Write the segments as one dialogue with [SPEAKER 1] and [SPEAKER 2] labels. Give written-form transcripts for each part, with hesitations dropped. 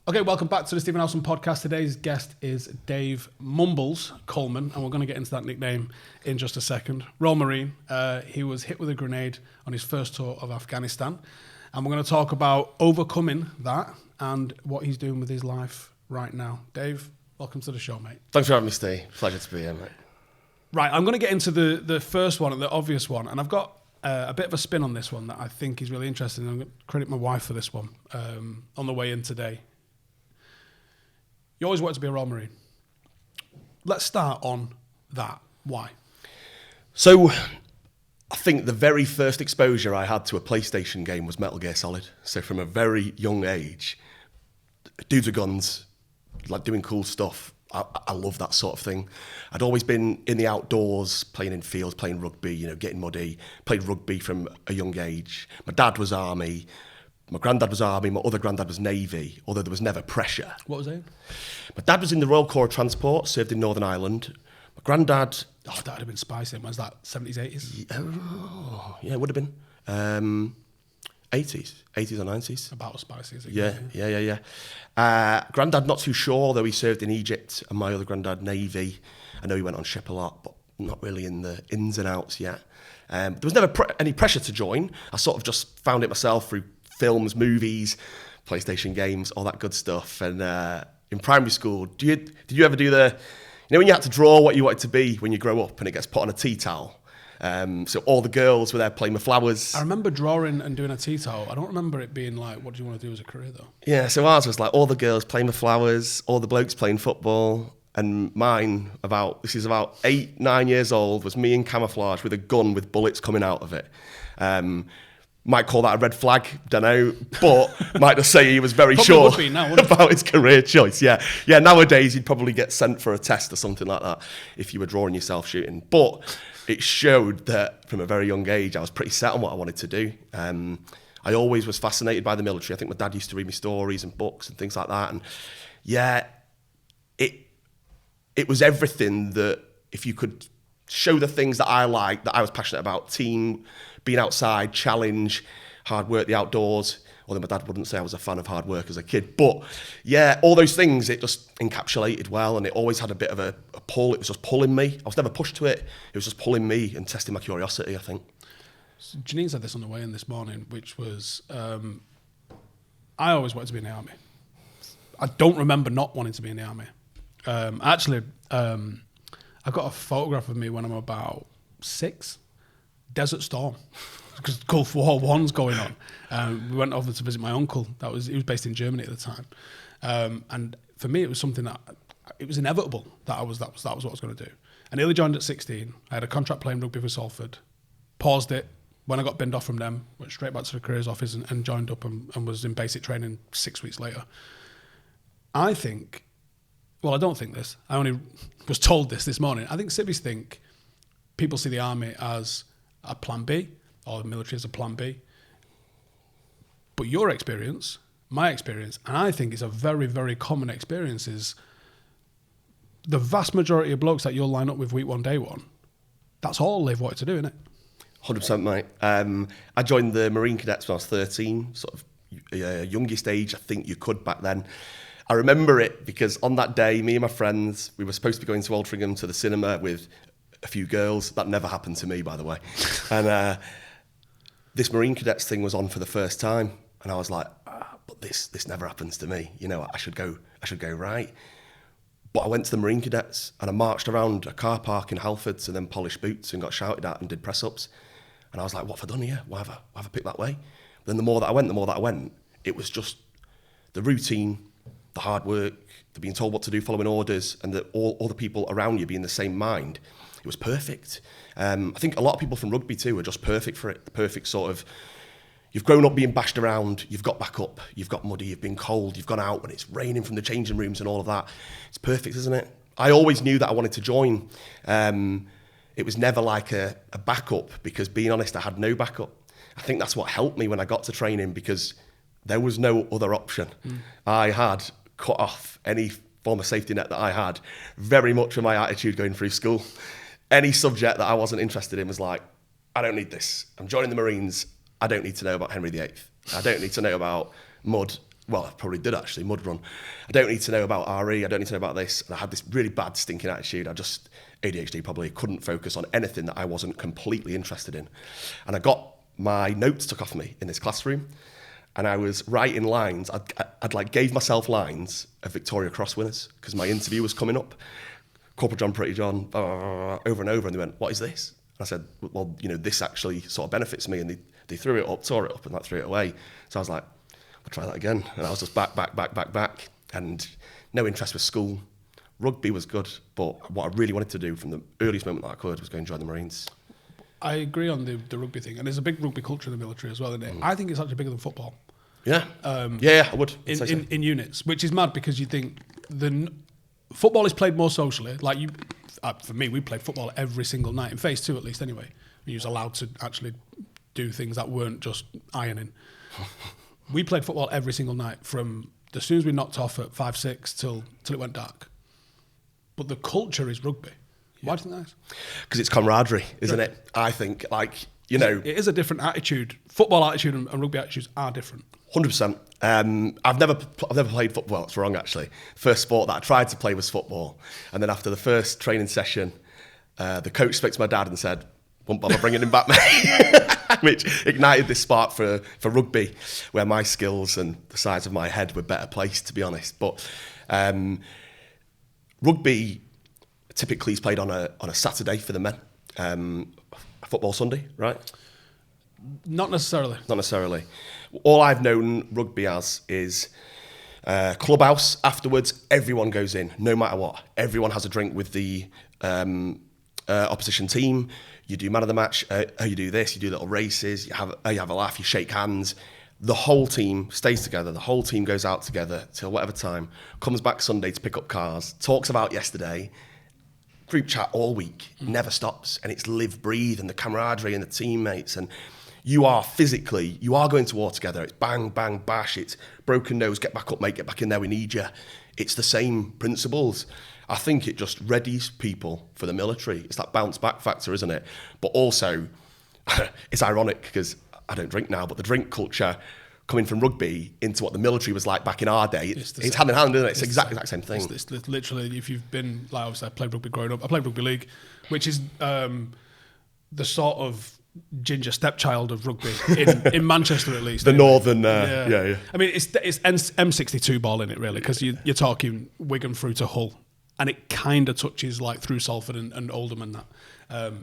[SPEAKER 1] Okay, welcome back to the Stephen Howson podcast. Today's guest is Dave Mumbles Coleman, and we're going to get into that nickname in just a second. Royal Marine, he was hit with a grenade on his first tour of Afghanistan, and we're going to talk about overcoming that and what he's doing with his life right now. Dave, welcome to the show, mate.
[SPEAKER 2] Thanks for having me, Steve. Pleasure to be here, mate.
[SPEAKER 1] Right, I'm going to get into the first one, the obvious one, and I've got a bit of a spin on this one that I think is really interesting. I'm going to credit my wife for this one on the way in today. You always wanted to be a Royal Marine. Let's start on that. Why?
[SPEAKER 2] So, I think the very first exposure I had to a PlayStation game was Metal Gear Solid. So from a very young age, dudes with guns, like doing cool stuff. I love that sort of thing. I'd always been in the outdoors, playing in fields, playing rugby, getting muddy. Played rugby from a young age. My dad was Army. My granddad was Army, my other granddad was Navy, although there was never pressure.
[SPEAKER 1] What was he?
[SPEAKER 2] My dad was in the Royal Corps of Transport, served in Northern Ireland. My granddad...
[SPEAKER 1] Oh, that would have been spicy. When was that? 70s, 80s?
[SPEAKER 2] Yeah, it would have been. 80s or 90s.
[SPEAKER 1] About as spicy as it
[SPEAKER 2] Yeah. Granddad, not too sure, although he served in Egypt, and my other granddad, Navy. I know he went on ship a lot, but not really in the ins and outs yet. There was never any pressure to join. I sort of just found it myself through films, movies, PlayStation games, all that good stuff. And in primary school, did you ever do when you had to draw what you wanted to be when you grow up and it gets put on a tea towel? So all the girls were there playing with flowers.
[SPEAKER 1] I remember drawing and doing a tea towel. I don't remember it being like, what do you want to do as a career though?
[SPEAKER 2] Yeah, so ours was like all the girls playing with flowers, all the blokes playing football. And mine, this is about 8, 9 years old, was me in camouflage with a gun with bullets coming out of it. Might call that a red flag, don't know, but might just say he was very sure about his career choice. Yeah, nowadays you'd probably get sent for a test or something like that if you were drawing yourself shooting. But it showed that from a very young age I was pretty set on what I wanted to do. I always was fascinated by the military. I think my dad used to read me stories and books and things like that. And yeah, it was everything that if you could show the things that I liked, that I was passionate about, team, being outside, challenge, hard work, the outdoors. Although my dad wouldn't say I was a fan of hard work as a kid. But yeah, all those things, it just encapsulated well, and it always had a bit of a pull. It was just pulling me. I was never pushed to it. It was just pulling me and testing my curiosity, I think.
[SPEAKER 1] So Janine said this on the way in this morning, which was, I always wanted to be in the army. I don't remember not wanting to be in the army. I've got a photograph of me when I'm about 6, Desert Storm, because Gulf War I's going on. We went over to visit my uncle. He was based in Germany at the time, and for me it was something that it was inevitable that was what I was going to do. I nearly joined at 16. I had a contract playing rugby for Salford, paused it. When I got binned off from them, went straight back to the careers office and joined up and was in basic training 6 weeks later. I don't think this. I only was told this morning. I think civvies think people see the army as a plan B or the military as a plan B. But your experience, my experience, and I think it's a very, very common experience, is the vast majority of blokes that you'll line up with week 1, day 1, that's all they've wanted to do, isn't it?
[SPEAKER 2] 100%, mate. I joined the Marine Cadets when I was 13, sort of youngest age I think you could back then. I remember it because on that day, me and my friends, we were supposed to be going to Altrincham to the cinema with a few girls. That never happened to me, by the way. And this Marine Cadets thing was on for the first time. And I was like, but this never happens to me. I should go right. But I went to the Marine Cadets and I marched around a car park in Halfords and then polished boots and got shouted at and did press-ups. And I was like, what have I done here? Why have I picked that way? But then the more that I went, it was just the routine, the hard work, the being told what to do, following orders, and that all the people around you being the same mind. It was perfect. I think a lot of people from rugby too are just perfect for it. The perfect sort of, you've grown up being bashed around, you've got back up, you've got muddy, you've been cold, you've gone out when it's raining from the changing rooms and all of that. It's perfect, isn't it? I always knew that I wanted to join. It was never like a backup because, being honest, I had no backup. I think that's what helped me when I got to training because there was no other option. I had cut off any form of safety net that I had, very much with my attitude going through school. Any subject that I wasn't interested in was like, I don't need this. I'm joining the Marines. I don't need to know about Henry VIII. I don't need to know about mud. well, I probably did actually, mud run. I don't need to know about RE, I don't need to know about this. And I had this really bad stinking attitude. ADHD probably, couldn't focus on anything that I wasn't completely interested in. And I got my notes took off me in this classroom, and I was writing lines. I'd like gave myself lines of Victoria Cross winners because my interview was coming up. Corporal John, Pretty John, over and over, and they went, "What is this?" And I said, "Well, this actually sort of benefits me." And they threw it up, tore it up, and that threw it away. So I was like, "I'll try that again." And I was just back, and no interest with school. Rugby was good, but what I really wanted to do from the earliest moment that I could was go and join the Marines.
[SPEAKER 1] I agree on the rugby thing, and there's a big rugby culture in the military as well, isn't it? I think it's actually bigger than football.
[SPEAKER 2] Yeah, I would.
[SPEAKER 1] In units, which is mad because you think football is played more socially. Like for me, we played football every single night, in phase 2 at least anyway. You was allowed to actually do things that weren't just ironing. We played football every single night from as soon as we knocked off at 5-6 till it went dark. But the culture is rugby. Why do you think that is?
[SPEAKER 2] Because it's camaraderie, isn't it? I think, it
[SPEAKER 1] is a different attitude. Football attitude and rugby attitudes are different.
[SPEAKER 2] 100%. I've never played football. That's wrong, actually. First sport that I tried to play was football. And then after the first training session, the coach spoke to my dad and said, "Won't bother bringing him back, mate." Which ignited this spark for rugby, where my skills and the size of my head were better placed, to be honest. But rugby typically is played on a Saturday for the men. Football Sunday, right?
[SPEAKER 1] Not necessarily.
[SPEAKER 2] Not necessarily. All I've known rugby as is clubhouse. Afterwards, everyone goes in, no matter what. Everyone has a drink with the opposition team. You do man of the match. You do this. You do little races. You have a laugh. You shake hands. The whole team stays together. The whole team goes out together till whatever time. Comes back Sunday to pick up cars. Talks about yesterday. Group chat all week. Never stops. And it's live, breathe, and the camaraderie and the teammates. And you are going to war together. It's bang, bang, bash. It's broken nose, get back up, mate, get back in there, we need you. It's the same principles. I think it just readies people for the military. It's that bounce back factor, isn't it? But also, it's ironic because I don't drink now, but the drink culture coming from rugby into what the military was like back in our day, it's hand in hand, isn't it? It's exactly the exact same thing.
[SPEAKER 1] It's literally, if you've been, like obviously I played rugby growing up, I played rugby league, which is the sort of ginger stepchild of rugby in Manchester at least.
[SPEAKER 2] The northern, yeah.
[SPEAKER 1] I mean, it's M62 ball in it really, because you're talking Wigan through to Hull, and it kind of touches like through Salford and Oldham and that.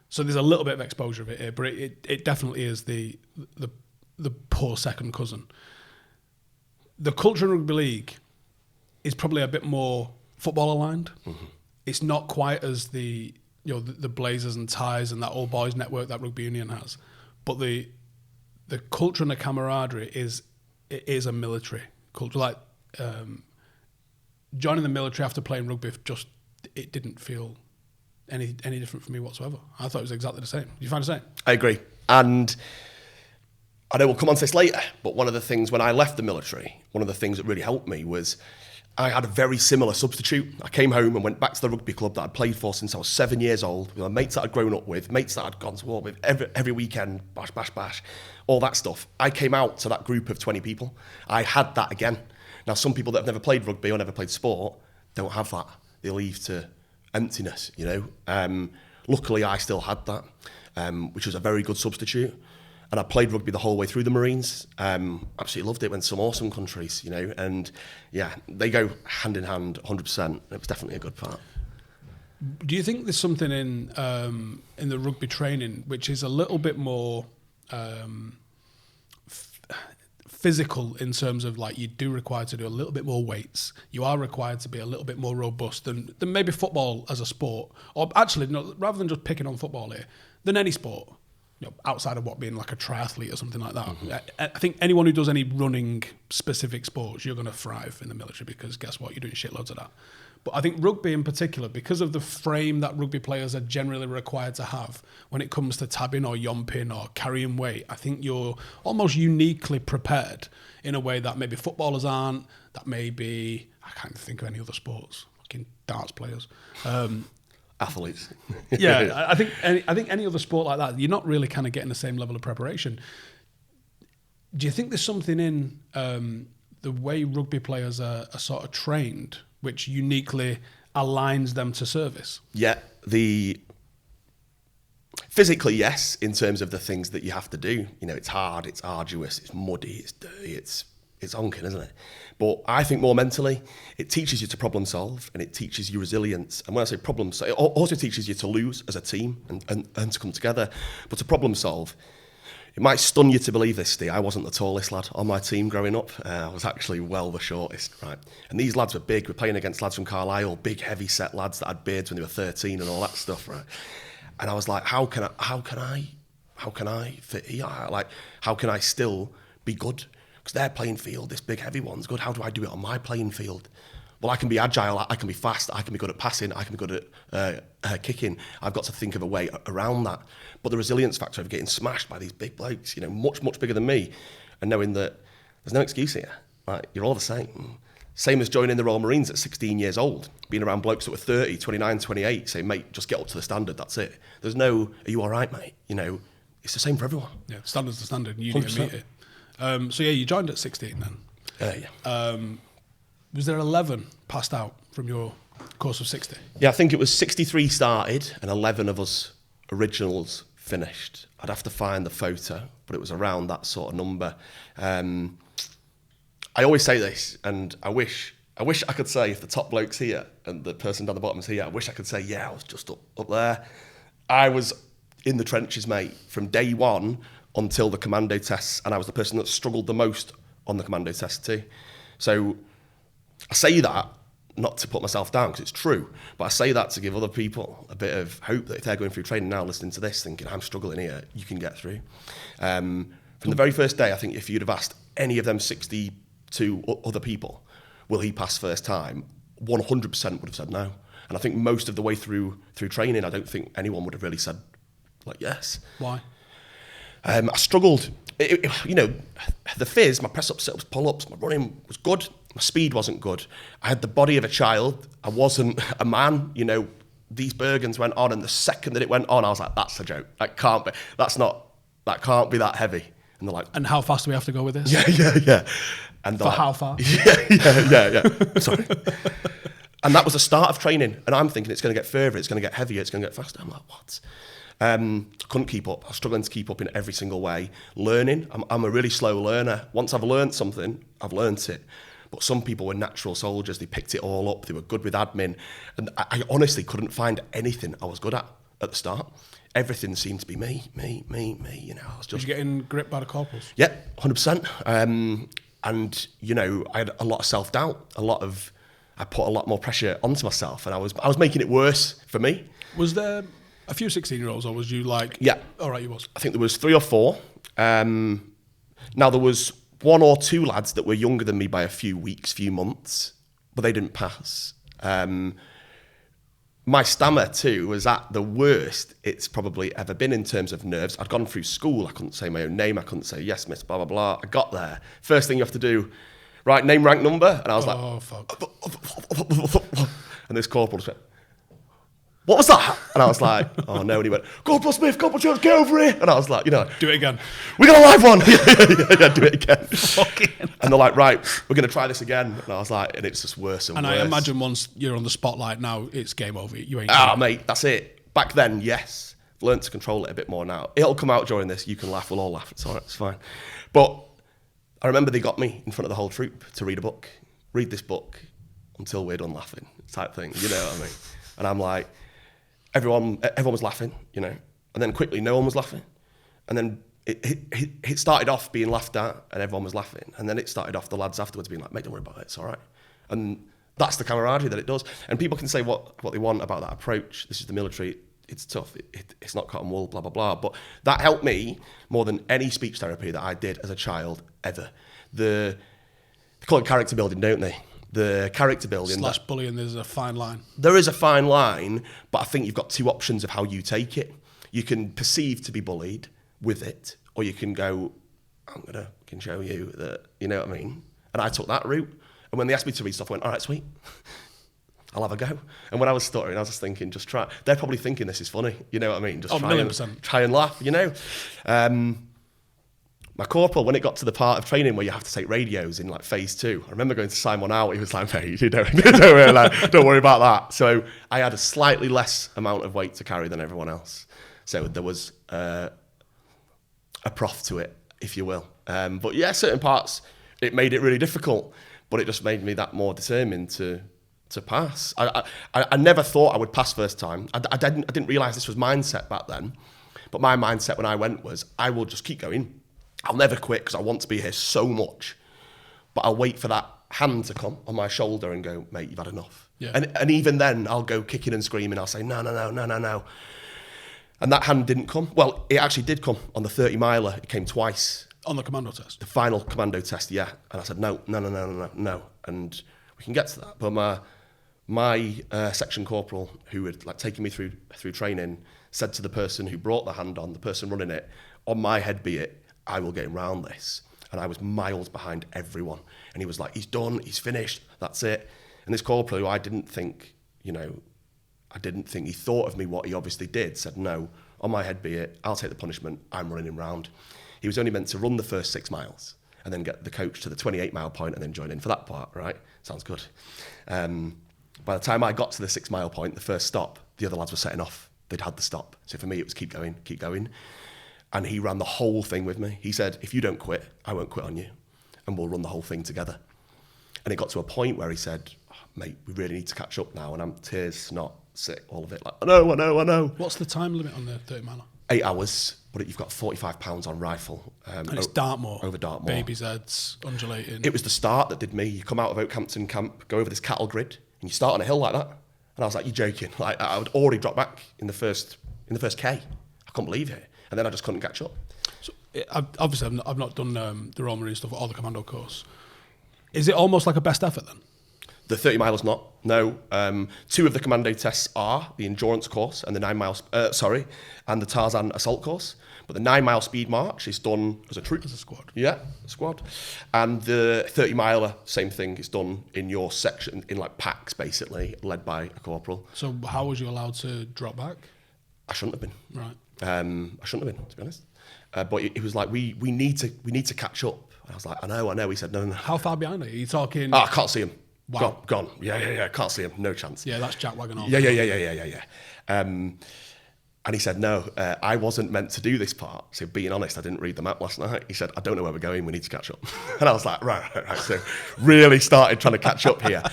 [SPEAKER 1] So there's a little bit of exposure of it here, but it definitely is the poor second cousin. The culture in rugby league is probably a bit more football aligned. Mm-hmm. It's not quite as the Blazers and Ties and that old boys network that rugby union has, but the culture and the camaraderie is a military culture. Like joining the military after playing rugby, it didn't feel any different for me whatsoever. I thought it was exactly the same. Do you find the same?
[SPEAKER 2] I agree. And I know we'll come on to this later, but one of the things when I left the military, one of the things that really helped me was I had a very similar substitute. I came home and went back to the rugby club that I'd played for since I was 7 years old, with my mates that I'd grown up with, mates that I'd gone to war with every weekend, bash, all that stuff. I came out to that group of 20 people. I had that again. Now, some people that have never played rugby or never played sport don't have that. They leave to emptiness, Luckily, I still had that, which was a very good substitute. And I played rugby the whole way through the Marines. Absolutely loved it. Went to some awesome countries, and yeah, they go hand in hand 100%. It was definitely a good part.
[SPEAKER 1] Do you think there's something in the rugby training which is a little bit more physical in terms of like you do require to do a little bit more weights? You are required to be a little bit more robust than maybe football as a sport, or actually, no, rather than just picking on football here, than any sport. Outside of what being like a triathlete or something like that. Mm-hmm. I think anyone who does any running specific sports, you're going to thrive in the military because guess what? You're doing shitloads of that. But I think rugby in particular, because of the frame that rugby players are generally required to have when it comes to tabbing or yomping or carrying weight, I think you're almost uniquely prepared in a way that maybe footballers aren't, that maybe, I can't think of any other sports, fucking darts players.
[SPEAKER 2] Athletes.
[SPEAKER 1] Yeah, I think any other sport like that, you're not really kind of getting the same level of preparation. Do you think there's something in the way rugby players are sort of trained, which uniquely aligns them to service.
[SPEAKER 2] Yeah, physically, yes, in terms of the things that you have to do. You know, it's hard, it's arduous, it's muddy, it's dirty, it's honking, isn't it? But I think more mentally, it teaches you to problem solve and it teaches you resilience. And when I say problem solve, it also teaches you to lose as a team and to come together. But to problem solve, it might stun you to believe this, Steve. I wasn't the tallest lad on my team growing up. I was actually well the shortest, right? And these lads were big. We're playing against lads from Carlisle, big, heavy-set lads that had beards when they were 13 and all that stuff, right? And I was like, how can I fit here? Like, how can I still be good? Because their playing field, this big, heavy one's good. How do I do it on my playing field? Well, I can be agile, I can be fast, I can be good at passing, I can be good at kicking. I've got to think of a way around that. But the resilience factor of getting smashed by these big blokes, you know, much, much bigger than me, and knowing that there's no excuse here. Like, you're all the same. Same as joining the Royal Marines at 16 years old, being around blokes that were 30, 29, 28, saying, mate, just get up to the standard, that's it. There's no, are you all right, mate? You know, it's the same for everyone.
[SPEAKER 1] Yeah, standard's the standard, and you need to meet it. So yeah, you joined at 16 then.
[SPEAKER 2] Yeah.
[SPEAKER 1] Was there 11 passed out from your course of 60?
[SPEAKER 2] Yeah, I think it was 63 started and 11 of us originals finished. I'd have to find the photo, but it was around that sort of number. I always say this, and I wish I could say if the top bloke's here and the person down the bottom's here, I wish I could say, yeah, I was just up there. I was in the trenches, mate, from day one until the commando tests, and I was the person that struggled the most on the commando test too. So I say that not to put myself down, because it's true, but I say that to give other people a bit of hope that if they're going through training now, listening to this, thinking, I'm struggling here, you can get through. From the very first day, I think if you'd have asked any of them 62 other people, will he pass first time, 100% would have said no. And I think most of the way through training, I don't think anyone would have really said, like, yes.
[SPEAKER 1] Why?
[SPEAKER 2] I struggled. You know, the fizz, my press-ups, sit-ups, pull-ups, my running was good. My speed wasn't good. I had the body of a child. I wasn't a man. You know, these Bergens went on, and the second that it went on, I was like, that's a joke. That can't be. That can't be that heavy. And they're like,
[SPEAKER 1] and how fast do we have to go with this?
[SPEAKER 2] Yeah. And
[SPEAKER 1] for like, how far?
[SPEAKER 2] Yeah. Sorry. And that was the start of training. And I'm thinking it's going to get further, it's going to get heavier, it's going to get faster. I'm like, what? I couldn't keep up. I was struggling to keep up in every single way. Learning, I'm a really slow learner. Once I've learned something, I've learnt it. But some people were natural soldiers. They picked it all up. They were good with admin. And I honestly couldn't find anything I was good at the start. Everything seemed to be me. You know, I was just...
[SPEAKER 1] Did you get in grip by the corporals?
[SPEAKER 2] Yeah, 100%. And, you know, I had a lot of self-doubt. I put a lot more pressure onto myself. And I was making it worse for me.
[SPEAKER 1] Was there a few 16-year-olds, or was you like...
[SPEAKER 2] Yeah.
[SPEAKER 1] All right, you was.
[SPEAKER 2] I think there was 3 or 4. Now, there was 1 or 2 lads that were younger than me by a few weeks, few months, but they didn't pass. My stammer, too, was at the worst it's probably ever been in terms of nerves. I'd gone through school. I couldn't say my own name. I couldn't say, yes, miss, blah, blah, blah. I got there. First thing you have to do, right, name, rank, number. And I was
[SPEAKER 1] fuck.
[SPEAKER 2] And this corporal just went, what was that? And I was like, oh no. And he went, Corporal Smith, Corporal Jones, get over here. And I was like, you know,
[SPEAKER 1] do it again.
[SPEAKER 2] We got a live one. yeah, do it again. And they're like, right, we're going to try this again. And I was like, and it's just worse and worse.
[SPEAKER 1] And I imagine once you're on the spotlight now, it's game over. You ain't.
[SPEAKER 2] Mate, that's it. Back then, yes. I've learned to control it a bit more now. It'll come out during this. You can laugh. We'll all laugh. It's all right. It's fine. But I remember they got me in front of the whole troop to read a book. Read this book until we're done laughing, type thing. You know what I mean? And I'm like, everyone was laughing, you know, and then quickly no one was laughing, and then it started off being laughed at and everyone was laughing, and then it started off the lads afterwards being like, mate, don't worry about it, it's all right. And that's the camaraderie that it does. And people can say what they want about that approach. This is the military, it's tough, it's not cotton wool, blah blah blah, but that helped me more than any speech therapy that I did as a child ever. They call it character building, don't they? The character building.
[SPEAKER 1] / bullying, there's a fine line.
[SPEAKER 2] There is a fine line, but I think you've got 2 options of how you take it. You can perceive to be bullied with it, or you can go, I'm going to show you that, you know what I mean? And I took that route. And when they asked me to read stuff, I went, all right, sweet. I'll have a go. And when I was stuttering, I was just thinking, just try. They're probably thinking this is funny, you know what I mean? Just try and laugh, you know? My corporal, when it got to the part of training where you have to take radios in like phase 2, I remember going to sign one out. He was like, mate, don't worry about that. So I had a slightly less amount of weight to carry than everyone else. So there was a prof to it, if you will. But yeah, certain parts, it made it really difficult, but it just made me that more determined to pass. I never thought I would pass first time. I didn't realise this was mindset back then. But my mindset when I went was, I will just keep going. I'll never quit because I want to be here so much. But I'll wait for that hand to come on my shoulder and go, mate, you've had enough.
[SPEAKER 1] Yeah.
[SPEAKER 2] And even then, I'll go kicking and screaming. I'll say, no. And that hand didn't come. Well, it actually did come on the 30 miler. It came twice.
[SPEAKER 1] On the commando test?
[SPEAKER 2] The final commando test, yeah. And I said, no. And we can get to that. But my section corporal, who had like taken me through training, said to the person who brought the hand on, the person running it, on my head be it, I will get him round this. And I was miles behind everyone. And he was like, he's done, he's finished, that's it. And this corporal, who I didn't think he thought of me what he obviously did, said, no, on my head be it, I'll take the punishment, I'm running him round. He was only meant to run the first 6 miles and then get the coach to the 28-mile point and then join in for that part, right? Sounds good. By the time I got to the 6-mile point, the first stop, the other lads were setting off. They'd had the stop. So for me, it was keep going. And he ran the whole thing with me. He said, if you don't quit, I won't quit on you. And we'll run the whole thing together. And it got to a point where he said, oh, mate, we really need to catch up now. And I'm tears, snot, sick, all of it. Like, I know.
[SPEAKER 1] What's the time limit on the 30 miler?
[SPEAKER 2] 8 hours, but you've got 45 pounds on rifle.
[SPEAKER 1] And it's Dartmoor.
[SPEAKER 2] Over Dartmoor.
[SPEAKER 1] Baby's heads, undulating.
[SPEAKER 2] It was the start that did me. You come out of Oakhampton camp, go over this cattle grid, and you start on a hill like that. And I was like, you're joking. Like, I would already drop back in the first K. I couldn't believe it. And then I just couldn't catch up.
[SPEAKER 1] So, obviously, I've not done the Royal Marine stuff or the commando course. Is it almost like a best effort then?
[SPEAKER 2] The 30 milers not. No. 2 of the commando tests are the endurance course and the 9 miles. And the Tarzan assault course. But the 9-mile speed march is done as a troop.
[SPEAKER 1] As a squad.
[SPEAKER 2] Yeah, a squad. And the 30 miler, same thing, is done in your section, in like packs basically, led by a corporal.
[SPEAKER 1] So how was you allowed to drop back?
[SPEAKER 2] I shouldn't have been.
[SPEAKER 1] Right.
[SPEAKER 2] I shouldn't have been, to be honest. But it was like, we need to catch up. And I was like, I know. He said, no.
[SPEAKER 1] How far behind are you? Are you talking?
[SPEAKER 2] I can't see him.
[SPEAKER 1] Wow.
[SPEAKER 2] Gone. Yeah. Can't see him. No chance.
[SPEAKER 1] Yeah, that's jack wagon.
[SPEAKER 2] Yeah. And he said, no, I wasn't meant to do this part. So being honest, I didn't read the map last night. He said, I don't know where we're going. We need to catch up. And I was like, right. So really started trying to catch up here.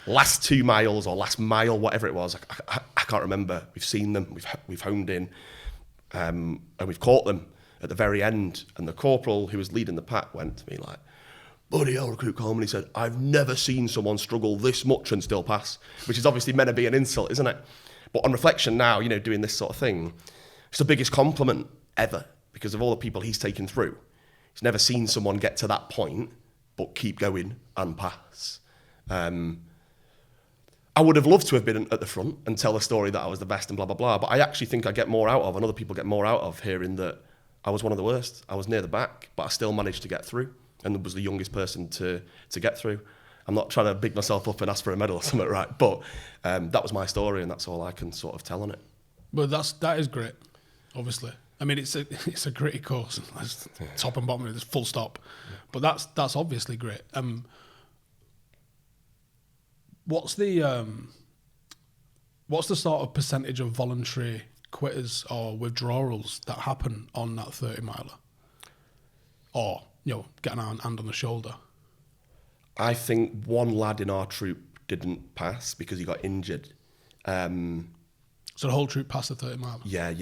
[SPEAKER 2] Last 2 miles or last mile, whatever it was, I can't remember. We've seen them. We've honed in. And we've caught them at the very end. And the corporal who was leading the pack went to me like, bloody hell, Recruit Coleman. He said, I've never seen someone struggle this much and still pass, which is obviously meant to be an insult, isn't it? But on reflection now, doing this sort of thing, it's the biggest compliment ever because of all the people he's taken through. He's never seen someone get to that point, but keep going and pass. I would have loved to have been at the front and tell a story that I was the best and blah, blah, blah. But I actually think I get more out of, and other people get more out of hearing that I was one of the worst. I was near the back, but I still managed to get through and was the youngest person to get through. I'm not trying to big myself up and ask for a medal or something, right? But that was my story, and that's all I can sort of tell on it.
[SPEAKER 1] Well, that is great, obviously. I mean, it's a gritty course. That's top and bottom, there's full stop. Yeah. But that's obviously great. What's the sort of percentage of voluntary quitters or withdrawals that happen on that 30 miler? Or, getting a hand on the shoulder?
[SPEAKER 2] I think one lad in our troop didn't pass because he got injured.
[SPEAKER 1] So the whole troop passed the 30 mile?
[SPEAKER 2] Yeah,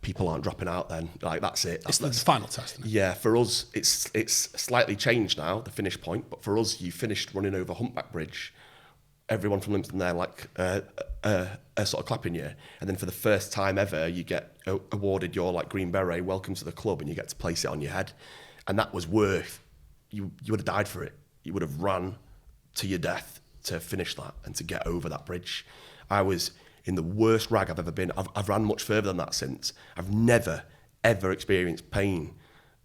[SPEAKER 2] people aren't dropping out then. Like, that's it.
[SPEAKER 1] It's the final test, isn't it?
[SPEAKER 2] Yeah, for us, it's slightly changed now, the finish point. But for us, you finished running over Humpback Bridge. Everyone from Lympton there, like, sort of clapping you. And then for the first time ever, you get awarded your, like, green beret, welcome to the club, and you get to place it on your head. And that was worth, you would have died for it. You would have run to your death to finish that and to get over that bridge. I was in the worst rag I've ever been. I've ran much further than that since. I've never, ever experienced pain,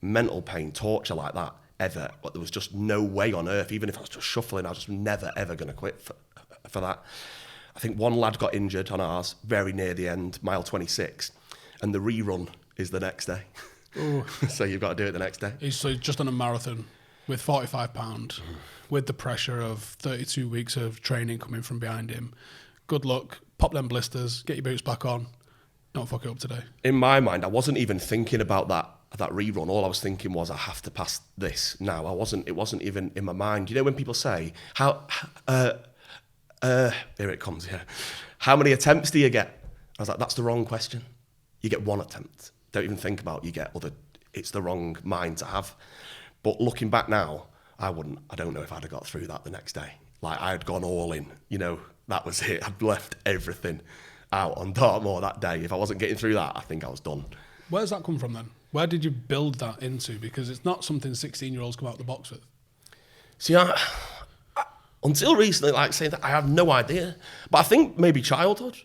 [SPEAKER 2] mental pain, torture like that, ever. But there was just no way on earth, even if I was just shuffling, I was just never, ever going to quit for that. I think one lad got injured on ours very near the end, mile 26, and the rerun is the next day. So you've got to do it the next day.
[SPEAKER 1] He's just done a marathon with 45 pound, with the pressure of 32 weeks of training coming from behind him. Good luck, pop them blisters, get your boots back on, don't fuck it up today.
[SPEAKER 2] In my mind, I wasn't even thinking about that rerun. All I was thinking was, I have to pass this now. It wasn't even in my mind. You know when people say, here it comes, yeah. How many attempts do you get? I was like, that's the wrong question. You get one attempt. Don't even think about you get other. It's the wrong mind to have. But looking back now, I don't know if I'd have got through that the next day. Like, I had gone all in, that was it. I'd left everything out on Dartmoor that day. If I wasn't getting through that, I think I was done.
[SPEAKER 1] Where's that come from then? Where did you build that into? Because it's not something 16-year-olds come out of the box with.
[SPEAKER 2] See, until recently, like saying that, I have no idea. But I think maybe childhood.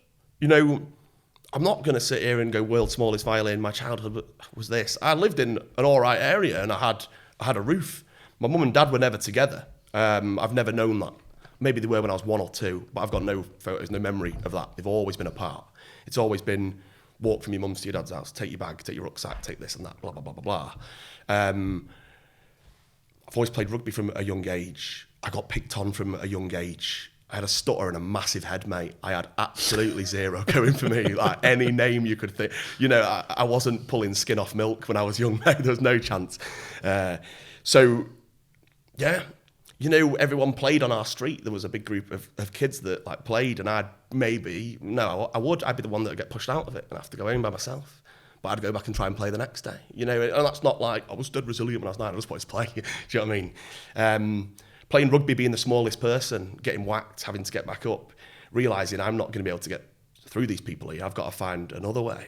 [SPEAKER 2] I'm not going to sit here and go world's smallest violin. My childhood was this. I lived in an all right area and I had a roof. My mum and dad were never together. I've never known that. Maybe they were when I was 1 or 2, but I've got no photos, no memory of that. They've always been apart. It's always been walk from your mum's to your dad's house, take your bag, take your rucksack, take this and that, blah, blah, blah, blah, blah. I've always played rugby from a young age. I got picked on from a young age. I had a stutter and a massive head, mate. I had absolutely zero going for me. Like any name you could think. I wasn't pulling skin off milk when I was young, mate. There was no chance. So, yeah. Everyone played on our street. There was a big group of kids that played, and I'd be the one that would get pushed out of it and have to go home by myself. But I'd go back and try and play the next day. And that's not like I was dead resilient when I was 9. I just wanted to play. Do you know what I mean? Playing rugby, being the smallest person, getting whacked, having to get back up, realising I'm not going to be able to get through these people here. I've got to find another way.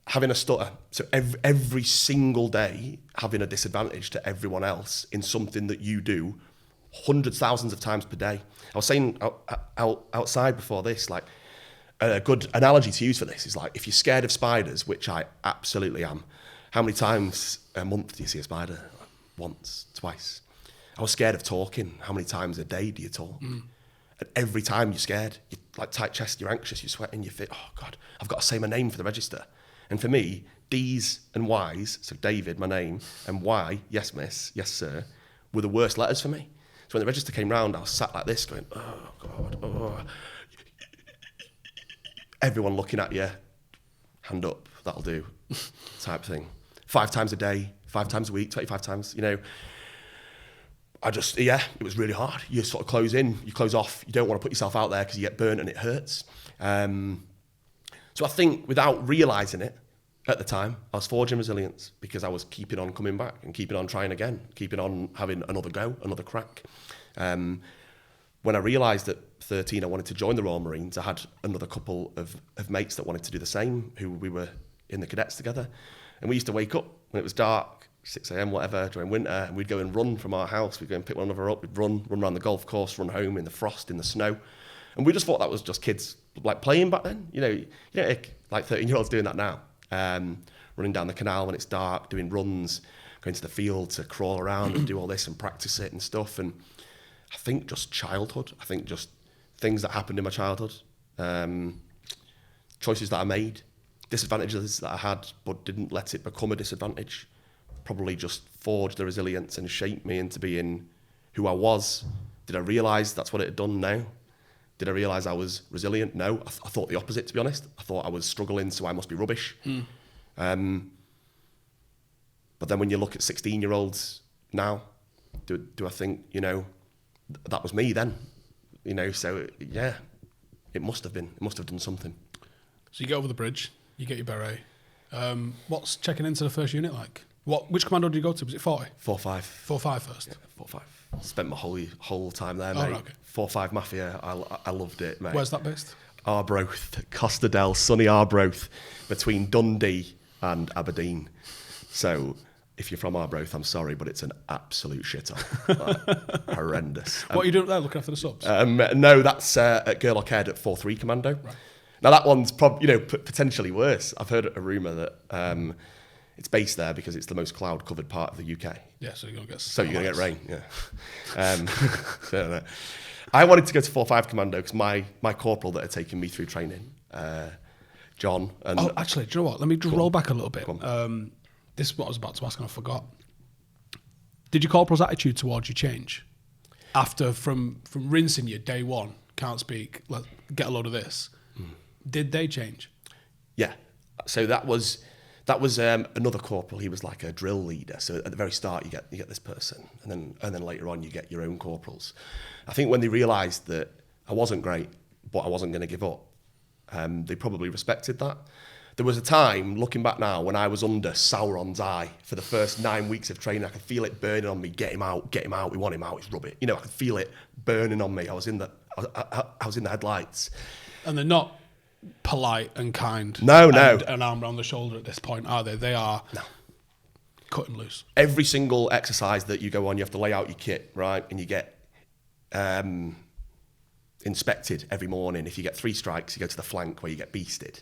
[SPEAKER 2] Having a stutter, so every single day having a disadvantage to everyone else in something that you do hundreds, thousands of times per day. I was saying outside before this, like a good analogy to use for this is like if you're scared of spiders, which I absolutely am, how many times a month do you see a spider? Once, twice. I was scared of talking. How many times a day do you talk? And every time you're scared, you're like tight chest, you're anxious, you're sweating, you feel, oh God, I've got to say my name for the register. And for me, D's and Y's, so David, my name, and Y, yes miss, yes sir, were the worst letters for me. So when the register came round, I was sat like this going, oh God, oh. Everyone looking at you, hand up, that'll do, type thing. 5 times a day, 5 times a week, 25 times, it was really hard. You sort of close in, you close off, you don't want to put yourself out there because you get burnt and it hurts. So I think without realising it at the time, I was forging resilience because I was keeping on coming back and keeping on trying again, keeping on having another go, another crack. When I realised at 13 I wanted to join the Royal Marines, I had another couple of mates that wanted to do the same, who we were in the cadets together. And we used to wake up when it was dark, 6 a.m, whatever, during winter, and we'd go and run from our house. We'd go and pick one another up, we'd run around the golf course, run home in the frost, in the snow. And we just thought that was just kids playing back then. Like 13-year-olds doing that now. Running down the canal when it's dark, doing runs, going to the field to crawl around and do all this and practice it and stuff. And I think just childhood. I think just things that happened in my childhood. Choices that I made. Disadvantages that I had but didn't let it become a disadvantage. Probably just forged the resilience and shaped me into being who I was. Did I realise that's what it had done? No. Did I realise I was resilient? No. I thought the opposite, to be honest. I thought I was struggling, so I must be rubbish. But then when you look at 16-year-olds now, do I think, that was me then? So yeah, it must have been. It must have done something.
[SPEAKER 1] So you get over the bridge, you get your beret. What's checking into the first unit like? Which commando did you go to? Was it 40?
[SPEAKER 2] 4-5.
[SPEAKER 1] 4-5 first?
[SPEAKER 2] Yeah, 4-5. Spent my whole time there, mate.
[SPEAKER 1] Right, okay.
[SPEAKER 2] 4-5 Mafia, I loved it, mate.
[SPEAKER 1] Where's that based?
[SPEAKER 2] Arbroath, Costerdale, sunny Arbroath, between Dundee and Aberdeen. So if you're from Arbroath, I'm sorry, but it's an absolute shitter. Horrendous.
[SPEAKER 1] What are you doing there, looking after the subs?
[SPEAKER 2] No, that's at Gerlock Head at 4-3-Commando. Right. Now that one's potentially worse. I've heard a rumour that it's based there because it's the most cloud-covered part of the UK.
[SPEAKER 1] Yeah, so you're going to get...
[SPEAKER 2] So you're going to get rain, yeah. So, I wanted to go to 4-5 Commando because my corporal that had taken me through training, John. And
[SPEAKER 1] actually, do you know what? Let me just roll back a little bit.
[SPEAKER 2] on.
[SPEAKER 1] This is what I was about to ask and I forgot. Did your corporal's attitude towards you change? After, from rinsing you day one, can't speak, get a load of this, did they change?
[SPEAKER 2] Yeah. So that was another corporal. He was like a drill leader. So at the very start, you get this person, and then later on, you get your own corporals. I think when they realised that I wasn't great, but I wasn't going to give up, they probably respected that. There was a time, looking back now, when I was under Sauron's eye for the first 9 weeks of training. I could feel it burning on me. Get him out. We want him out. He's rubbish. I could feel it burning on me. I was in the headlights.
[SPEAKER 1] And they're not polite and kind.
[SPEAKER 2] No.
[SPEAKER 1] And an arm around the shoulder at this point, are they? They are cutting loose.
[SPEAKER 2] Every single exercise that you go on, you have to lay out your kit, right? And you get inspected every morning. If you get 3 strikes, you go to the flank where you get beasted.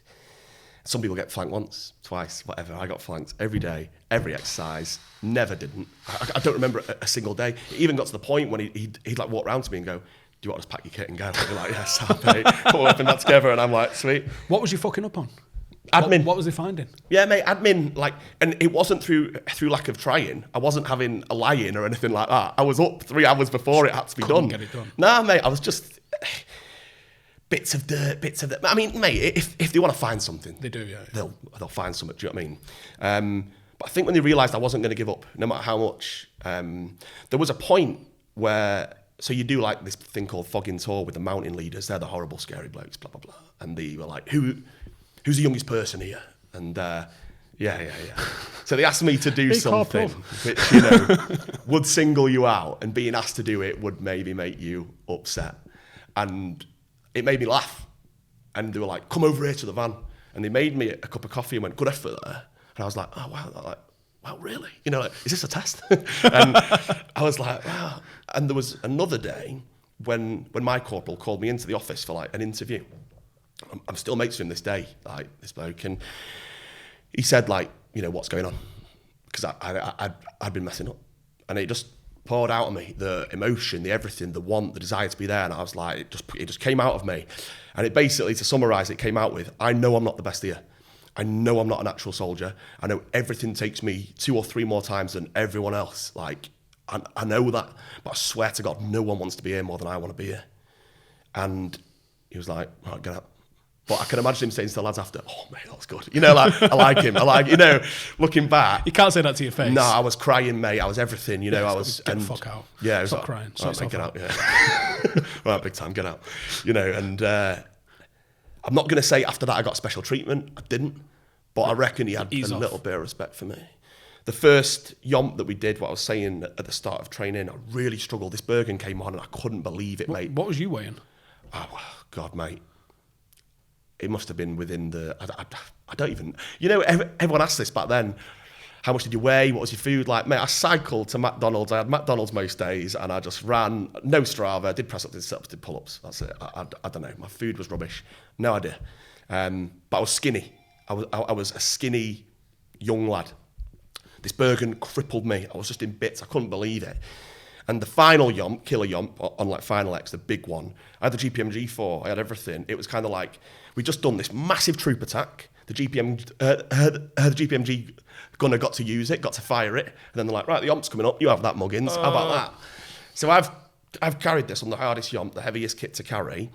[SPEAKER 2] Some people get flanked once, twice, whatever. I got flanked every day, every exercise. Never didn't. I don't remember a single day. It even got to the point when he'd like walk around to me and go, "Do you want us to pack your kit and go?" I'd be like, "Yes, mate." We're whipping that together, and I'm like, "Sweet."
[SPEAKER 1] What was you fucking up on?
[SPEAKER 2] Admin.
[SPEAKER 1] What was he finding?
[SPEAKER 2] Yeah, mate, admin. And it wasn't through lack of trying. I wasn't having a lie-in or anything like that. I was up 3 hours before it had to be done.
[SPEAKER 1] Get it done.
[SPEAKER 2] Nah, mate, I was just bits of dirt. I mean, mate, if they want to find something,
[SPEAKER 1] they do, yeah.
[SPEAKER 2] They'll find something. Do you know what I mean? But I think when they realised I wasn't going to give up, no matter how much, there was a point where, so you do like this thing called fogging tour with the mountain leaders. They're the horrible, scary blokes, blah, blah, blah. And they were like, who's the youngest person here? And yeah. So they asked me to do something which, would single you out, and being asked to do it would maybe make you upset. And it made me laugh. And they were like, "Come over here to the van." And they made me a cup of coffee and went, "Good effort there." And I was like, "Oh, wow." They're like, "Wow, really? Is this a test?" And I was like, "Wow." And there was another day when my corporal called me into the office for like an interview. I'm still mates with him this day, like this bloke. And he said, like, "What's going on?" Because I'd been messing up. And it just poured out of me, the emotion, the everything, the want, the desire to be there. And I was like, it just came out of me. And it basically, to summarise, it came out with, I know I'm not the best here. I know I'm not a natural soldier. I know everything takes me 2 or 3 more times than everyone else. Like, I know that, but I swear to God, no one wants to be here more than I want to be here. And he was like, "Right, get out." But I can imagine him saying to the lads after, "Oh, mate, that was good." I like him. Looking back.
[SPEAKER 1] You can't say that to your face.
[SPEAKER 2] No, I was crying, mate. I was everything, I was...
[SPEAKER 1] Get the fuck out.
[SPEAKER 2] Yeah.
[SPEAKER 1] Stop crying.
[SPEAKER 2] Right, mate, get out, yeah. Right, big time, get out. And I'm not going to say after that I got special treatment. I didn't. But I reckon he had a little bit of respect for me. The first yomp that we did, what I was saying at the start of training, I really struggled. This Bergen came on and I couldn't believe it, mate.
[SPEAKER 1] What was you weighing?
[SPEAKER 2] Oh, God, mate. It must have been within the... I don't even... everyone asked this back then. How much did you weigh? What was your food like? Mate, I cycled to McDonald's. I had McDonald's most days, and I just ran. No Strava. I did press-ups, did sit-ups, did pull-ups. That's it. I don't know. My food was rubbish. No idea. But I was skinny. I was a skinny young lad. This Bergen crippled me. I was just in bits. I couldn't believe it. And the final yomp, killer yomp, on like Final X, the big one, I had the GPMG 4, I had everything. It was kind of like, we'd just done this massive troop attack. The GPMG gunner got to use it, got to fire it. And then they're like, "Right, the yomp's coming up, you have that, muggins." How about that? So I've carried this on the hardest yomp, the heaviest kit to carry.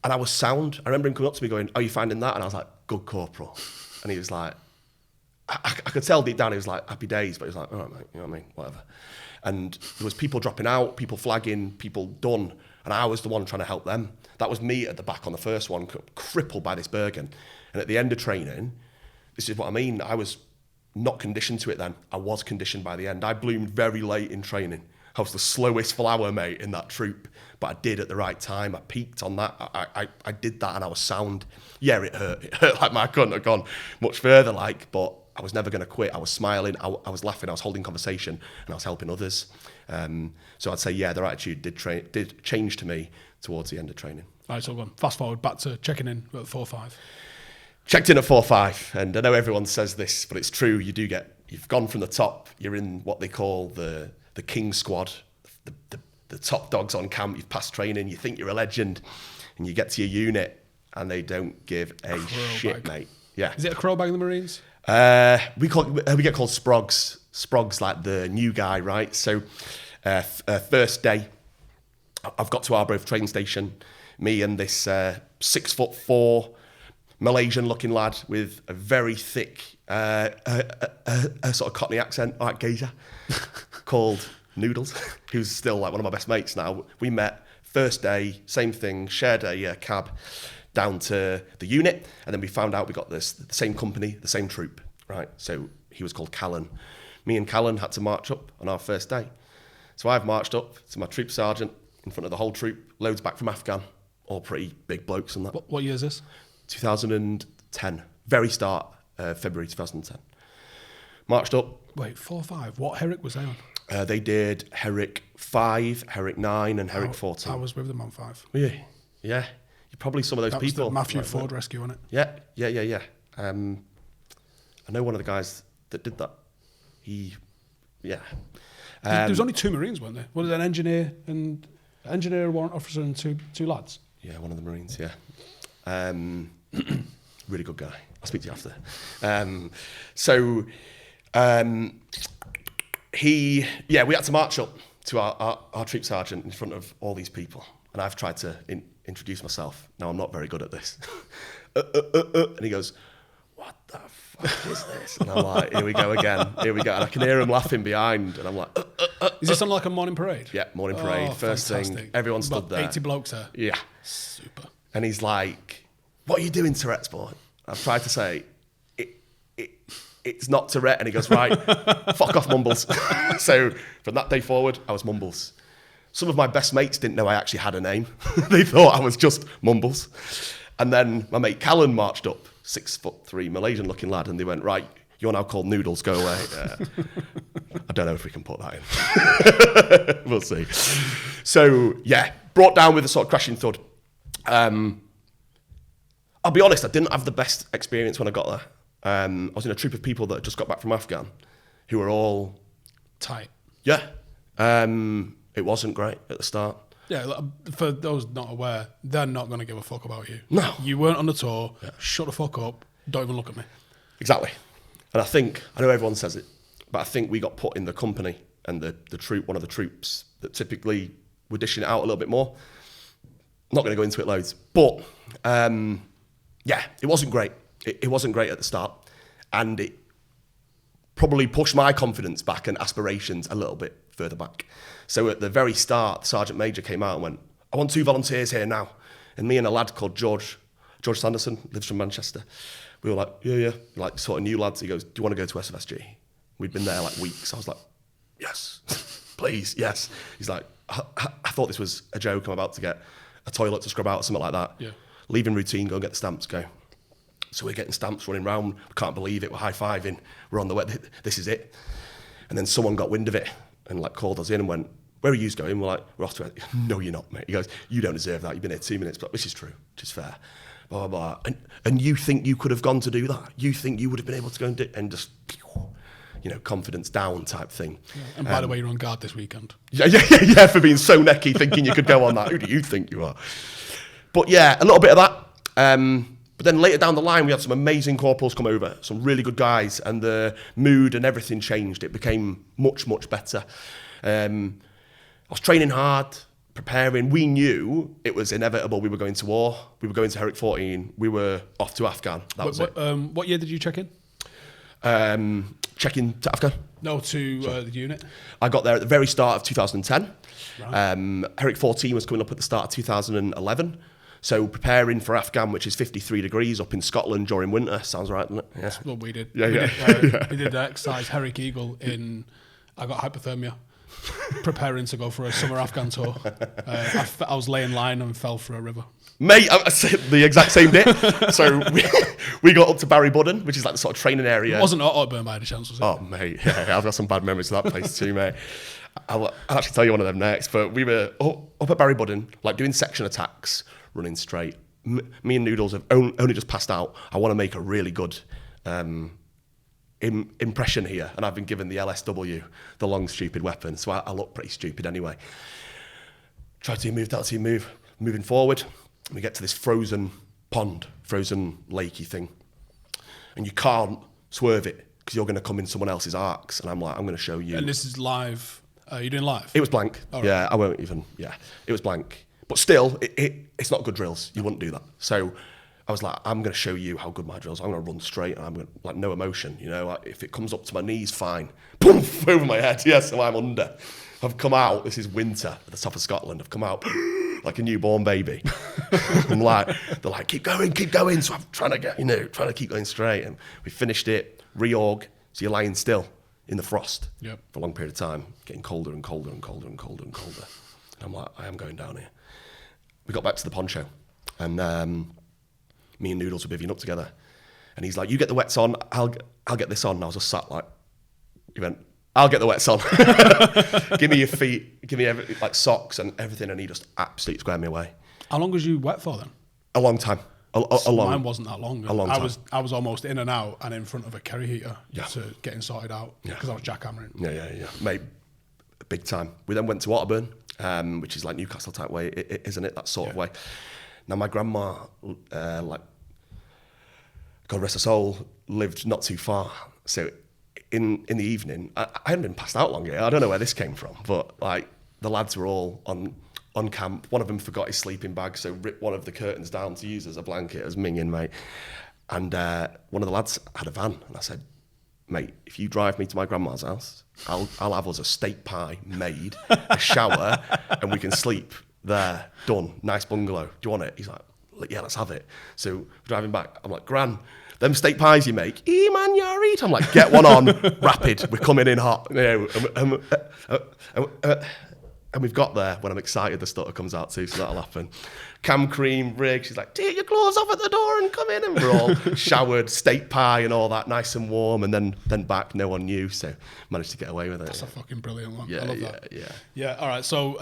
[SPEAKER 2] And I was sound. I remember him coming up to me going, "Are you finding that?" And I was like, "Good, corporal." And he was like, I could tell deep down he was like, happy days, but he was like, "All right, mate, you know what I mean, whatever." And there was people dropping out, people flagging, people done, and I was the one trying to help them. That was me at the back on the first one, crippled by this Bergen. And at the end of training, this is what I mean, I was not conditioned to it then. I was conditioned by the end. I bloomed very late in training. I was the slowest flower, mate, in that troop, but I did at the right time. I peaked on that. I did that and I was sound. Yeah, it hurt. It hurt like I couldn't have gone much further, but I was never going to quit. I was smiling, I was laughing, I was holding conversation, and I was helping others. So I'd say, yeah, their attitude did change to me towards the end of training.
[SPEAKER 1] All right, so go on. Fast forward back to checking in at 4-5.
[SPEAKER 2] Checked in at 4-5, and I know everyone says this, but it's true. You've gone from the top. You're in what they call the King Squad, the top dogs on camp. You've passed training. You think you're a legend, and you get to your unit, and they don't give a shit, mate. Yeah.
[SPEAKER 1] Is it a crow bag in the Marines?
[SPEAKER 2] We get called sprogs. Sprogs, like the new guy, right? So, first day, I've got to Arbroath train station. Me and this 6'4" Malaysian-looking lad with a very thick, a sort of Cockney accent, like geezer, called Noodles, who's still like one of my best mates now. We met first day, same thing, shared a cab down to the unit, and then we found out we got the same company, the same troop, right? So he was called Callan. Me and Callan had to march up on our first day. So I've marched up to my troop sergeant in front of the whole troop, loads back from Afghan, all pretty big blokes and that.
[SPEAKER 1] What year is this?
[SPEAKER 2] 2010, very start, February 2010. Marched up.
[SPEAKER 1] Wait, 4 or 5? What Herrick was they on?
[SPEAKER 2] They did Herrick 5, Herrick 9 and Herrick 14.
[SPEAKER 1] I was with them on 5.
[SPEAKER 2] Yeah. You're probably some of those people.
[SPEAKER 1] Was the Matthew Ford rescue, wasn't
[SPEAKER 2] it? Yeah. I know one of the guys that did that. There
[SPEAKER 1] was only 2 Marines, weren't there? Was it an engineer, a warrant officer and two lads?
[SPEAKER 2] Yeah, one of the Marines, yeah. Really good guy. I'll speak to you after. We had to march up to our troop sergeant in front of all these people. And I've tried to introduce myself. Now, I'm not very good at this. And he goes, what the fuck is this? And I'm like, here we go again. And I can hear him laughing behind. And I'm like,
[SPEAKER 1] Is this on like a morning parade?
[SPEAKER 2] Yeah, morning parade. First
[SPEAKER 1] fantastic.
[SPEAKER 2] thing, everyone stood there.
[SPEAKER 1] 80 blokes there?
[SPEAKER 2] Yeah.
[SPEAKER 1] Super.
[SPEAKER 2] And he's like, what are you doing, Tourette's boy? I've tried to say, it's not Tourette. And he goes, right, fuck off, Mumbles. So from that day forward, I was Mumbles. Some of my best mates didn't know I actually had a name. They thought I was just Mumbles. And then my mate Callan marched up, 6'3", Malaysian-looking lad, and they went, right, you're now called Noodles, go away. I don't know if we can put that in. We'll see. So, yeah, brought down with a sort of crashing thud. I'll be honest, I didn't have the best experience when I got there. I was in a troop of people that had just got back from Afghan, who were all...
[SPEAKER 1] tight.
[SPEAKER 2] Yeah. It wasn't great at the start.
[SPEAKER 1] Yeah, for those not aware, they're not going to give a fuck about you.
[SPEAKER 2] No.
[SPEAKER 1] You weren't on the tour, shut the fuck up, don't even look at me.
[SPEAKER 2] Exactly. And I know everyone says it, but I think we got put in the company and the troop, one of the troops that typically were dishing it out a little bit more. Not going to go into it loads. But, it wasn't great. It wasn't great at the start. And it probably pushed my confidence back and aspirations a little bit further back. So at the very start, the Sergeant Major came out and went, I want 2 volunteers here now. And me and a lad called George Sanderson, lives from Manchester. We were like, yeah. Like sort of new lads. He goes, do you want to go to SFSG? We'd been there like weeks. I was like, yes, please, yes. He's like, I thought this was a joke. I'm about to get a toilet to scrub out or something like that. Yeah. Leaving routine, go and get the stamps, go. So we're getting stamps, running around. We can't believe it. We're high-fiving. We're on the way. This is it. And then someone got wind of it and like called us in and went, where are you going? We're like, we're off to it. No, you're not, mate. He goes, you don't deserve that. You've been here 2 minutes, but which is true, which is fair. Blah, blah, blah. And you think you could have gone to do that? You think you would have been able to go and do and just, confidence down type thing.
[SPEAKER 1] Yeah. And by the way, you're on guard this weekend.
[SPEAKER 2] Yeah, for being so necky, thinking you could go on that. Who do you think you are? But yeah, a little bit of that. But then later down the line, we had some amazing corporals come over, some really good guys, and the mood and everything changed. It became much, much better. I was training hard, preparing. We knew it was inevitable. We were going to war. We were going to Herrick 14. We were off to Afghan. That was it.
[SPEAKER 1] What year did you check in?
[SPEAKER 2] Check in to Afghan?
[SPEAKER 1] No, to the unit.
[SPEAKER 2] I got there at the very start of 2010.
[SPEAKER 1] Right.
[SPEAKER 2] Herrick 14 was coming up at the start of 2011. So preparing for Afghan, which is 53 degrees up in Scotland during winter. Sounds right, doesn't it? Yeah.
[SPEAKER 1] That's what we did.
[SPEAKER 2] Yeah.
[SPEAKER 1] We did the exercise Herrick Eagle I got hypothermia, preparing to go for a summer Afghan tour. I was laying line and fell for a river.
[SPEAKER 2] Mate, I said the exact same day. So we got up to Barrybudden, which is like the sort of training area.
[SPEAKER 1] It wasn't Otterburn by any chance, was it?
[SPEAKER 2] Oh, mate, yeah, I've got some bad memories of that place too, mate. I'll actually tell you one of them next. But we were up at Barrybudden, like doing section attacks, running straight. Me and Noodles have only just passed out. I want to make a really good impression here, and I've been given the LSW, the long stupid weapon, so I look pretty stupid anyway. Try to move, moving forward. We get to this frozen pond, frozen lakey thing, and you can't swerve it because you're going to come in someone else's arcs. And I'm like, I'm going to show you.
[SPEAKER 1] And this is live. You're doing live?
[SPEAKER 2] It was blank.
[SPEAKER 1] Right.
[SPEAKER 2] Yeah, I won't even. Yeah, it was blank. But still, it's not good drills. You wouldn't do that. So I was like, I'm going to show you how good my drills are. I'm going to run straight and I'm going to, like, no emotion. You know, like, if it comes up to my knees, fine. Boom, over my head. Yeah, so I'm under. I've come out. This is winter at the top of Scotland. I've come out like a newborn baby. And like, they're like, keep going. So I'm trying to keep going straight. And we finished it, reorg. So you're lying still in the frost for a long period of time, getting colder and colder and colder and colder and colder. And I'm like, I am going down here. We got back to the poncho, and me and Noodles were bivvying up together. And he's like, you get the wets on, I'll get this on. And I was just sat like, he went, I'll get the wets on. Give me your feet, give me like socks and everything. And he just absolutely squared me away.
[SPEAKER 1] How long was you wet for then?
[SPEAKER 2] A long time. A long.
[SPEAKER 1] Mine wasn't that long.
[SPEAKER 2] A long time.
[SPEAKER 1] I was almost in and out and in front of a kerry heater to getting sorted out
[SPEAKER 2] Yeah.
[SPEAKER 1] because I was jackhammering.
[SPEAKER 2] Yeah. Mate, big time. We then went to Otterburn, which is like Newcastle type way, isn't it? That sort of way. Now my grandma, like, God rest her soul, lived not too far. So in the evening, I hadn't been passed out long yet. I don't know where this came from, but like the lads were all on camp. One of them forgot his sleeping bag, so ripped one of the curtains down to use as a blanket. It was minging, mate. And one of the lads had a van, and I said, mate, if you drive me to my grandma's house, I'll have us a steak pie made, a shower, and we can sleep there. Done. Nice bungalow. Do you want it? He's like, yeah, let's have it. So we're driving back. I'm like, Gran, them steak pies you make, man, you're eat. I'm like, get one on, rapid. We're coming in hot. You know, and we've got there when I'm excited. The stutter comes out too, so that'll happen. Cam cream rig. She's like, take your clothes off at the door and come in. And we're all showered, steak pie and all that, nice and warm. And then back, no one knew, so managed to get away with it.
[SPEAKER 1] That's a fucking brilliant one.
[SPEAKER 2] Yeah,
[SPEAKER 1] I love that.
[SPEAKER 2] Yeah.
[SPEAKER 1] All right. So,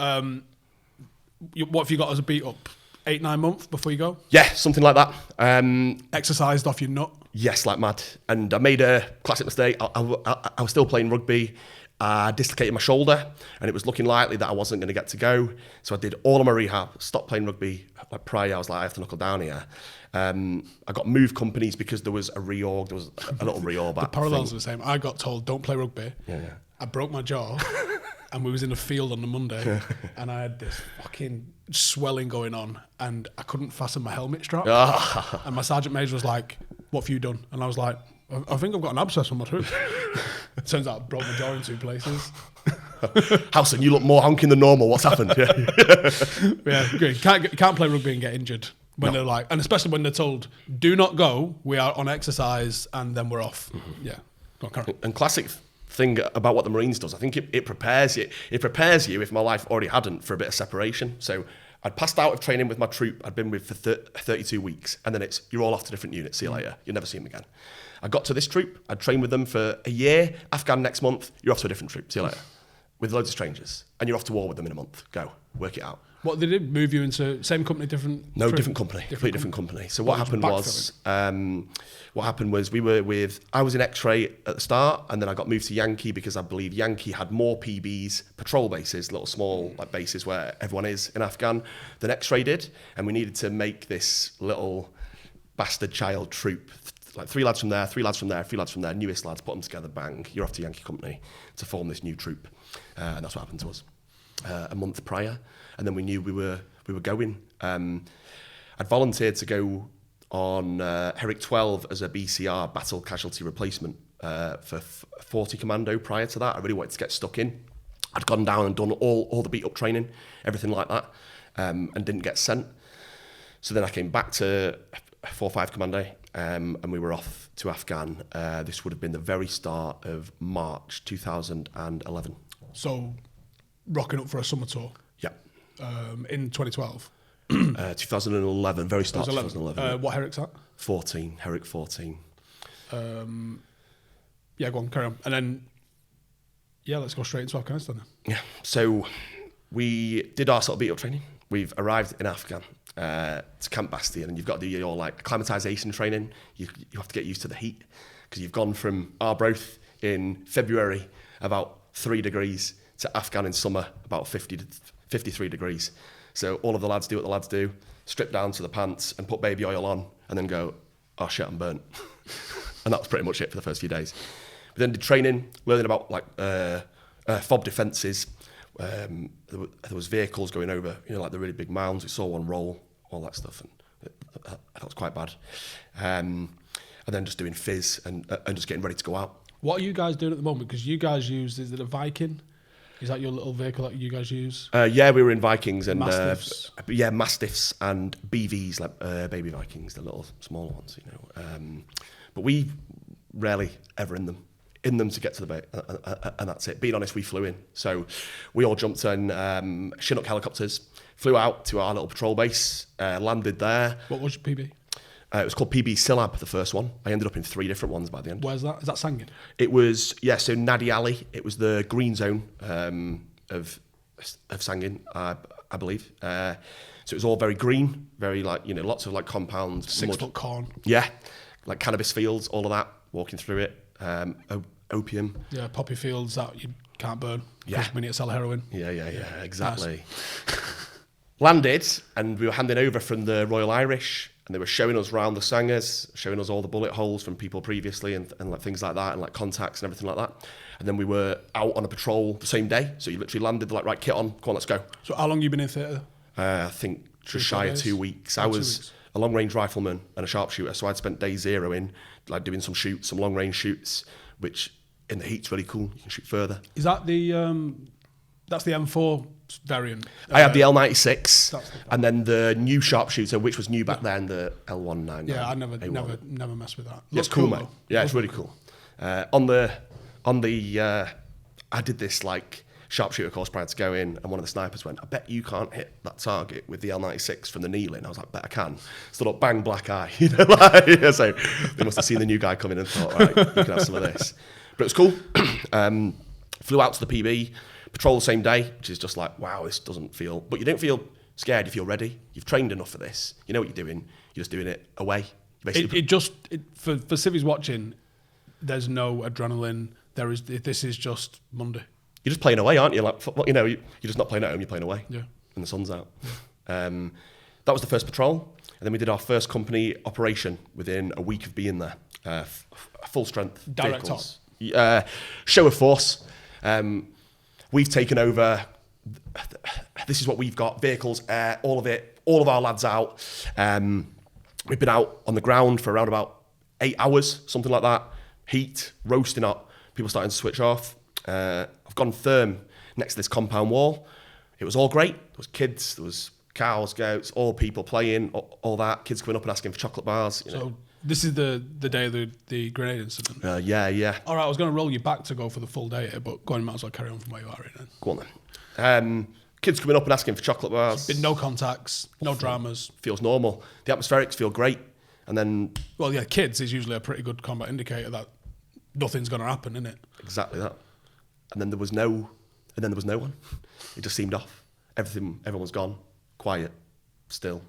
[SPEAKER 1] what have you got as a beat up? 8-9 months before you go?
[SPEAKER 2] Yeah, something like that.
[SPEAKER 1] Exercised off your nut?
[SPEAKER 2] Yes, like mad. And I made a classic mistake. I was still playing rugby. I dislocated my shoulder, and it was looking likely that I wasn't going to get to go. So I did all of my rehab, stopped playing rugby. Like prior, I was like, I have to knuckle down here. I got moved companies because there was a reorg. There was a little reorg.
[SPEAKER 1] The parallels are the same. I got told, don't play rugby.
[SPEAKER 2] Yeah.
[SPEAKER 1] I broke my jaw, and we was in the field on the Monday, and I had this fucking swelling going on, and I couldn't fasten my helmet strap. And my sergeant major was like, what have you done? And I was like, I think I've got an abscess on my tooth. Turns out I broke my jaw in 2 places.
[SPEAKER 2] Howson, you look more honking than normal. What's happened?
[SPEAKER 1] Yeah, good. Can't play rugby and get injured. When they're like, and especially when they're told, do not go, we are on exercise, and then we're off. Mm-hmm. Yeah. Go on, Karen.
[SPEAKER 2] And classic thing about what the Marines does, I think it prepares you. It prepares you, if my life already hadn't, for a bit of separation. So I'd passed out of training with my troop I'd been with for 32 weeks, and then you're all off to different units. See you later. You'll never see them again. I got to this troop. I'd trained with them for a year. Afghan next month. You're off to a different troop. See you later. With loads of strangers, and you're off to war with them in a month. Go work it out.
[SPEAKER 1] What they did move you into same company, different?
[SPEAKER 2] No, different company, completely different company. So what happened was, I was in X-ray at the start, and then I got moved to Yankee because I believe Yankee had more PBs, patrol bases, little small like bases where everyone is in Afghan, than X-ray did, and we needed to make this little bastard child troop. Like 3 lads from there, 3 lads from there, 3 lads from there, newest lads, put them together, bang, you're off to Yankee Company to form this new troop. And that's what happened to us a month prior. And then we knew we were going. I'd volunteered to go on Herrick 12 as a BCR, battle casualty replacement, for 40 Commando prior to that. I really wanted to get stuck in. I'd gone down and done all the beat up training, everything like that, and didn't get sent. So then I came back to 4-5 Commando, and we were off to Afghan. This would have been the very start of March 2011.
[SPEAKER 1] So, rocking up for a summer tour.
[SPEAKER 2] Yeah.
[SPEAKER 1] In 2012.
[SPEAKER 2] 2011, very start 2011.
[SPEAKER 1] What Herrick's at?
[SPEAKER 2] 14, Herrick 14.
[SPEAKER 1] Yeah, go on, carry on. And then, let's go straight into Afghanistan then.
[SPEAKER 2] Yeah, so we did our sort of beat-up training. We've arrived in Afghan to Camp Bastion, and you've got to do your like acclimatization training. You have to get used to the heat because you've gone from Arbroath in February about 3 degrees to Afghan in summer about 50 53 degrees. So all of the lads do what the lads do, strip down to the pants and put baby oil on and then go, oh shit, I'm burnt. And that was pretty much it for the first few days. We then did training, learning about like fob defences. There was vehicles going over, like the really big mounds. We saw one roll, all that stuff, and that was quite bad. And then just doing fizz and just getting ready to go out.
[SPEAKER 1] What are you guys doing at the moment? Because you guys use, is it a Viking? Is that your little vehicle that you guys use?
[SPEAKER 2] Yeah, we were in Vikings and
[SPEAKER 1] Mastiffs.
[SPEAKER 2] Mastiffs and BVs, like baby Vikings, the little smaller ones, But we rarely ever in them to get to the bay, and that's it. Being honest, we flew in, so we all jumped in Chinook helicopters, flew out to our little patrol base, landed there.
[SPEAKER 1] What was your PB?
[SPEAKER 2] It was called PB Silab, the first one. I ended up in 3 different ones by the end.
[SPEAKER 1] Where's that? Is that Sangin?
[SPEAKER 2] It was, so Nadi Alley. It was the green zone of Sangin, I believe. So it was all very green, very lots of compounds.
[SPEAKER 1] 6 foot corn.
[SPEAKER 2] Yeah, like cannabis fields, all of that, walking through it. Opium.
[SPEAKER 1] Yeah, poppy fields that you can't burn.
[SPEAKER 2] Yeah.
[SPEAKER 1] We need to sell heroin.
[SPEAKER 2] Yeah, exactly. Nice. Landed, and we were handing over from the Royal Irish, and they were showing us around the sangers, showing us all the bullet holes from people previously and like things like that, and like contacts and everything like that. And then we were out on a patrol the same day, so you literally landed, like, right, kit on, come on, let's go.
[SPEAKER 1] So how long you been in theatre?
[SPEAKER 2] I think just shy of 2 weeks. I was a long-range rifleman and a sharpshooter, so I'd spent day 0 in, like, doing some shoots, some long-range shoots, which in the heat's really cool. You can shoot further.
[SPEAKER 1] Is that that's the M4 variant?
[SPEAKER 2] I had the L96, and then the new sharpshooter, which was new back then, the L199.
[SPEAKER 1] Yeah, I never messed with that.
[SPEAKER 2] Yeah, it's cool, mate. Yeah, it's really cool. On the I did this like sharpshooter course prior to go in, and one of the snipers went, I bet you can't hit that target with the L96 from the kneeling. I was like, bet I can. Stood up, bang, black eye. So they must have seen the new guy coming and thought, all right, you can have some of this. But it was cool. Flew out to the PB, patrol the same day, which is just like, wow, this doesn't feel... But you don't feel scared, you feel ready. You've trained enough for this. You know what you're doing. You're just doing it away.
[SPEAKER 1] For civvies watching, there's no adrenaline. This is just Monday.
[SPEAKER 2] You're just playing away, aren't you? Like, you're just not playing at home, you're playing away.
[SPEAKER 1] Yeah.
[SPEAKER 2] And the sun's out. Yeah. That was the first patrol. And then we did our first company operation within a week of being there. Full strength
[SPEAKER 1] Direct
[SPEAKER 2] vehicles. Show of force. We've taken over. This is what we've got: vehicles, air, all of it. All of our lads out. We've been out on the ground for around about 8 hours, something like that. Heat, roasting up. People starting to switch off. I've gone firm next to this compound wall. It was all great. There was kids, there was cows, goats, all people playing, all that. Kids coming up and asking for chocolate bars.
[SPEAKER 1] So this is the day of the grenade incident?
[SPEAKER 2] Yeah.
[SPEAKER 1] All right, I was going to roll you back to go for the full day here, but go on, might as well carry on from where you are right now.
[SPEAKER 2] Go on then. Kids coming up and asking for chocolate bars.
[SPEAKER 1] Been no contacts, no dramas.
[SPEAKER 2] Feels normal. The atmospherics feel great. And then...
[SPEAKER 1] Well, yeah, kids is usually a pretty good combat indicator that nothing's going to happen, isn't it?
[SPEAKER 2] Exactly that. And then there was no one. It just seemed off. Everyone was gone. Quiet. Still.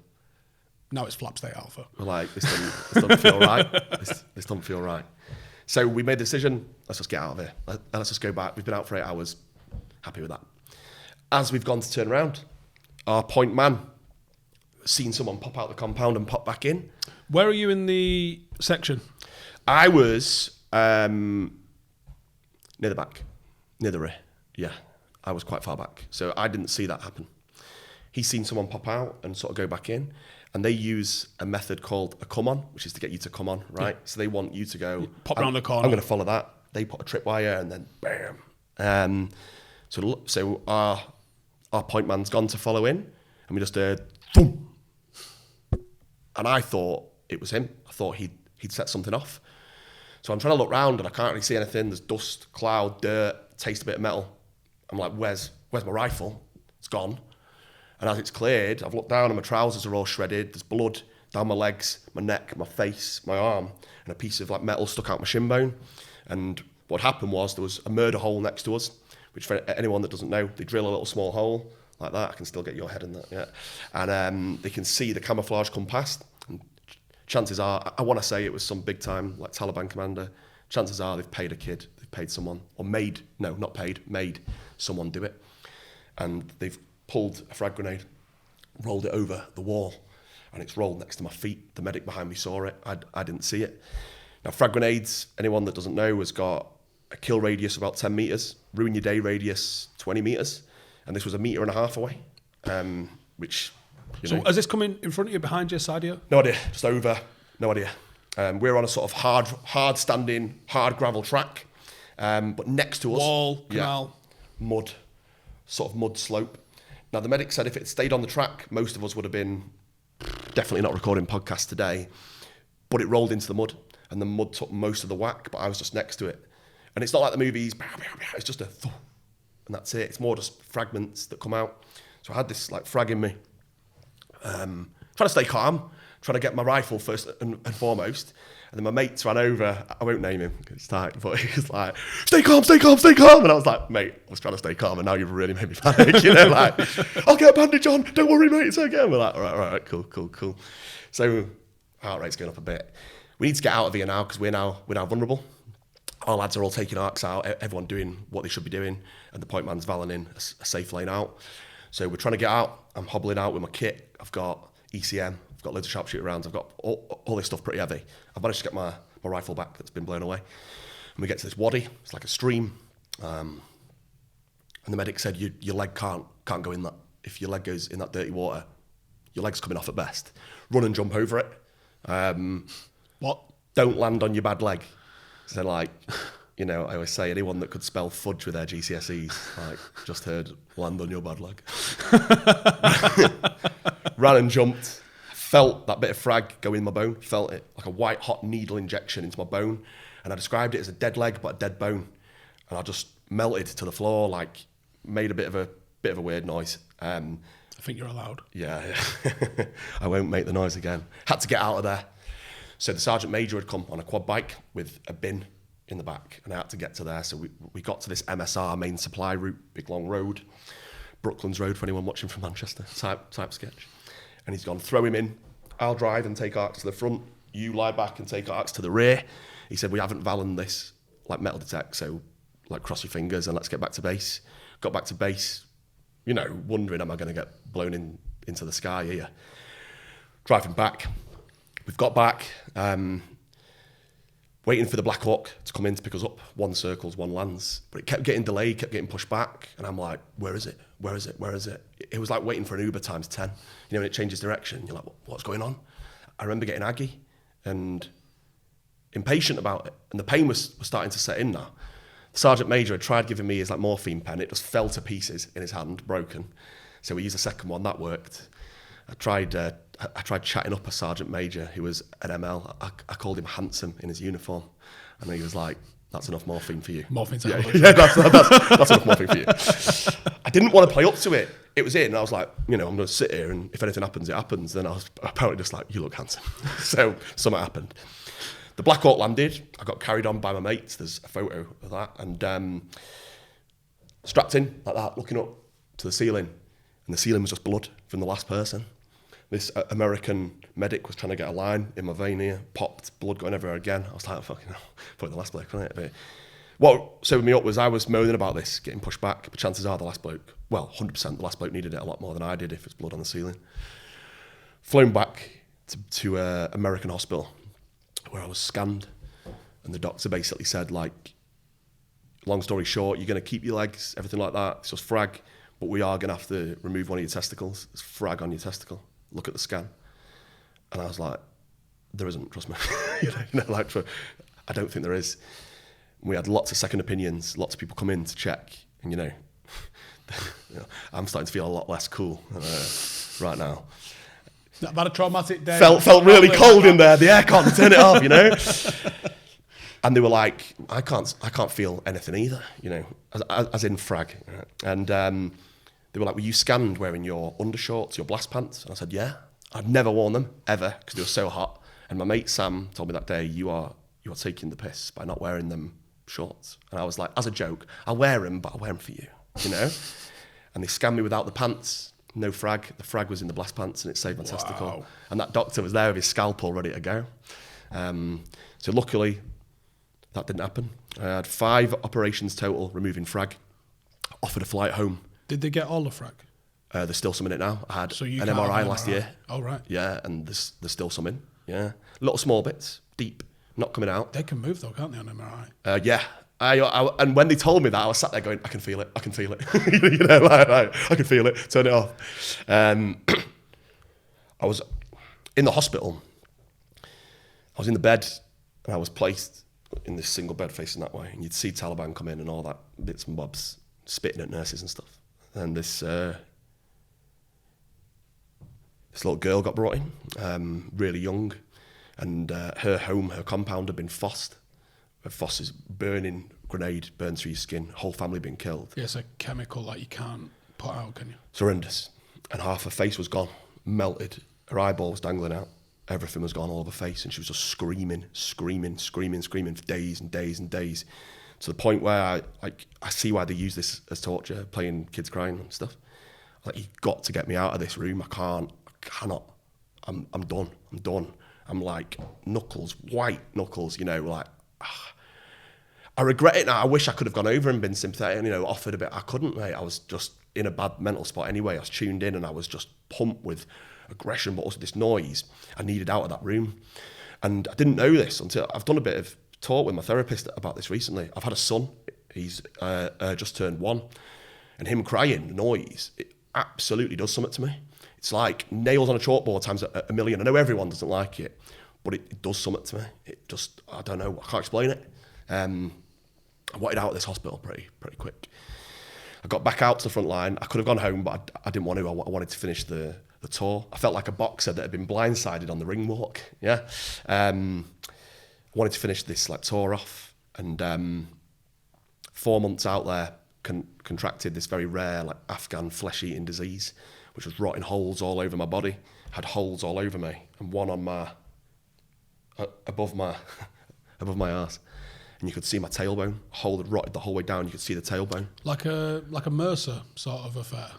[SPEAKER 1] Now it's Flap State Alpha.
[SPEAKER 2] We're like, this doesn't feel right. This doesn't feel right. So we made the decision, let's just get out of here. Let's just go back. We've been out for 8 hours. Happy with that. As we've gone to turn around, our point man seen someone pop out the compound and pop back in.
[SPEAKER 1] Where are you in the section?
[SPEAKER 2] I was near the back, near the rear. Yeah, I was quite far back. So I didn't see that happen. He's seen someone pop out and sort of go back in. And they use a method called a come on, which is to get you to come on, right? Yeah. So they want you to go...
[SPEAKER 1] Pop around the corner.
[SPEAKER 2] I'm going to follow that. They put a tripwire and then bam. So our point man's gone to follow in, and we just heard boom. And I thought it was him. I thought he'd set something off. So I'm trying to look round and I can't really see anything. There's dust, cloud, dirt, taste a bit of metal. I'm like, where's my rifle? It's gone. And as it's cleared, I've looked down and my trousers are all shredded. There's blood down my legs, my neck, my face, my arm, and a piece of like metal stuck out my shin bone. And what happened was there was a murder hole next to us, which for anyone that doesn't know, they drill a little small hole like that. I can still get your head in that, yeah. And they can see the camouflage come past. And chances are, I want to say it was some big time like Taliban commander. Chances are they've paid a kid, they've paid someone, or made someone do it. And they've pulled a frag grenade, rolled it over the wall, and it's rolled next to my feet. The medic behind me saw it. I didn't see it. Now, frag grenades, anyone that doesn't know, has got a kill radius of about 10 metres, ruin your day radius 20 metres, and this was 1.5 metres away, which...
[SPEAKER 1] So is this coming in front of you, behind you, side of you?
[SPEAKER 2] No idea, just over, no idea. We're on a sort of hard standing, hard gravel track, but next to us...
[SPEAKER 1] Wall, canal.
[SPEAKER 2] Mud, sort of mud slope. Now, the medic said if it had stayed on the track, most of us would have been definitely not recording podcasts today, but it rolled into the mud, and the mud took most of the whack, but I was just next to it. And it's not like the movies, it's just a thud, and that's it. It's more just fragments that come out. So I had this like frag in me, trying to stay calm, trying to get my rifle first and foremost. And then my mates ran over, I won't name him because it's tight, but he was like, stay calm, stay calm, stay calm. And I was like, mate, I was trying to stay calm and now you've really made me panic, you know, like, I'll get a bandage on, don't worry, mate, it's okay. And we're like, all right, cool. So heart rate's going up a bit. We need to get out of here now because we're now vulnerable. Our lads are all taking arcs out, everyone doing what they should be doing, and the point man's valing in a safe lane out. So we're trying to get out. I'm hobbling out with my kit. I've got ECM, I've got loads of sharpshooter rounds, I've got all this stuff pretty heavy. I've managed to get my rifle back that's been blown away. And we get to this wadi, it's like a stream. And the medic said, your leg can't go in that. If your leg goes in that dirty water, your leg's coming off at best. Run and jump over it.
[SPEAKER 1] What?
[SPEAKER 2] Don't land on your bad leg. So like, you know, I always say anyone that could spell fudge with their GCSEs, like, just heard land on your bad leg. Ran and jumped, felt that bit of frag go in my bone, felt it, like a white hot needle injection into my bone. And I described it as a dead leg, but a dead bone. And I just melted to the floor, like, made a bit of a weird noise.
[SPEAKER 1] I think you're allowed.
[SPEAKER 2] Yeah. I won't make the noise again. Had to get out of there. So the Sergeant Major had come on a quad bike with a bin in the back, and I had to get to there. So we got to this MSR, main supply route, big long road, Brooklands Road for anyone watching from Manchester, type sketch. And he's gone, throw him in, I'll drive and take arcs to the front, you lie back and take arcs to the rear. He said, we haven't valen this like metal detect, so like cross your fingers and let's get back to base. Got back to base, you know, wondering, am I going to get blown into the sky here? Driving back. We've got back, waiting for the Black Hawk to come in to pick us up. One circles, one lands. But it kept getting delayed, kept getting pushed back. And I'm like, where is it? Where is it? Where is it? It was like waiting for an Uber times 10. You know, when it changes direction, you're like, what's going on? I remember getting aggy and impatient about it. And the pain was starting to set in now. The Sergeant Major had tried giving me his like morphine pen. It just fell to pieces in his hand, broken. So we used a second one, that worked. I tried chatting up a Sergeant Major who was an ML. I called him handsome in his uniform. And he was like, that's enough morphine for you.
[SPEAKER 1] Morphine's
[SPEAKER 2] yeah, that's enough morphine for you. I didn't want to play up to it. It was in, and I was like, you know, I'm going to sit here, and if anything happens, it happens. Then I was apparently just like, you look handsome. So something happened. The Black Hawk landed. I got carried on by my mates. There's a photo of that. And strapped in like that, looking up to the ceiling. And the ceiling was just blood from the last person. This American medic was trying to get a line in my vein here, popped, blood going everywhere again. I was like, fucking hell, probably the last bloke, wasn't it? But what sobered me up was I was moaning about this, getting pushed back, but chances are the last bloke, well, 100% the last bloke needed it a lot more than I did if it's blood on the ceiling. Flown back to American hospital where I was scanned, and the doctor basically said, like, long story short, you're going to keep your legs, everything like that, it's just frag, but we are going to have to remove one of your testicles. There's frag on your testicle. Look at the scan. And I was like, there isn't, trust me. you know, like, I don't think there is. And we had lots of second opinions, lots of people come in to check. And, you know, I'm starting to feel a lot less cool right now.
[SPEAKER 1] I've had a traumatic day.
[SPEAKER 2] Felt really cold in there. The aircon, turn it off, you know. And they were like, I can't feel anything either, you know, as in frag. And they were like, were you scanned wearing your undershorts, your blast pants? And I said, yeah. I'd never worn them, ever, because they were so hot. And my mate Sam told me that day, you are taking the piss by not wearing them shorts. And I was like, as a joke, I'll wear them, but I'll wear them for you, you know? And they scanned me without the pants, no frag. The frag was in the blast pants, and it saved my testicle. And that doctor was there with his scalpel ready to go. So luckily, that didn't happen. I had 5 operations total, removing frag. Offered a flight home.
[SPEAKER 1] Did they get all the frag?
[SPEAKER 2] There's still some in it now. I had
[SPEAKER 1] So you
[SPEAKER 2] an
[SPEAKER 1] can't have
[SPEAKER 2] MRI
[SPEAKER 1] an
[SPEAKER 2] last
[SPEAKER 1] MRI.
[SPEAKER 2] year.
[SPEAKER 1] Oh, right.
[SPEAKER 2] Yeah, and there's still some in. Yeah, little small bits, deep, not coming out.
[SPEAKER 1] They can move though, can't they, on MRI?
[SPEAKER 2] Yeah. I and when they told me that, I was sat there going, I can feel it. You know, like, I can feel it. Turn it off. I was in the hospital. I was in the bed, and I was placed in this single bed facing that way. And you'd see Taliban come in and all that bits and bobs, spitting at nurses and stuff. And this little girl got brought in, really young, and her compound had been FOSSed. A FOSS is burning grenade, burns through your skin, whole family been killed.
[SPEAKER 1] Yeah, it's a chemical that you can't put out, can you?
[SPEAKER 2] It's horrendous. And half her face was gone, melted. Her eyeball was dangling out. Everything was gone all over her face, and she was just screaming for days and days and days, to the point where I see why they use this as torture, playing kids crying and stuff. Like, you've got to get me out of this room. I cannot. I'm done. I'm like knuckles, white knuckles, you know, like, I regret it now. I wish I could have gone over and been sympathetic and, you know, offered a bit. I couldn't, mate. I was just in a bad mental spot anyway. I was tuned in and I was just pumped with aggression, but also this noise. I needed out of that room. And I didn't know this until I've done a bit of talk with my therapist about this recently. I've had a son. He's just turned 1. And him crying, the noise, it absolutely does something to me. It's like nails on a chalkboard times a million. I know everyone doesn't like it, but it does something to me. It just, I don't know, I can't explain it. I wanted out of this hospital pretty quick. I got back out to the front line. I could have gone home, but I didn't want to. I wanted to finish the tour. I felt like a boxer that had been blindsided on the ring walk. Yeah, I wanted to finish this like tour off, and 4 months out there, contracted this very rare like Afghan flesh-eating disease, which was rotting holes all over my body. Had holes all over me, and one on my above my arse. And you could see my tailbone. Hole had rotted the whole way down. You could see the tailbone.
[SPEAKER 1] Like a Mercer sort of affair,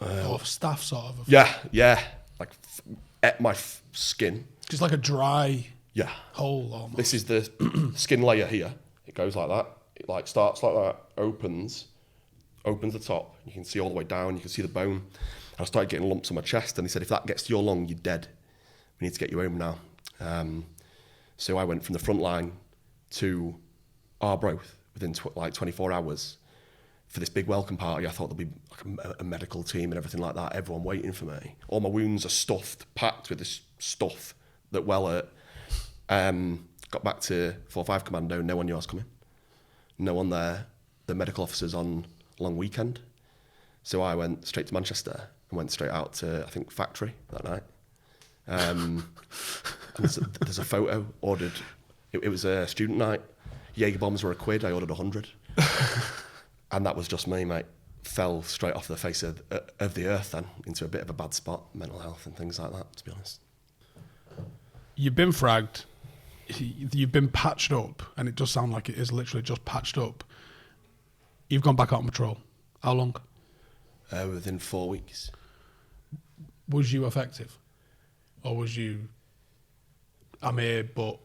[SPEAKER 1] or staff sort of affair.
[SPEAKER 2] Yeah. Like at my skin.
[SPEAKER 1] Just like a dry hole almost.
[SPEAKER 2] This is the skin layer here. It goes like that. It like starts like that, opens the top. You can see all the way down. You can see the bone. And I started getting lumps on my chest. And he said, if that gets to your lung, you're dead. We need to get you home now. So I went from the front line to Arbroath within 24 hours for this big welcome party. I thought there'd be like a medical team and everything like that, everyone waiting for me. All my wounds are stuffed, packed with this stuff that well hurt. Got back to 4-5 Commando, no one knew I was coming. No one there. The medical officer's on long weekend. So I went straight to Manchester and went straight out to, I think, Factory that night. And there's a photo ordered. It was a student night. Jaeger bombs were £1. I ordered 100. And that was just me, mate. Fell straight off the face of the earth then into a bit of a bad spot, mental health and things like that, to be honest.
[SPEAKER 1] You've been fragged. You've been patched up, and it does sound like it is literally just patched up. You've gone back out on patrol. How long?
[SPEAKER 2] Within 4 weeks.
[SPEAKER 1] Was you effective? Or was you, I'm here, but...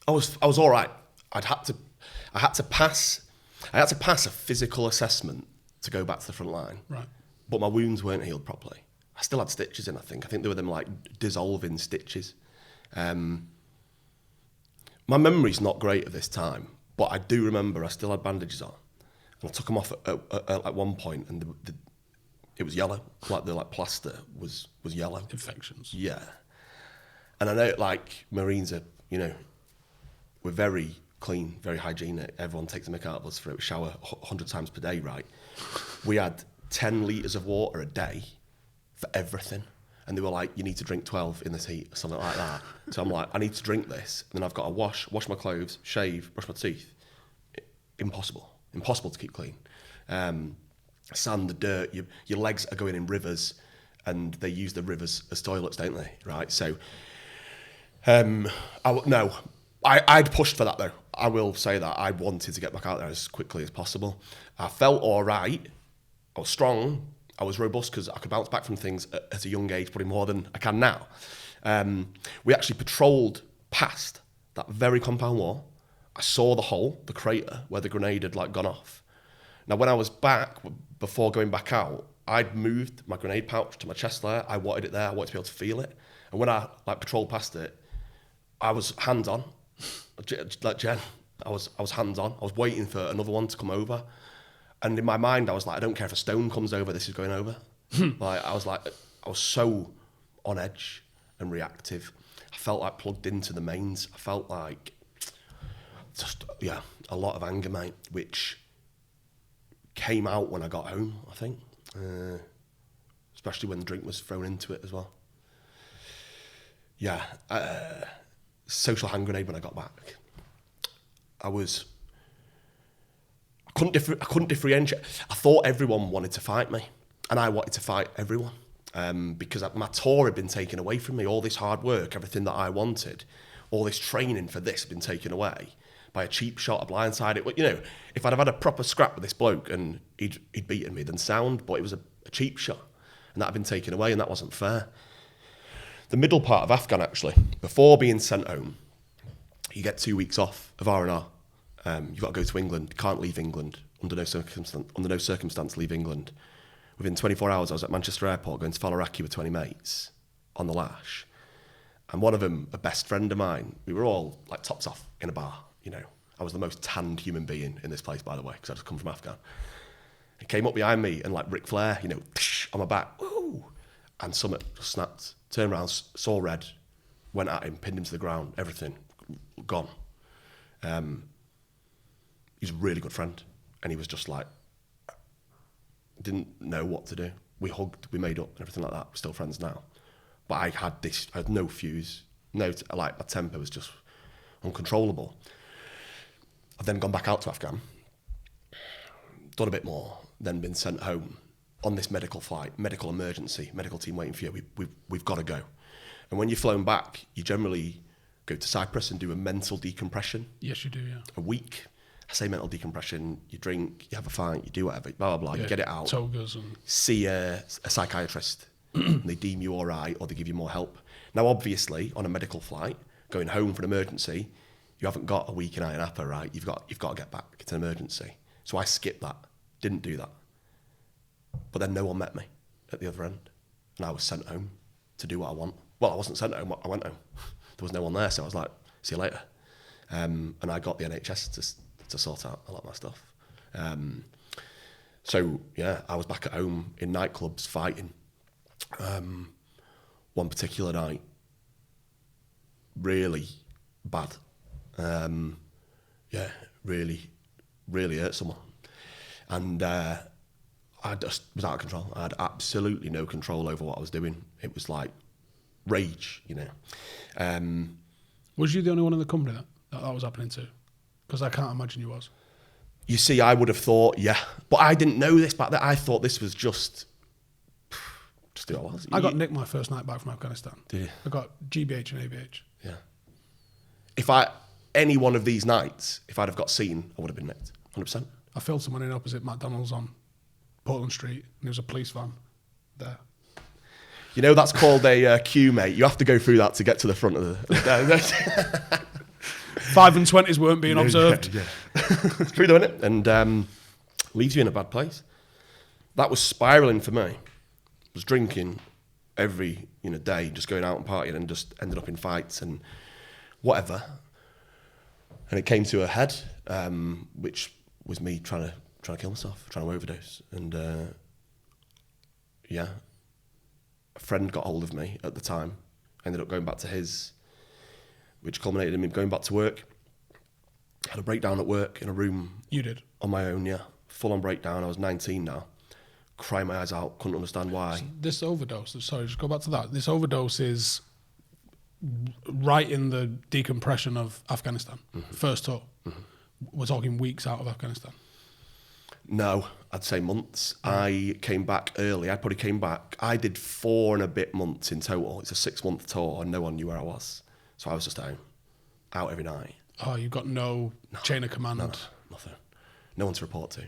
[SPEAKER 2] I was all right. I had to pass a physical assessment to go back to the front line.
[SPEAKER 1] Right.
[SPEAKER 2] But my wounds weren't healed properly. I still had stitches in, I think. I think they were them like dissolving stitches. My memory's not great at this time, but I do remember I still had bandages on. And I took them off at one point, and it was yellow. Like the plaster was yellow.
[SPEAKER 1] Infections.
[SPEAKER 2] Yeah. And I know like Marines are, we're very clean, very hygienic. Everyone takes the mick out of us for it. We shower 100 times per day, right? We had 10 litres of water a day for everything. And they were like, you need to drink 12 in this heat, or something like that. So I'm like, I need to drink this. And then I've got to wash my clothes, shave, brush my teeth. Impossible to keep clean. Sand, the dirt, your legs are going in rivers, and they use the rivers as toilets, don't they? Right? So, I'd pushed for that though. I will say that I wanted to get back out there as quickly as possible. I felt all right. I was strong. I was robust because I could bounce back from things at a young age, probably more than I can now. We actually patrolled past that very compound wall. I saw the hole, the crater where the grenade had gone off. Now, when I was back, before going back out, I'd moved my grenade pouch to my chest there. I wanted it there. I wanted to be able to feel it. And when I like patrolled past it, I was hands on, like Jen. I was hands on. I was waiting for another one to come over, and in my mind, I was like, I don't care if a stone comes over. This is going over. I was so on edge and reactive. I felt like plugged into the mains. I felt like just a lot of anger, mate, which came out when I got home, I think. Especially when the drink was thrown into it as well. Yeah, social hand grenade when I got back. I couldn't differentiate. I thought everyone wanted to fight me, and I wanted to fight everyone because my tour had been taken away from me. All this hard work, everything that I wanted, all this training for this had been taken away by a cheap shot, a blindside. If I'd have had a proper scrap with this bloke and he'd beaten me, then sound, but it was a cheap shot, and that had been taken away, and that wasn't fair. The middle part of Afghan, actually, before being sent home, you get 2 weeks off of R&R. You've got to go to England. You can't leave England. Under no circumstance leave England. Within 24 hours, I was at Manchester Airport going to Faliraki with 20 mates on the lash. And one of them, a best friend of mine, we were all like tops off in a bar. I was the most tanned human being in this place, by the way, because I just come from Afghan. He came up behind me and like Ric Flair, on my back, woo, and Summit just snapped. Turned around, saw red, went at him, pinned him to the ground, everything, gone. He's a really good friend, and he was just like, didn't know what to do. We hugged, we made up, and everything like that. We're still friends now. But I had no fuse. My temper was just uncontrollable. I've then gone back out to Afghan, done a bit more, then been sent home on this medical flight, medical emergency, medical team waiting for you. We've got to go. And when you're flown back, you generally go to Cyprus and do a mental decompression.
[SPEAKER 1] Yes, you do, yeah.
[SPEAKER 2] A week. I say mental decompression, you drink, you have a fight, you do whatever, blah, blah, blah, you get it out.
[SPEAKER 1] Togas and...
[SPEAKER 2] See a psychiatrist. And they deem you all right, or they give you more help. Now, obviously, on a medical flight, going home for an emergency, you haven't got a week in Ayia Napa, right? You've got to get back. It's an emergency. So I skipped that, didn't do that. But then no one met me at the other end. And I was sent home to do what I want. Well, I wasn't sent home, I went home. There was no one there, so I was like, see you later. And I got the NHS to sort out a lot of my stuff. So, yeah, I was back at home in nightclubs fighting. One particular night, really bad. Really, really hurt someone. And I just was out of control. I had absolutely no control over what I was doing. It was like rage,
[SPEAKER 1] Was you the only one in the company that was happening to? Because I can't imagine you was.
[SPEAKER 2] You see, I would have thought, yeah. But I didn't know this back then. I thought this was just who I was.
[SPEAKER 1] I got nicked my first night back from Afghanistan.
[SPEAKER 2] Did you?
[SPEAKER 1] I got GBH and ABH.
[SPEAKER 2] Yeah. Any one of these nights, if I'd have got seen, I would have been nicked, 100%.
[SPEAKER 1] I filled someone in opposite McDonald's on Portland Street, and there was a police van there.
[SPEAKER 2] That's called a queue, mate. You have to go through that to get to the front of the...
[SPEAKER 1] 5 and 20s weren't being observed.
[SPEAKER 2] Yeah. It's true though, isn't it? And leaves you in a bad place. That was spiralling for me. I was drinking every day, just going out and partying, and just ended up in fights and whatever. And it came to a head, which was me trying to kill myself, trying to overdose. And a friend got hold of me at the time. I ended up going back to his, which culminated in me going back to work. I had a breakdown at work in a room.
[SPEAKER 1] You did?
[SPEAKER 2] On my own, yeah. Full on breakdown. I was 19 now. Crying my eyes out, couldn't understand why.
[SPEAKER 1] So this overdose, sorry, just go back to that. This overdose is right in the decompression of Afghanistan. Mm-hmm. First tour. Mm-hmm. We're talking weeks out of Afghanistan.
[SPEAKER 2] No, I'd say months. I came back early. I probably came back. I did 4 and a bit months in total. It's a 6-month tour and no one knew where I was. So I was just out every night.
[SPEAKER 1] Oh, you've got no chain of command?
[SPEAKER 2] No, nothing. No one to report to.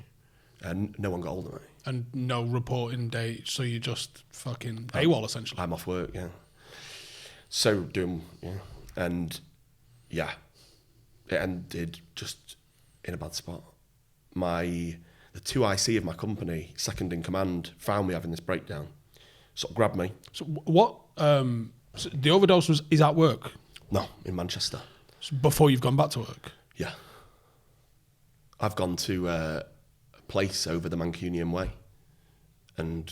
[SPEAKER 2] And no one got hold of me.
[SPEAKER 1] And no reporting date, so you just fucking AWOL essentially.
[SPEAKER 2] I'm off work, yeah. So and it ended just in a bad spot. the 2 IC of my company, second in command, found me having this breakdown, sort of grabbed me.
[SPEAKER 1] So what? So the overdose is at work?
[SPEAKER 2] No, in Manchester.
[SPEAKER 1] So before you've gone back to work?
[SPEAKER 2] Yeah. I've gone to a place over the Mancunian Way, and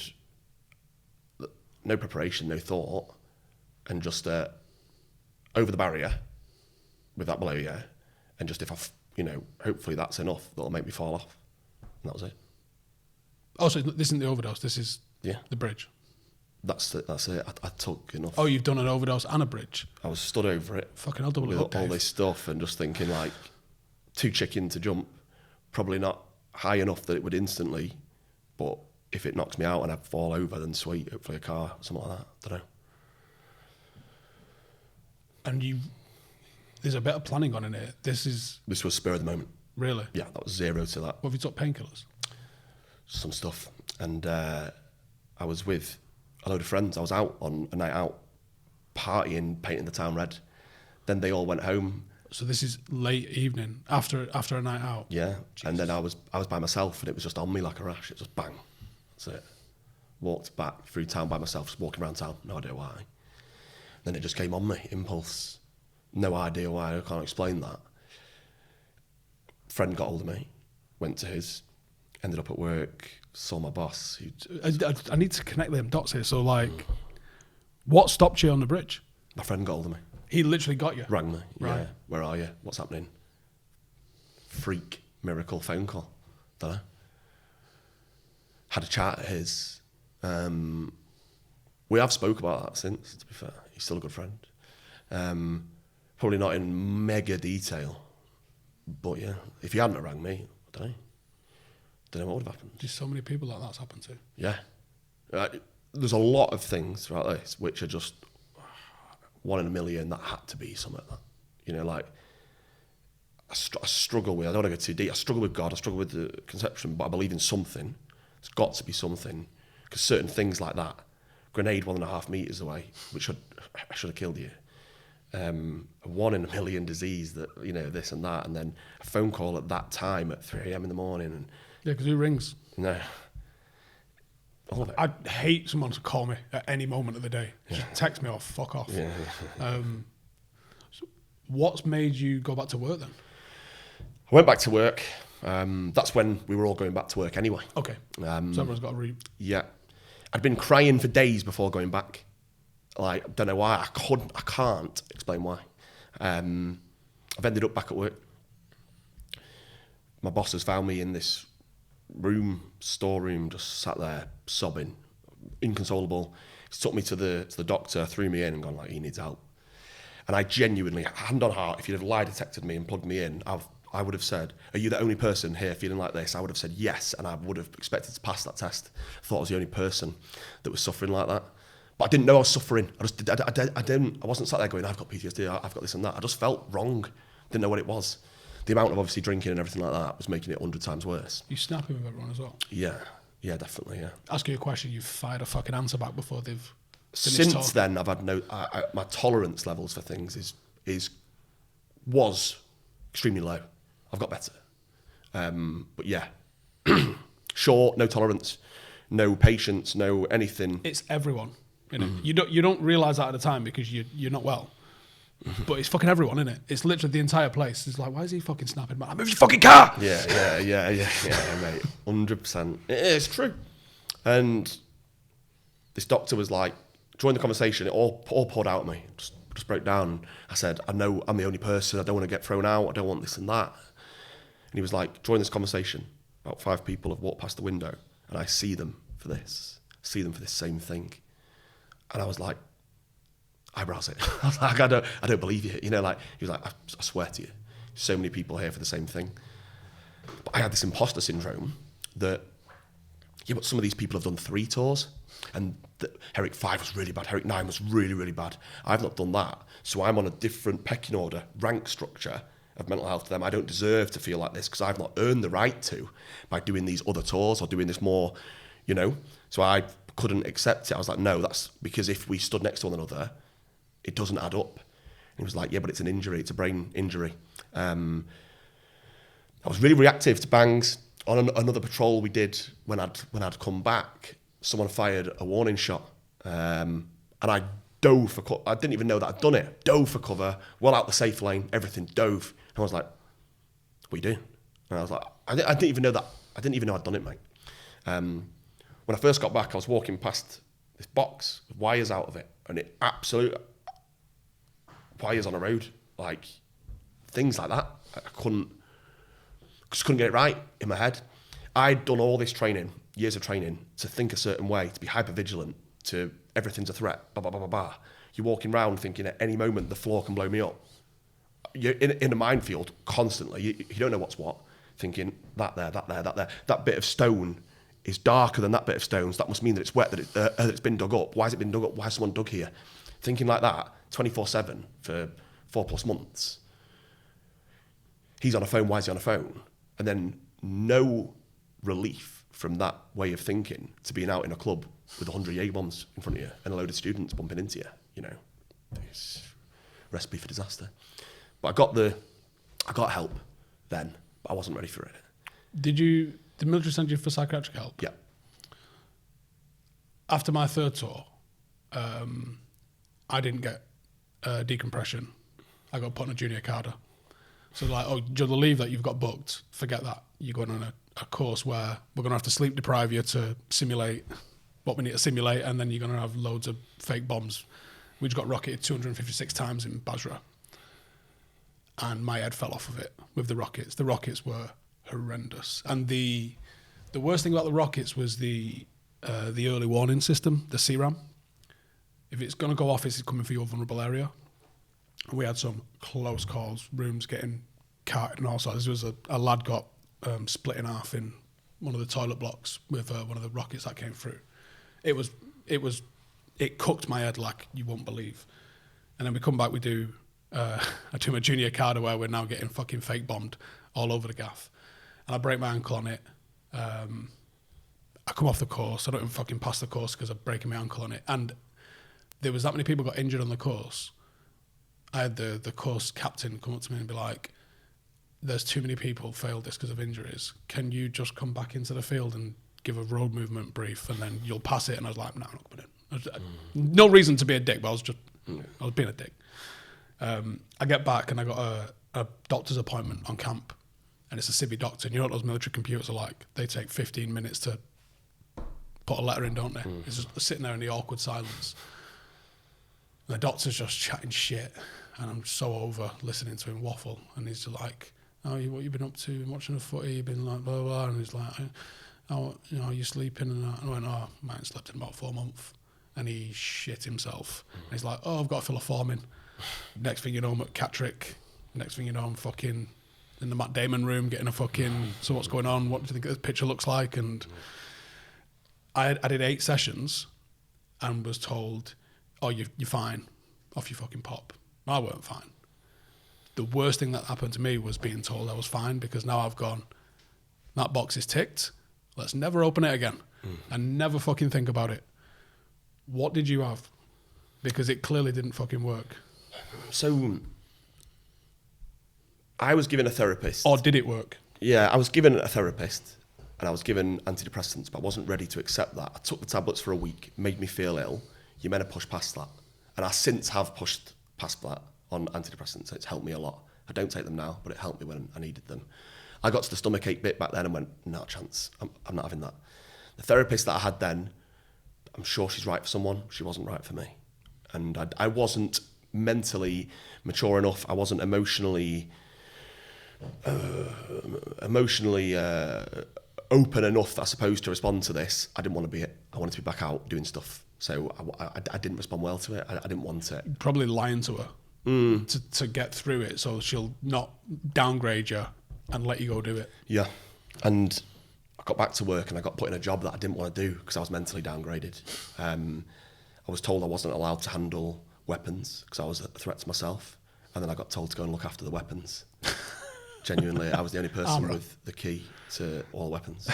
[SPEAKER 2] no preparation, no thought, and just over the barrier with that below you, and just if hopefully that's enough that'll make me fall off, and that was it.
[SPEAKER 1] Oh, so this isn't the overdose. This is the bridge.
[SPEAKER 2] That's it. I took enough.
[SPEAKER 1] Oh, you've done an overdose and a bridge.
[SPEAKER 2] I was stood over it.
[SPEAKER 1] Fucking hell, double
[SPEAKER 2] with
[SPEAKER 1] it up,
[SPEAKER 2] all
[SPEAKER 1] Dave.
[SPEAKER 2] this stuff, and just thinking like, too chicken to jump. Probably not high enough that it would instantly, but if it knocks me out and I fall over, then sweet. Hopefully a car, something like that. Don't know.
[SPEAKER 1] And there's a bit of planning on in it. This
[SPEAKER 2] was spur of the moment.
[SPEAKER 1] Really?
[SPEAKER 2] Yeah, that was zero to that.
[SPEAKER 1] What have you took painkillers?
[SPEAKER 2] Some stuff, and I was with a load of friends. I was out on a night out, partying, painting the town red. Then they all went home.
[SPEAKER 1] So this is late evening after a night out.
[SPEAKER 2] Yeah,
[SPEAKER 1] Jesus.
[SPEAKER 2] And then I was by myself, and it was just on me like a rash. It was just bang. That's it. Walked back through town by myself, just walking around town. No idea why. Then it just came on me, impulse. No idea why. I can't explain that. Friend got hold of me, went to his, ended up at work, saw my boss.
[SPEAKER 1] I need to connect them dots here. So like, what stopped you on the bridge?
[SPEAKER 2] My friend got hold of me.
[SPEAKER 1] He literally got you?
[SPEAKER 2] Rang me.
[SPEAKER 1] Right.
[SPEAKER 2] Yeah. Where are you? What's happening? Freak, miracle phone call. Don't know. Had a chat at his. We have spoke about that since, to be fair. He's still a good friend. Probably not in mega detail. But yeah, if he hadn't rang me, I don't know what would have happened.
[SPEAKER 1] Just so many people like that's happened to.
[SPEAKER 2] Yeah. There's a lot of things throughout this which are just 1 in a million that had to be something like that. Like, I struggle with, I don't want to go too deep, I struggle with God, I struggle with the conception, but I believe in something. It's got to be something. Because certain things like that, grenade 1.5 meters away, which I should have killed you. A 1 in a million disease that, this and that, and then a phone call at that time at 3 a.m. in the morning. And
[SPEAKER 1] yeah, because who rings?
[SPEAKER 2] No. All of it.
[SPEAKER 1] I'd hate someone to call me at any moment of the day. Just text me or fuck off.
[SPEAKER 2] Yeah.
[SPEAKER 1] So what's made you go back to work then?
[SPEAKER 2] I went back to work. That's when we were all going back to work anyway.
[SPEAKER 1] Okay. So everyone's got a
[SPEAKER 2] Yeah. I'd been crying for days before going back. Like, I don't know why. I can't explain why. I've ended up back at work. My boss has found me in this storeroom, just sat there sobbing, inconsolable. He took me to the doctor, threw me in and gone like, he needs help. And I genuinely, hand on heart, if you'd have lie detected me and plugged me in, I would have said, are you the only person here feeling like this? I would have said yes, and I would have expected to pass that test. I thought I was the only person that was suffering like that. But I didn't know I was suffering. I wasn't sat there going, I've got PTSD, I've got this and that. I just felt wrong. Didn't know what it was. The amount of obviously drinking and everything like that was making it 100 times worse.
[SPEAKER 1] You snapping with everyone as well?
[SPEAKER 2] Yeah, definitely, yeah.
[SPEAKER 1] Ask you a question, you've fired a fucking answer back before they've finished
[SPEAKER 2] Since
[SPEAKER 1] talking.
[SPEAKER 2] then, I've had my tolerance levels for things was extremely low. I've got better. But yeah, short, no tolerance, no patience, no anything.
[SPEAKER 1] It's everyone. You don't realise that at the time because you're not well. But it's fucking everyone, isn't it? It's literally the entire place. It's like, why is he fucking snapping? Man, move your fucking car!
[SPEAKER 2] Yeah, mate. 100%. It's true. And this doctor was like, during the conversation, it all poured out at me. Just broke down. I said, I know I'm the only person. I don't want to get thrown out. I don't want this and that. And he was like, during this conversation, about 5 people have walked past the window, and I see them for this. See them for this same thing. And I was like, eyebrows it. I was like, I don't believe you. He was like, I swear to you, so many people here for the same thing. But I had this imposter syndrome that, but some of these people have done 3 tours, and Herrick 5 was really bad, Herrick 9 was really, really bad. I've not done that. So I'm on a different pecking order, rank structure of mental health to them. I don't deserve to feel like this because I've not earned the right to by doing these other tours or doing this more, So I couldn't accept it. I was like, no, that's because if we stood next to one another, it doesn't add up. And he was like, yeah, but it's an injury. It's a brain injury. I was really reactive to bangs, on another patrol we did when I'd come back, someone fired a warning shot, and I dove for cover. I didn't even know that I'd done it. Dove for cover, well out the safe lane, everything, dove. And I was like, what are you doing? And I was like, I didn't even know that. I didn't even know I'd done it, mate. When I first got back, I was walking past this box with wires out of it, and it absolute wires on a road, like things like that. I just couldn't get it right in my head. I'd done all this training, years of training, to think a certain way, to be hyper vigilant, to everything's a threat, blah, blah, blah, blah, blah. You're walking around thinking at any moment the floor can blow me up. You're in a minefield constantly. You don't know what's what. Thinking that there. That bit of stone is darker than that bit of stone, so that must mean that it's wet, that it's been dug up. Why has it been dug up? Why has someone dug here? Thinking like that 24/7 for 4+ months. He's on a phone, why is he on a phone? And then no relief from that way of thinking to being out in a club with 100 Jaeger bombs in front of you and a load of students bumping into you, you know. It's recipe for disaster. But I got help then, but I wasn't ready for it.
[SPEAKER 1] Did the military send you for psychiatric help?
[SPEAKER 2] Yeah.
[SPEAKER 1] After my third tour, I didn't get decompression. I got put on a junior cadre. So like, oh, the leave that you've got booked, forget that. You're going on a course where we're going to have to sleep deprive you to simulate what we need to simulate, and then you're going to have loads of fake bombs. We just got rocketed 256 times in Basra. And my head fell off of it with the rockets. The rockets were horrendous. And the worst thing about the rockets was the early warning system, the CRAM. If it's going to go off, it's coming for your vulnerable area. We had some close calls, rooms getting carted and all sorts. There was a lad got split in half in one of the toilet blocks with one of the rockets that came through. It cooked my head like you won't believe. And then we come back, we do I do my junior cadre where we're now getting fucking fake bombed all over the gaff. And I break my ankle on it. I come off the course. I don't even fucking pass the course because I'm breaking my ankle on it. And there was that many people got injured on the course. I had the course captain come up to me and be like, there's too many people failed this because of injuries. Can you just come back into the field and give a road movement brief and then you'll pass it? And I was like, no, I'm not coming in. No reason to be a dick, but I was being a dick. I get back and I got a doctor's appointment on camp, and it's a civvy doctor. And you know what those military computers are like? They take 15 minutes to put a letter in, don't they? It's just sitting there in the awkward silence. And the doctor's just chatting shit, and I'm so over listening to him waffle. And he's just like, "Oh, what you been up to? Been watching the footy? You been like blah blah?" And he's like, "Oh, you know, you sleeping?" And I went, "Oh, I ain't slept in about 4 months." And he shit himself. And he's like, "Oh, I've got to fill a form in." Next thing you know, I'm at Catterick. Next thing you know, I'm fucking in the Matt Damon room getting a fucking, so what's going on? What do you think this picture looks like? And I did 8 sessions and was told, oh, you're fine. Off you fucking pop. I weren't fine. The worst thing that happened to me was being told I was fine, because now I've gone, that box is ticked. Let's never open it again. And never fucking think about it. What did you have? Because it clearly didn't fucking work.
[SPEAKER 2] So, I was given a therapist.
[SPEAKER 1] Or did it work?
[SPEAKER 2] Yeah, I was given a therapist and I was given antidepressants, but I wasn't ready to accept that. I took the tablets for a week, made me feel ill. You're meant to push past that. And I since have pushed past that on antidepressants. It's helped me a lot. I don't take them now, but it helped me when I needed them. I got to the stomachache bit back then and went, not a chance. I'm not having that. The therapist that I had then, I'm sure she's right for someone. She wasn't right for me. And I wasn't mentally mature enough. I wasn't emotionally open enough, I suppose, to respond to this. I didn't want to be it. I wanted to be back out doing stuff. So I didn't respond well to it. I didn't want it.
[SPEAKER 1] Probably lying to her to get through it, so she'll not downgrade you and let you go do it.
[SPEAKER 2] Yeah. And I got back to work and I got put in a job that I didn't want to do because I was mentally downgraded. I was told I wasn't allowed to handle weapons because I was a threat to myself. And then I got told to go and look after the weapons. Genuinely, I was the only person with the key to all the weapons.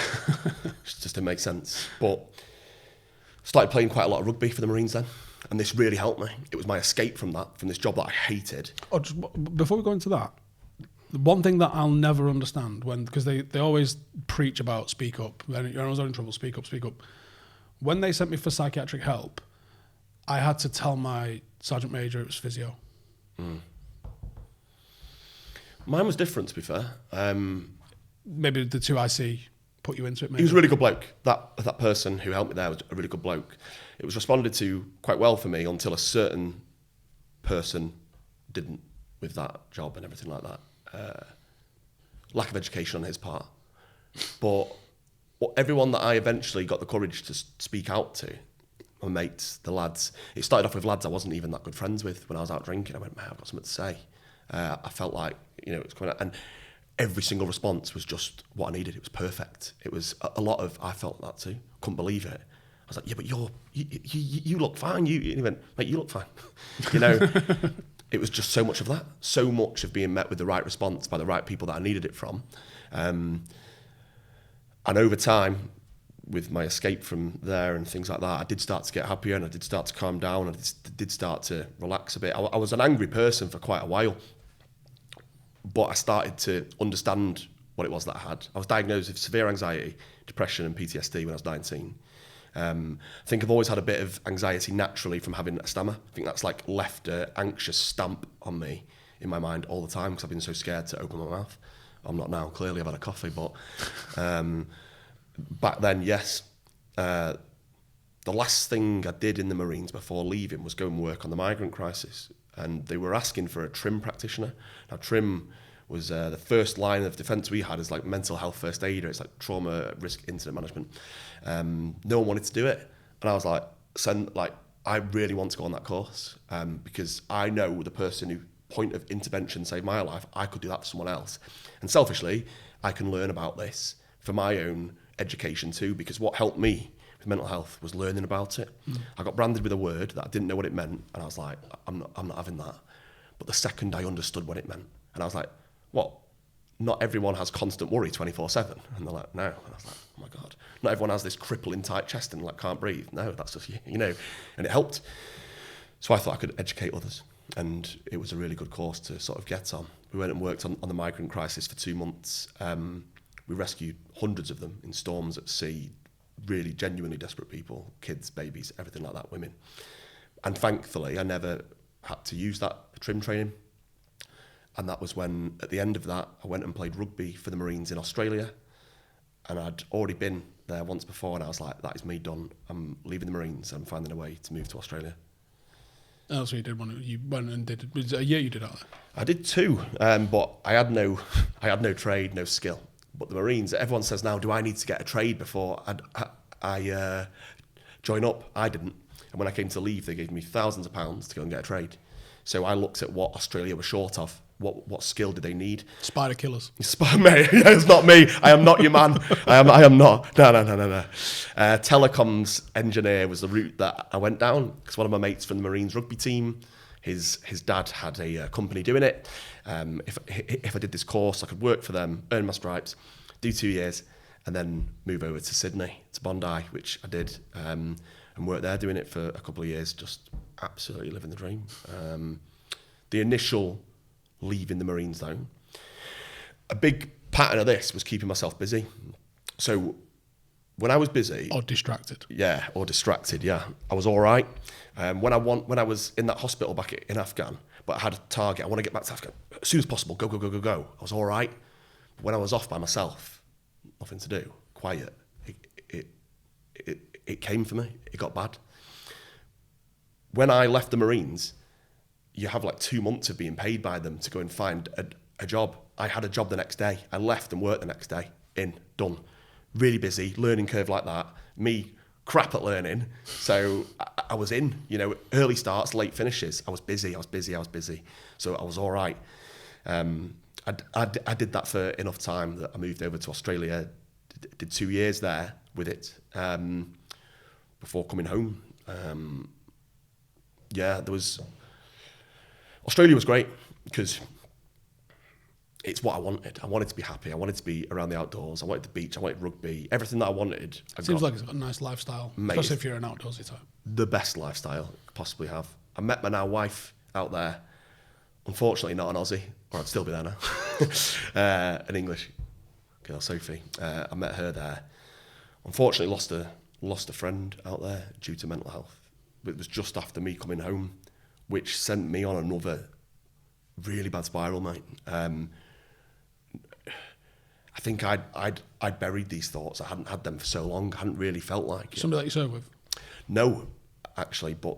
[SPEAKER 2] Just didn't make sense. But started playing quite a lot of rugby for the Marines then. And this really helped me. It was my escape from this job that I hated.
[SPEAKER 1] Oh, just, before we go into that, The one thing that I'll never understand because they always preach about speak up. When I was in trouble, speak up, speak up. When they sent me for psychiatric help, I had to tell my sergeant major it was physio.
[SPEAKER 2] Mine was different, to be fair.
[SPEAKER 1] Maybe the two I see put you into it. Maybe.
[SPEAKER 2] He was a really good bloke. That person who helped me there was a really good bloke. It was responded to quite well for me until a certain person didn't with that job and everything like that. Lack of education on his part. But everyone that I eventually got the courage to speak out to, my mates, the lads, it started off with lads I wasn't even that good friends with when I was out drinking. I went, man, I've got something to say. I felt like, it was coming out. And every single response was just what I needed. It was perfect. It was a lot of, I felt that too. Couldn't believe it. I was like, yeah, but you look fine. And he went, mate, you look fine. It was just so much of that. So much of being met with the right response by the right people that I needed it from. And over time, with my escape from there and things like that, I did start to get happier and I did start to calm down and I did start to relax a bit. I was an angry person for quite a while, but I started to understand what it was that I had. I was diagnosed with severe anxiety, depression and PTSD when I was 19. I think I've always had a bit of anxiety naturally from having a stammer. I think that's like left an anxious stamp on me in my mind all the time because I've been so scared to open my mouth. I'm not now, clearly I've had a coffee, but back then, yes. The last thing I did in the Marines before leaving was go and work on the migrant crisis. And they were asking for a TRIM practitioner. Now, TRIM was the first line of defence we had as like mental health first aider. It's like trauma risk incident management. No one wanted to do it. And I was like, I really want to go on that course because I know the person who point of intervention saved my life. I could do that for someone else. And selfishly, I can learn about this for my own education too, because what helped me with mental health was learning about it. I got branded with a word that I didn't know what it meant, and I was like, I'm not having that. But the second I understood what it meant, and I was like, what? Not everyone has constant worry 24/7. And they're like, no. And I was like, oh my God. Not everyone has this crippling tight chest and like can't breathe. No, that's just you, and it helped. So I thought I could educate others. And it was a really good course to sort of get on. We went and worked on the migrant crisis for 2 months. We rescued hundreds of them in storms at sea, really genuinely desperate people, kids, babies, everything like that, women. And thankfully, I never had to use that TRIM training. And that was when, at the end of that, I went and played rugby for the Marines in Australia. And I'd already been there once before, and I was like, that is me done. I'm leaving the Marines. I'm finding a way to move to Australia.
[SPEAKER 1] Oh, so you went and did, was it a year you did out there?
[SPEAKER 2] I did 2, but I had no trade, no skill. But the Marines, everyone says now, do I need to get a trade before I join up? I didn't. And when I came to leave, they gave me thousands of pounds to go and get a trade. So I looked at what Australia was short of. What skill did they need?
[SPEAKER 1] Spider killers.
[SPEAKER 2] Mate, it's not me. I am not your man. I am not. No. Telecoms engineer was the route that I went down because one of my mates from the Marines rugby team, his dad had a company doing it. If I did this course, I could work for them, earn my stripes, do 2 years, and then move over to Sydney, to Bondi, which I did, and worked there doing it for a couple of years, just absolutely living the dream. The initial leaving the Marines though, a big pattern of this was keeping myself busy. So when I was busy...
[SPEAKER 1] Or distracted.
[SPEAKER 2] Yeah, or distracted, yeah. I was all right. When I was in that hospital back in Afghan, but I had a target, I want to get back to Afghan as soon as possible, go. I was all right. But when I was off by myself, nothing to do, quiet, it came for me, it got bad. When I left the Marines, you have like 2 months of being paid by them to go and find a job. I had a job the next day. I left and worked the next day. Done. Really busy, learning curve like that. Me, crap at learning. So I was in, early starts, late finishes. I was busy. So I was all right. I did that for enough time that I moved over to Australia, did 2 years there with it before coming home. Australia was great because it's what I wanted. I wanted to be happy. I wanted to be around the outdoors. I wanted the beach. I wanted rugby. Everything that I wanted.
[SPEAKER 1] Seems like it's got a nice lifestyle, especially if you're an outdoorsy type.
[SPEAKER 2] The best lifestyle I could possibly have. I met my now wife out there. Unfortunately, not an Aussie, or I'd still be there now. An English girl, Sophie. I met her there. Unfortunately, lost a friend out there due to mental health. It was just after me coming home, which sent me on another really bad spiral, mate. I think I'd buried these thoughts. I hadn't had them for so long. I hadn't really felt like it.
[SPEAKER 1] Somebody that you served with?
[SPEAKER 2] No, actually, but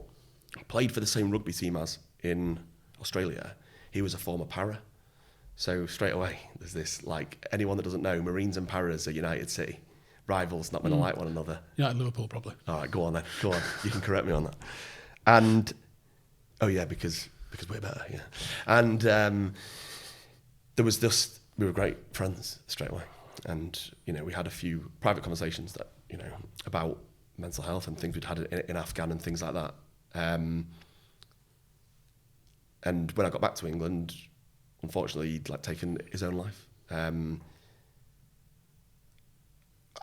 [SPEAKER 2] I played for the same rugby team as in Australia. He was a former para. So straight away, there's this, like, anyone that doesn't know, Marines and paras are United City. Rivals, not going to like one another.
[SPEAKER 1] Yeah, Liverpool, probably.
[SPEAKER 2] All right, go on then. Go on. You can correct me on that. And, oh yeah, because we're better, yeah. And there was this, we were great friends straight away. And, you know, we had a few private conversations that, you know, about mental health and things we'd had in Afghan and things like that. And when I got back to England, unfortunately, he'd like taken his own life.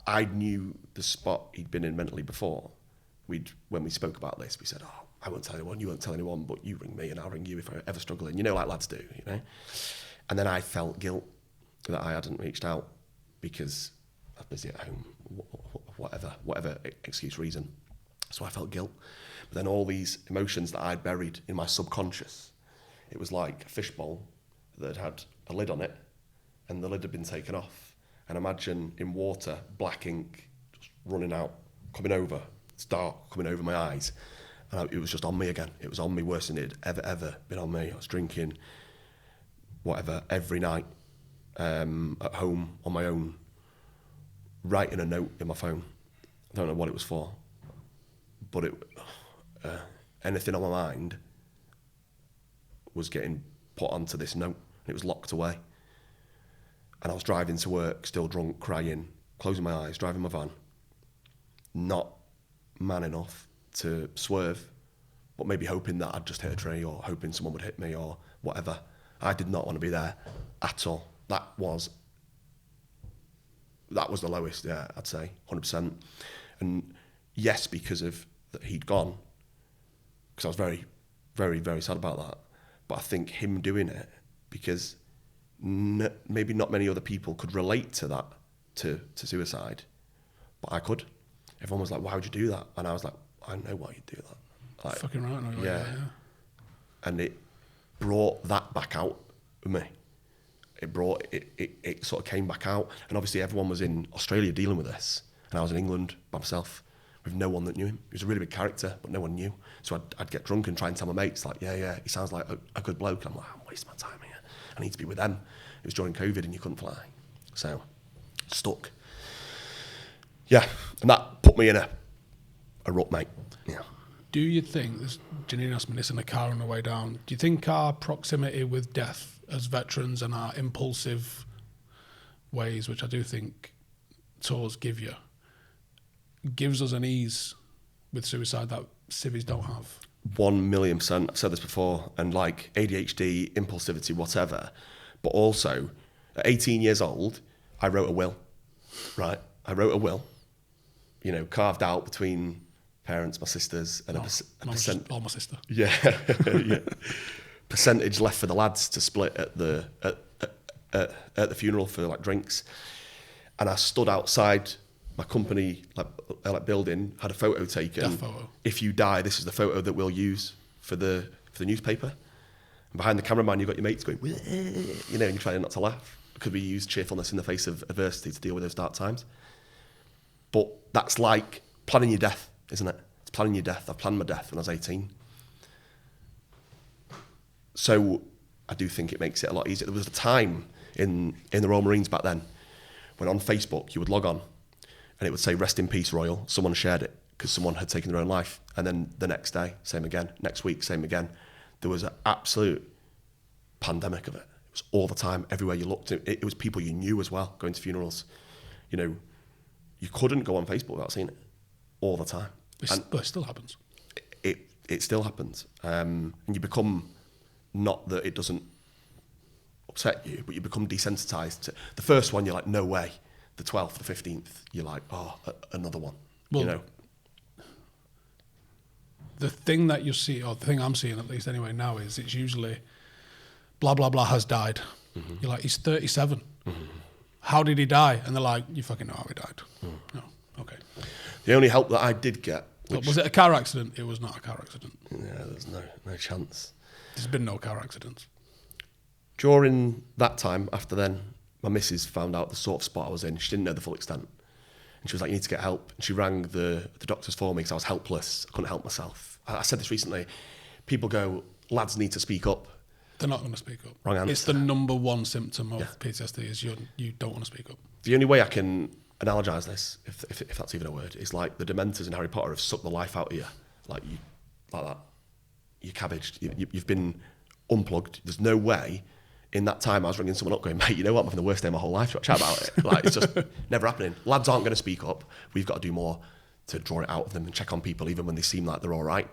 [SPEAKER 2] I knew the spot he'd been in mentally before. When we spoke about this, we said, "Oh, I won't tell anyone. You won't tell anyone, but you ring me, and I'll ring you if I ever struggle." And you know, like lads do, you know. And then I felt guilt that I hadn't reached out because I was busy at home, whatever excuse, reason. So I felt guilt. But then all these emotions that I'd buried in my subconscious, it was like a fishbowl that had a lid on it, and the lid had been taken off. And imagine in water, black ink just running out, coming over. It's dark, coming over my eyes. And it was just on me again. It was on me worse than it had ever been on me. I was drinking, whatever, every night, at home, on my own, writing a note in my phone. I don't know what it was for, but anything on my mind was getting put onto this note. It was locked away. And I was driving to work, still drunk, crying, closing my eyes, driving my van. Not man enough to swerve, but maybe hoping that I'd just hit a tree or hoping someone would hit me or whatever. I did not want to be there at all. That was the lowest, yeah, I'd say, 100%. And yes, because of that he'd gone, because I was very, very, very sad about that. But I think him doing it, because maybe not many other people could relate to that, to suicide, but I could. Everyone was like, "Why would you do that?" And I was like, "I know why you'd do that." Like,
[SPEAKER 1] fucking right, no,
[SPEAKER 2] yeah. And it brought that back out of me. It sort of came back out, and obviously everyone was in Australia dealing with this, and I was in England by myself with no one that knew him. He was a really big character, but no one knew. So I'd get drunk and try and tell my mates, like, yeah, he sounds like a good bloke. And I'm like, I'm wasting my time here. I need to be with them. It was during COVID and you couldn't fly. So, stuck. Yeah, and that put me in a rut, mate. Yeah.
[SPEAKER 1] Do you think, Janine asked me this in the car on the way down, do you think our proximity with death as veterans and our impulsive ways, which I do think tours give you, gives us an ease with suicide that civvies don't have?
[SPEAKER 2] 1,000,000%. I've said this before, and like ADHD, impulsivity, whatever. But also, at 18 years old, I wrote a will, right? I wrote a will, you know, carved out between parents, my sisters, and a percent.
[SPEAKER 1] Or my sister.
[SPEAKER 2] Yeah, yeah. Percentage left for the lads to split at the funeral for like drinks. And I stood outside my company like building, had a photo taken.
[SPEAKER 1] Death photo.
[SPEAKER 2] If you die, this is the photo that we'll use for the newspaper. And behind the cameraman, you've got your mates going, you know, and you're trying not to laugh because we use cheerfulness in the face of adversity to deal with those dark times. But that's like planning your death, isn't it? It's planning your death. I planned my death when I was 18. So I do think it makes it a lot easier. There was a time in the Royal Marines back then when on Facebook you would log on and it would say, "Rest in peace, Royal." Someone shared it because someone had taken their own life. And then the next day, same again. Next week, same again. There was an absolute pandemic of it. It was all the time, everywhere you looked. It was people you knew as well, going to funerals. You know, you couldn't go on Facebook without seeing it all the time.
[SPEAKER 1] But it still happens.
[SPEAKER 2] It still happens. And you become, not that it doesn't upset you, but you become desensitized to the first one. You're like, no way. The 12th, the 15th, you're like, oh, another one. Well, you know.
[SPEAKER 1] The thing that you see, or the thing I'm seeing at least anyway now, is it's usually blah, blah, blah has died. You're like, he's 37. How did he die? And they're like, you fucking know how he died. No, okay.
[SPEAKER 2] The only help that I did get...
[SPEAKER 1] Was it a car accident? It was not a car accident.
[SPEAKER 2] Yeah, there's no chance.
[SPEAKER 1] There's been no car accidents.
[SPEAKER 2] During that time, after then, my missus found out the sort of spot I was in. She didn't know the full extent. And she was like, you need to get help. And she rang the doctors for me because I was helpless. I couldn't help myself. I said this recently. People go, lads need to speak up.
[SPEAKER 1] They're not going to speak up.
[SPEAKER 2] Wrong answer.
[SPEAKER 1] It's the number one symptom of PTSD is you don't want to speak up.
[SPEAKER 2] The only way I can analogize this, if that's even a word, is like the Dementors in Harry Potter have sucked the life out of you, like that. You're cabbaged. You've been unplugged. There's no way. In that time, I was ringing someone up, going, "Mate, you know what? I'm having the worst day of my whole life. Do you want to chat about it?" Like it's just never happening. Lads aren't going to speak up. We've got to do more to draw it out of them and check on people, even when they seem like they're all right.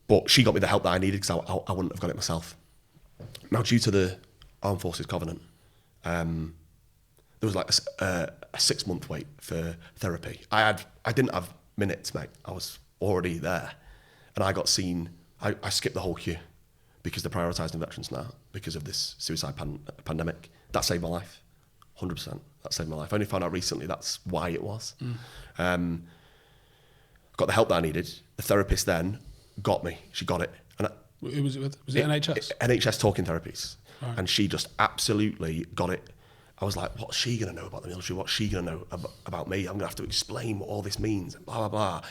[SPEAKER 2] But she got me the help that I needed because I wouldn't have got it myself. Now, due to the Armed Forces Covenant, there was like a 6-month wait for therapy. I didn't have minutes, mate. I was already there, and I got seen. I skipped the whole queue because they're prioritising veterans now because of this suicide pandemic. That saved my life, 100%. That saved my life. I only found out recently that's why it was. Got the help that I needed. The therapist then got me. She got it. And
[SPEAKER 1] Who was it with? Was it NHS?
[SPEAKER 2] NHS talking therapies.
[SPEAKER 1] Right.
[SPEAKER 2] And she just absolutely got it. I was like, what's she going to know about the military? What's she going to know about me? I'm going to have to explain what all this means and blah, blah, blah.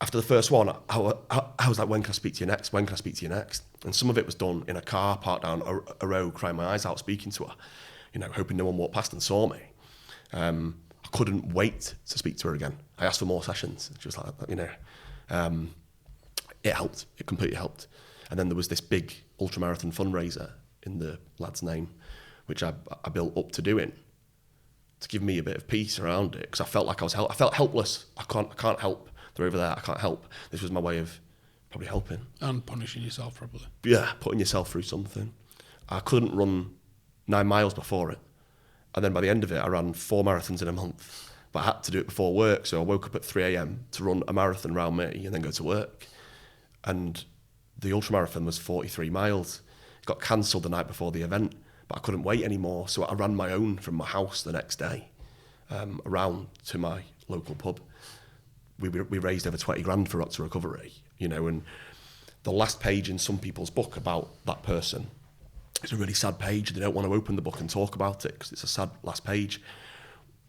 [SPEAKER 2] After the first one, I was like, when can I speak to you next? When can I speak to you next? And some of it was done in a car, parked down a road, crying my eyes out, speaking to her, hoping no one walked past and saw me. I couldn't wait to speak to her again. I asked for more sessions. She was like, it helped. It completely helped. And then there was this big ultramarathon fundraiser in the lad's name, which I built up to doing to give me a bit of peace around it because I felt like I felt helpless. I can't help. They're over there. I can't help. This was my way of probably helping.
[SPEAKER 1] And punishing yourself, probably.
[SPEAKER 2] Yeah, putting yourself through something. I couldn't run 9 miles before it. And then by the end of it, I ran 4 marathons in a month. But I had to do it before work, so I woke up at 3 a.m. to run a marathon around me and then go to work. And the ultramarathon was 43 miles. It got cancelled the night before the event, but I couldn't wait anymore. So I ran my own from my house the next day around to my local pub. We raised over 20 grand for Rock to Recovery, and the last page in some people's book about that person is a really sad page. They don't want to open the book and talk about it because it's a sad last page.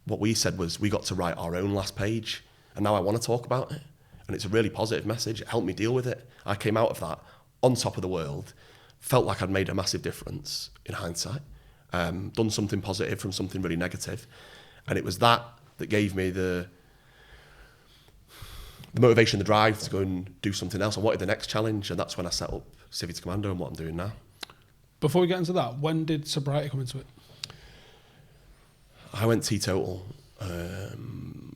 [SPEAKER 2] What we said was we got to write our own last page, and now I want to talk about it. And it's a really positive message. It helped me deal with it. I came out of that on top of the world, felt like I'd made a massive difference in hindsight, done something positive from something really negative. And it was that gave me the motivation, the drive to go and do something else. I wanted the next challenge, and that's when I set up Civvy2Commando and what I'm doing now.
[SPEAKER 1] Before we get into that, when did sobriety come into it?
[SPEAKER 2] I went teetotal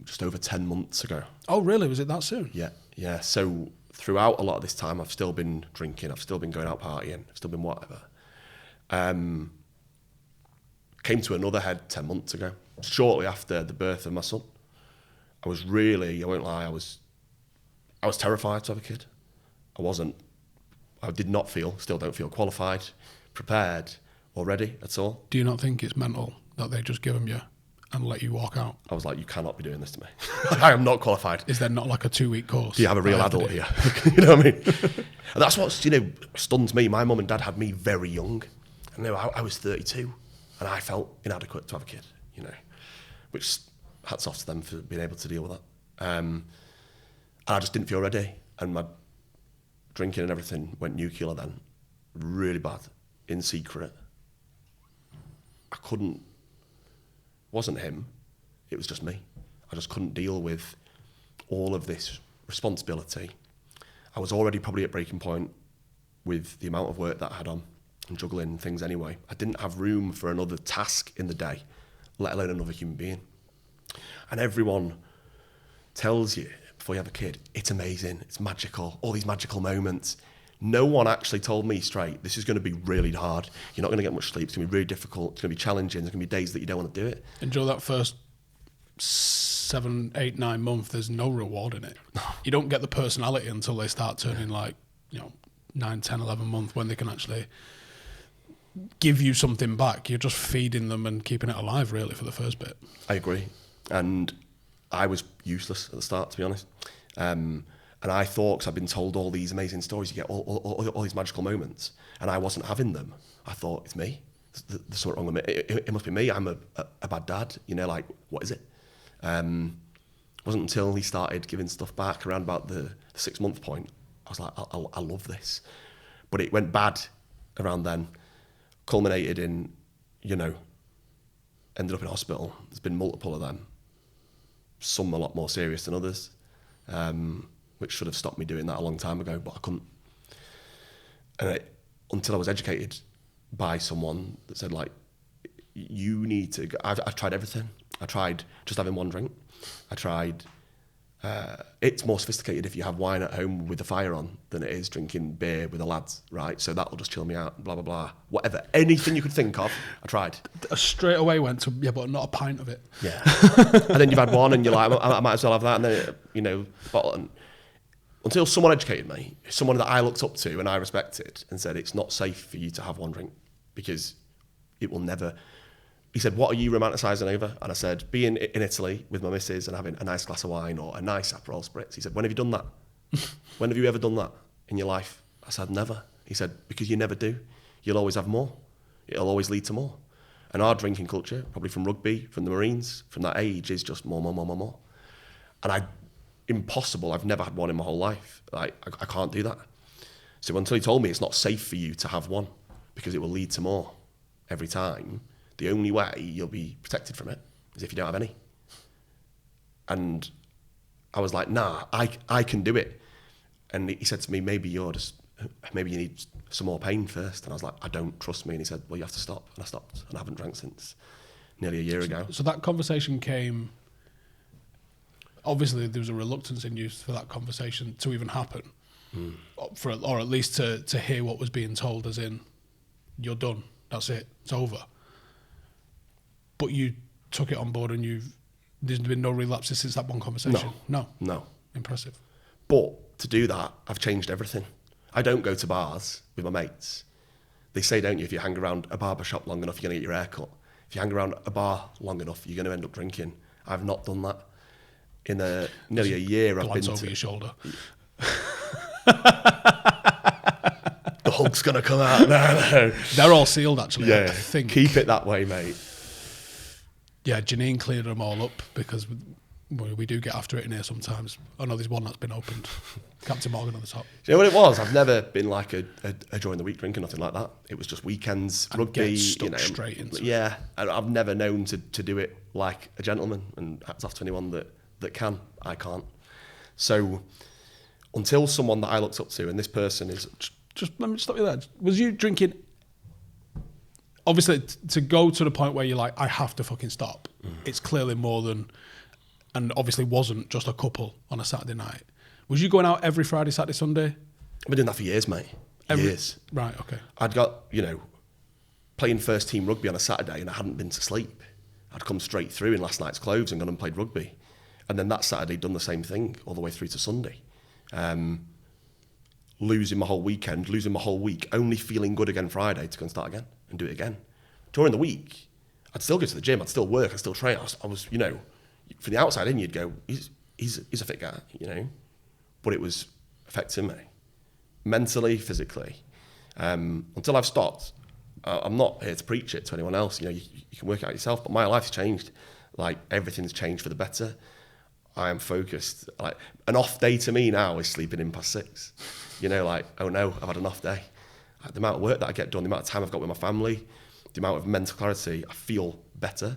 [SPEAKER 2] just over 10 months ago.
[SPEAKER 1] Oh, really? Was it that soon?
[SPEAKER 2] Yeah. So throughout a lot of this time, I've still been drinking, I've still been going out partying, I've still been whatever. Came to another head 10 months ago, shortly after the birth of my son. I was really, I won't lie, I was terrified to have a kid. I did not feel, still don't feel qualified, prepared, or ready at all.
[SPEAKER 1] Do you not think it's mental that they just give them you and let you walk out?
[SPEAKER 2] I was like, you cannot be doing this to me. I am not qualified.
[SPEAKER 1] Is there not like a 2-week course?
[SPEAKER 2] Do you have a real adult here? You know what I mean? And that's what, stuns me. My mum and dad had me very young. And I was 32 and I felt inadequate to have a kid, which hats off to them for being able to deal with that. And I just didn't feel ready. And my drinking and everything went nuclear then, really bad, in secret. Wasn't him, it was just me. I just couldn't deal with all of this responsibility. I was already probably at breaking point with the amount of work that I had on and juggling things anyway. I didn't have room for another task in the day, let alone another human being. And everyone tells you before you have a kid, it's amazing, it's magical, all these magical moments. No one actually told me straight, this is going to be really hard. You're not going to get much sleep. It's going to be really difficult. It's going to be challenging. There's going to be days that you don't want to do it.
[SPEAKER 1] Enjoy that first 7, 8, 9 months. There's no reward in it. You don't get the personality until they start turning 9, 10, 11 months when they can actually give you something back. You're just feeding them and keeping it alive, really, for the first bit.
[SPEAKER 2] I agree. And I was useless at the start, to be honest. And I thought, because I've been told all these amazing stories, you get all these magical moments, and I wasn't having them. I thought, it's me. There's something wrong with me. It must be me. I'm a bad dad. You know, like, what is it? It wasn't until he started giving stuff back around about the 6-month point, I was like, I love this. But it went bad around then, culminated in, ended up in hospital. There's been multiple of them, some a lot more serious than others, which should have stopped me doing that a long time ago, but I couldn't. And until I was educated by someone that said, like, you need to go. I've tried everything. I tried just having one drink. I tried, it's more sophisticated if you have wine at home with the fire on than it is drinking beer with the lads, right? So that'll just chill me out, blah, blah, blah. Whatever, anything you could think of, I tried.
[SPEAKER 1] Straight away went to, yeah, but not a pint of it.
[SPEAKER 2] Yeah. And then you've had one and you're like, I might as well have that. And then, bottle. And until someone educated me, someone that I looked up to and I respected, and said, it's not safe for you to have one drink because it will never... He said, what are you romanticising over? And I said, being in Italy with my missus and having a nice glass of wine or a nice Aperol Spritz. He said, when have you done that? When have you ever done that in your life? I said, never. He said, because you never do. You'll always have more. It'll always lead to more. And our drinking culture, probably from rugby, from the Marines, from that age, is just more. And impossible. I've never had one in my whole life. Like, I can't do that. So until he told me it's not safe for you to have one because it will lead to more every time, the only way you'll be protected from it is if you don't have any. And I was like, nah, I can do it. And he said to me, maybe you need some more pain first. And I was like, I don't, trust me. And he said, well, you have to stop. And I stopped, and I haven't drank since nearly a year ago.
[SPEAKER 1] So that conversation came, obviously there was a reluctance in you for that conversation to even happen, or at least to hear what was being told, as in, you're done, that's it, it's over. But you took it on board, and there's been no relapses since that one conversation? No. Impressive.
[SPEAKER 2] But to do that, I've changed everything. I don't go to bars with my mates. They say, don't you, if you hang around a barber shop long enough, you're going to get your hair cut. If you hang around a bar long enough, you're going to end up drinking. I've not done that. In nearly a year, I've been
[SPEAKER 1] over your shoulder.
[SPEAKER 2] The Hulk's going to come out. No.
[SPEAKER 1] They're all sealed, actually.
[SPEAKER 2] Yeah,
[SPEAKER 1] I think.
[SPEAKER 2] Keep it that way, mate.
[SPEAKER 1] Yeah, Janine cleared them all up because we do get after it in here sometimes. I know there's one that's been opened. Captain Morgan on the top.
[SPEAKER 2] Do you know what it was? I've never been like a during the week drinker, nothing like that. It was just weekends, and rugby.
[SPEAKER 1] Straight into
[SPEAKER 2] yeah, and I've never known to do it like a gentleman, and hats off to anyone that can. I can't. So until someone that I looked up to, and this person is...
[SPEAKER 1] Just let me stop you there. Was you drinking... Obviously, to go to the point where you're like, I have to fucking stop, it's clearly more than... And obviously wasn't just a couple on a Saturday night. Was you going out every Friday, Saturday, Sunday?
[SPEAKER 2] I've been doing that for years, mate. Years.
[SPEAKER 1] Right, okay.
[SPEAKER 2] I'd got, playing first team rugby on a Saturday and I hadn't been to sleep. I'd come straight through in last night's clothes and gone and played rugby. And then that Saturday, done the same thing all the way through to Sunday. Losing my whole weekend, losing my whole week, only feeling good again Friday to go and start again and do it again. During the week, I'd still go to the gym, I'd still work, I'd still train. I was from the outside in, you'd go, he's a fit guy, But it was affecting me, mentally, physically. Until I've stopped, I'm not here to preach it to anyone else. You can work it out yourself, but my life's changed. Like, everything's changed for the better. I am focused. Like, an off day to me now is sleeping in past 6. Oh no, I've had an off day. Like, the amount of work that I get done, the amount of time I've got with my family, the amount of mental clarity, I feel better.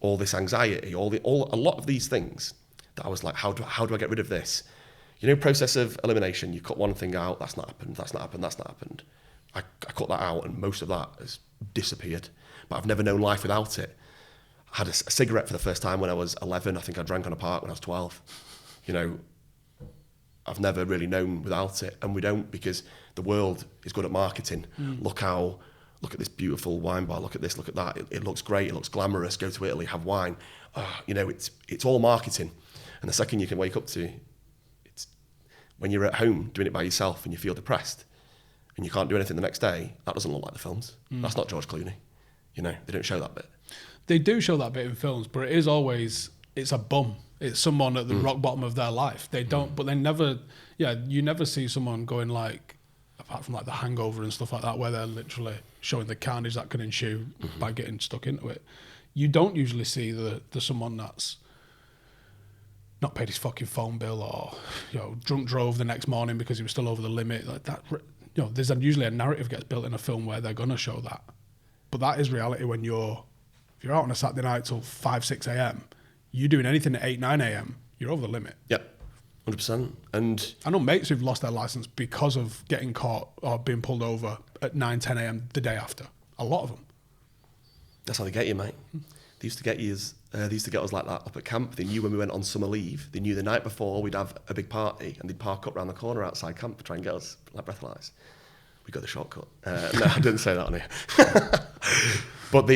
[SPEAKER 2] All this anxiety, a lot of these things that I was like, how do I get rid of this? Process of elimination. You cut one thing out, that's not happened. I cut that out, and most of that has disappeared. But I've never known life without it. I had a cigarette for the first time when I was 11. I think I drank on a park when I was 12. I've never really known without it, and we don't, because the world is good at marketing. Look at this beautiful wine bar, look at this, look at that. It looks great, it looks glamorous. Go to Italy, have wine. It's all marketing. And the second you can wake up to, it's when you're at home doing it by yourself and you feel depressed, and you can't do anything the next day, that doesn't look like the films. That's not George Clooney. You know, they don't show that bit.
[SPEAKER 1] They do show that bit in films, but it is always, it's a bum. It's someone at the rock bottom of their life. They don't, but they never, you never see someone going like, apart from like The Hangover and stuff like that, where they're literally showing the carnage that can ensue by getting stuck into it. You don't usually see the someone that's not paid his fucking phone bill, or drunk drove the next morning because he was still over the limit. Like that, there's usually a narrative gets built in a film where they're gonna show that. But that is reality when if you're out on a Saturday night till 5, 6 a.m., you're doing anything at 8, 9 a.m., you're over the limit.
[SPEAKER 2] Yep. 100%. And
[SPEAKER 1] I know mates who've lost their license because of getting caught or being pulled over at 9, 10 a.m. the day after. A lot of them.
[SPEAKER 2] That's how they get you, mate. They used to get us like that up at camp. They knew when we went on summer leave. They knew the night before we'd have a big party, and they'd park up round the corner outside camp to try and get us like breathalyzed. We got the shortcut. No, I didn't say that on here. But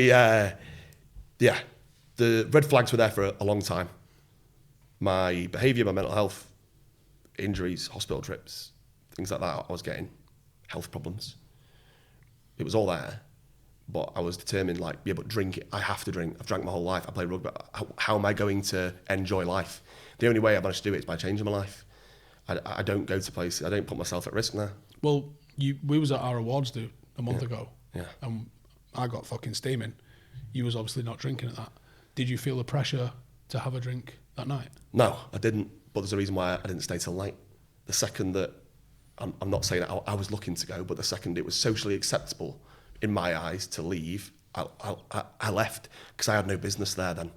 [SPEAKER 2] the red flags were there for a long time. My behaviour, my mental health, injuries, hospital trips, things like that, I was getting health problems. It was all there, but I was determined, but drink it. I have to drink. I've drank my whole life. I play rugby. How am I going to enjoy life? The only way I managed to do it is by changing my life. I don't go to places. I don't put myself at risk now.
[SPEAKER 1] Well, we was at our awards do a month ago,
[SPEAKER 2] yeah,
[SPEAKER 1] and I got fucking steaming. You was obviously not drinking at that. Did you feel the pressure to have a drink that night?
[SPEAKER 2] No, I didn't. But there's a reason why I didn't stay till late. The second that, I'm not saying that I was looking to go, but the second it was socially acceptable in my eyes to leave, I left because I had no business there then.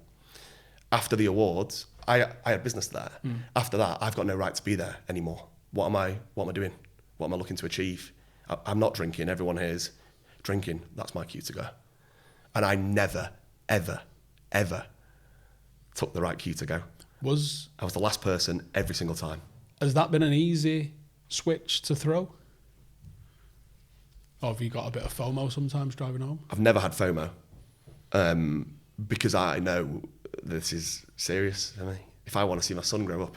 [SPEAKER 2] After the awards, I had business there. After that, I've got no right to be there anymore. What am I doing? What am I looking to achieve? I'm not drinking. Everyone here is drinking. That's my cue to go. And I never, ever, ever took the right cue to go. I was the last person every single time.
[SPEAKER 1] Has that been an easy switch to throw? Or have you got a bit of FOMO sometimes driving home?
[SPEAKER 2] I've never had FOMO because I know this is serious for me. If I want to see my son grow up,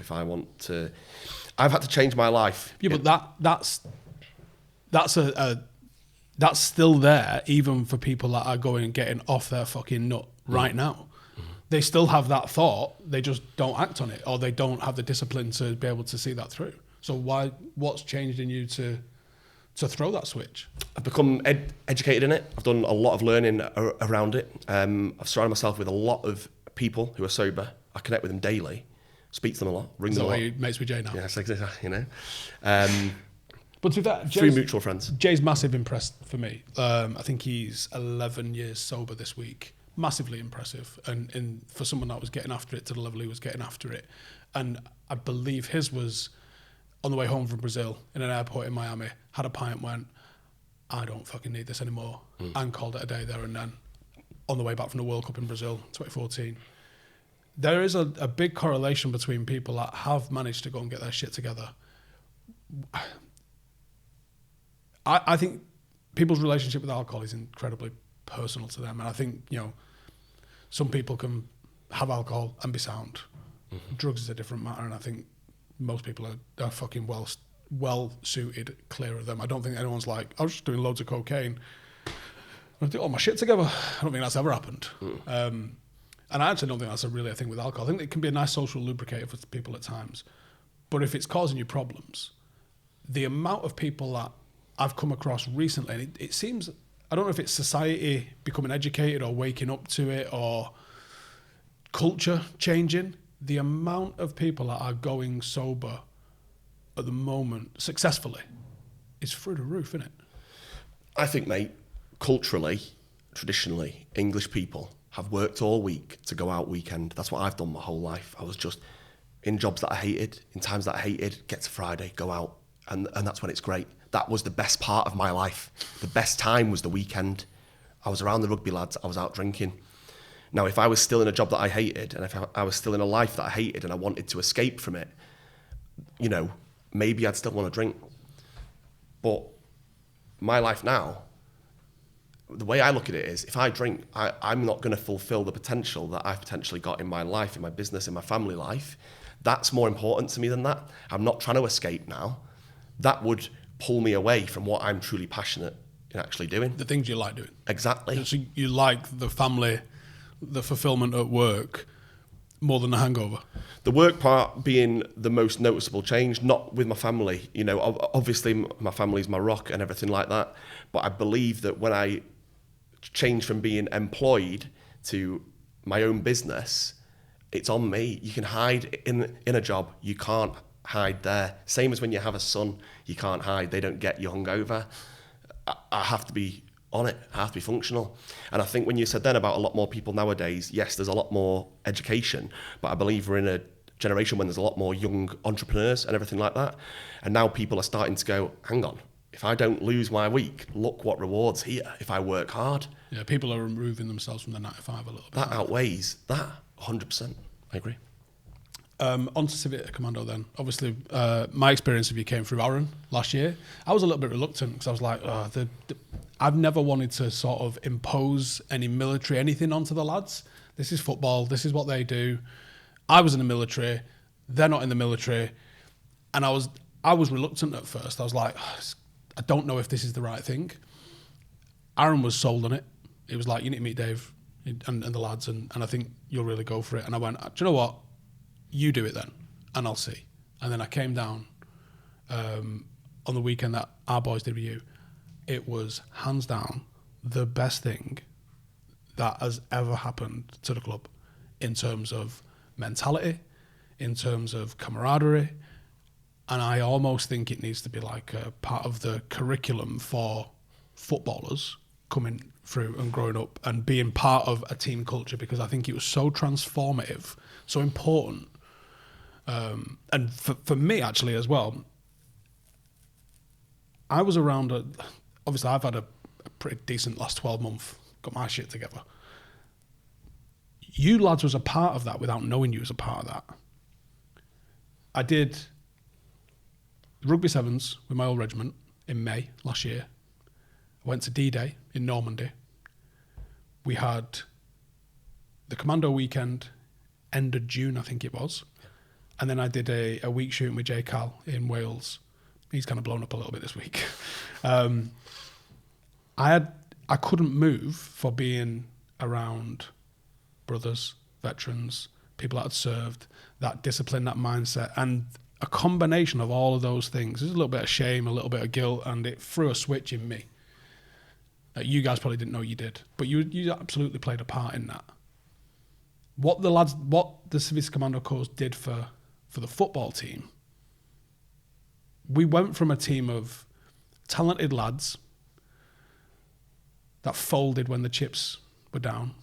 [SPEAKER 2] I've had to change my life.
[SPEAKER 1] Yeah, but that's still there, even for people that are going and getting off their fucking nut right now. They still have that thought, they just don't act on it, or they don't have the discipline to be able to see that through. So what's changed in you to throw that switch?
[SPEAKER 2] I've become educated in it. I've done a lot of learning around it. I've surrounded myself with a lot of people who are sober. I connect with them daily, speak to them a lot, ring them a lot.
[SPEAKER 1] So you mates with Jay now?
[SPEAKER 2] Yes, exactly, you know.
[SPEAKER 1] But to that,
[SPEAKER 2] through mutual friends.
[SPEAKER 1] Jay's massive impressed for me. I think he's 11 years sober this week. Massively impressive, and for someone that was getting after it to the level he was getting after it. And I believe his was on the way home from Brazil in an airport in Miami, had a pint, went, I don't fucking need this anymore, and called it a day there and then. On the way back from the World Cup in Brazil, 2014. There is a big correlation between people that have managed to go and get their shit together. I think people's relationship with alcohol is incredibly personal to them, and I think, some people can have alcohol and be sound. Drugs is a different matter, and I think most people are fucking well suited, clear of them. I don't think anyone's like, I was just doing loads of cocaine, I do all my shit together. I don't think that's ever happened. And I actually don't think that's really a thing with alcohol. I think it can be a nice social lubricator for people at times, but if it's causing you problems, the amount of people that I've come across recently, and it seems, I don't know if it's society becoming educated or waking up to it or culture changing, the amount of people that are going sober at the moment successfully is through the roof, isn't it?
[SPEAKER 2] I think, mate, culturally, traditionally, English people have worked all week to go out weekend. That's what I've done my whole life. I was just in jobs that I hated, in times that I hated, get to Friday, go out, and that's when it's great. That was the best part of my life. The best time was the weekend. I was around the rugby lads, I was out drinking. Now, if I was still in a job that I hated, and if I was still in a life that I hated and I wanted to escape from it, maybe I'd still want to drink. But my life now, the way I look at it is, if I drink, I'm not going to fulfill the potential that I've potentially got in my life, in my business, in my family life. That's more important to me than that. I'm not trying to escape now. That would pull me away from what I'm truly passionate in actually doing.
[SPEAKER 1] The things you like doing.
[SPEAKER 2] Exactly.
[SPEAKER 1] So you like the family, the fulfillment at work more than the hangover.
[SPEAKER 2] The work part being the most noticeable change, not with my family. You know, obviously my family's my rock and everything like that. But I believe that when I changed from being employed to my own business, it's on me. You can hide in a job. You can't hide there. Same as when you have a son, you can't hide. They don't get you hungover. I have to be on it. I have to be functional. And I think when you said then about a lot more people nowadays, yes, there's a lot more education, but I believe we're in a generation when there's a lot more young entrepreneurs and everything like that. And now people are starting to go, hang on, if I don't lose my week, look what rewards here if I work hard.
[SPEAKER 1] Yeah, people are removing themselves from the 9 to 5 a little bit.
[SPEAKER 2] That outweighs that 100%. I agree.
[SPEAKER 1] On to Civvy2Commando then. Obviously, my experience of you came through Aaron last year. I was a little bit reluctant because I was like, I've never wanted to sort of impose any military anything onto the lads. This is football. This is what they do. I was in the military. They're not in the military. And I was reluctant at first. I was like, I don't know if this is the right thing. Aaron was sold on it. It was like, you need to meet Dave and the lads, and I think you'll really go for it. And I went, do you know what? You do it then, and I'll see. And then I came down on the weekend that our boys did with you. It was hands down the best thing that has ever happened to the club in terms of mentality, in terms of camaraderie. And I almost think it needs to be like a part of the curriculum for footballers coming through and growing up and being part of a team culture, because I think it was so transformative, so important. And for me, actually, as well, I was around, obviously I've had a pretty decent last 12 months, got my shit together. You lads was a part of that without knowing you was a part of that. I did Rugby Sevens with my old regiment in May last year. I went to D-Day in Normandy. We had the Commando weekend, end of June, I think it was. And then I did a week shooting with J. Cal in Wales. He's kind of blown up a little bit this week. I couldn't move for being around brothers, veterans, people that had served, that discipline, that mindset, and a combination of all of those things. There's a little bit of shame, a little bit of guilt, and it threw a switch in me that you guys probably didn't know you did, but you absolutely played a part in that. What the Civvy2Commando course did for the football team, we went from a team of talented lads that folded when the chips were down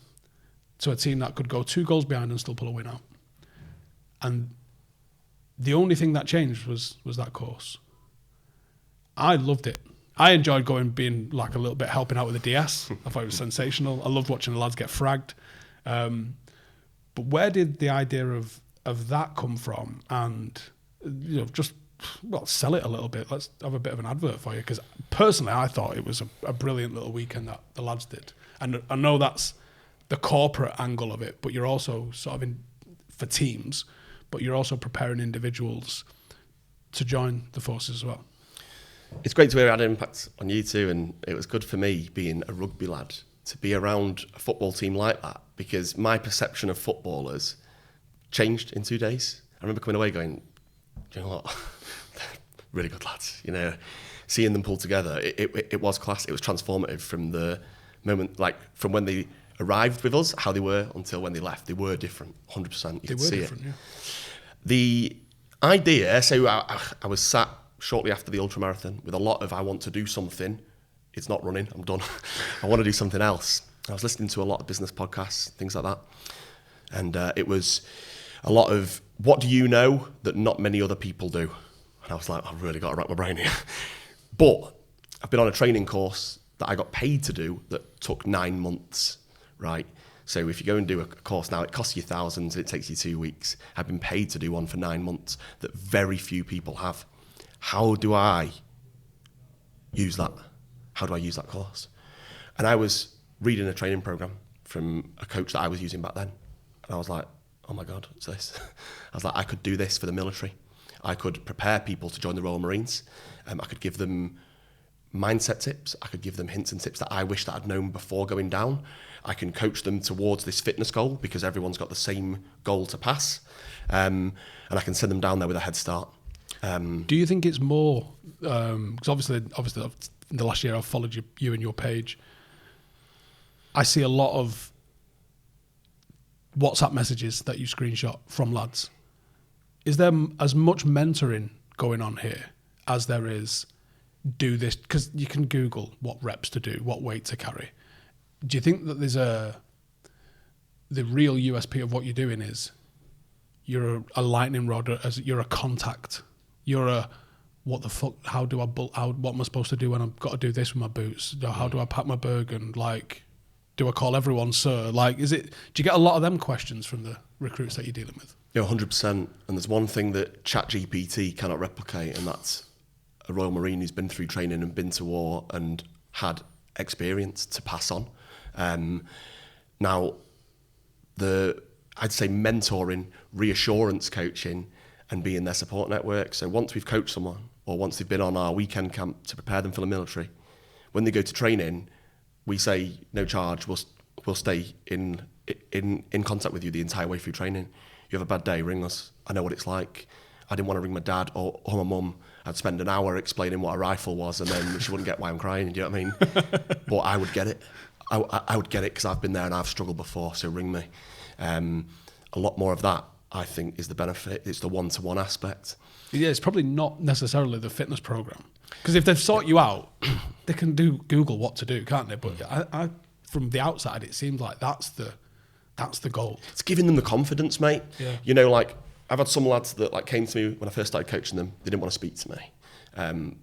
[SPEAKER 1] to a team that could go 2 goals behind and still pull a win out. And the only thing that changed was that course. I loved it. I enjoyed being like a little bit helping out with the DS. I thought it was sensational. I loved watching the lads get fragged. But where did the idea of that come from? And sell it a little bit. Let's have a bit of an advert for you, because personally I thought it was a brilliant little weekend that the lads did. And I know that's the corporate angle of it, but you're also sort of for teams, but you're also preparing individuals to join the forces as well.
[SPEAKER 2] It's great to hear it had an impact on you too, and it was good for me being a rugby lad to be around a football team like that, because my perception of footballers changed in 2 days. I remember coming away going, do you know what? Really good lads. You know, seeing them pull together, it was class. It was transformative from the moment, like from when they arrived with us, how they were, until when they left. They were different, 100%. You could see different, it. Yeah. The idea, so I was sat shortly after the ultramarathon with a lot of, I want to do something. It's not running, I'm done. I want to do something else. I was listening to a lot of business podcasts, things like that. And it was a lot of, what do you know that not many other people do? And I was like, I've really got to wrap my brain here. But I've been on a training course that I got paid to do that took 9 months, right? So if you go and do a course now, it costs you thousands, it takes you 2 weeks. I've been paid to do one for 9 months that very few people have. How do I use that? How do I use that course? And I was reading a training program from a coach that I was using back then. And I was like, oh my God, what's this? I was like, I could do this for the military. I could prepare people to join the Royal Marines. I could give them mindset tips. I could give them hints and tips that I wish that I'd known before going down. I can coach them towards this fitness goal because everyone's got the same goal to pass. And I can send them down there with a head start.
[SPEAKER 1] Do you think it's more, because obviously in the last year I've followed you and your page. I see a lot of WhatsApp messages that you screenshot from lads. Is there as much mentoring going on here as there is do this? Because you can Google what reps to do, what weight to carry. Do you think that there's the real USP of what you're doing is you're a lightning rod, as you're a contact, you're a what the fuck? What am I supposed to do when I've got to do this with my boots? How do I pack my Bergen? Like, do I call everyone sir? Like, do you get a lot of them questions from the recruits that you're dealing with?
[SPEAKER 2] Yeah, 100%. And there's one thing that ChatGPT cannot replicate, and that's a Royal Marine who's been through training and been to war and had experience to pass on. Now, I'd say mentoring, reassurance coaching, and being their support network. So once we've coached someone, or once they've been on our weekend camp to prepare them for the military, when they go to training, we say no charge. We'll stay in contact with you the entire way through training. You have a bad day, ring us. I know what it's like. I didn't want to ring my dad or my mum. I'd spend an hour explaining what a rifle was, and then she wouldn't get why I'm crying. Do you know what I mean? But I would get it. I would get it because I've been there and I've struggled before. So ring me. A lot more of that, I think, is the benefit. It's the one-to-one aspect.
[SPEAKER 1] Yeah, it's probably not necessarily the fitness program, because if they've sought you out, they can do Google what to do, can't they? But I from the outside, it seems like that's the goal.
[SPEAKER 2] It's giving them the confidence, mate.
[SPEAKER 1] Yeah.
[SPEAKER 2] You know, like I've had some lads that like came to me when I first started coaching them. They didn't want to speak to me,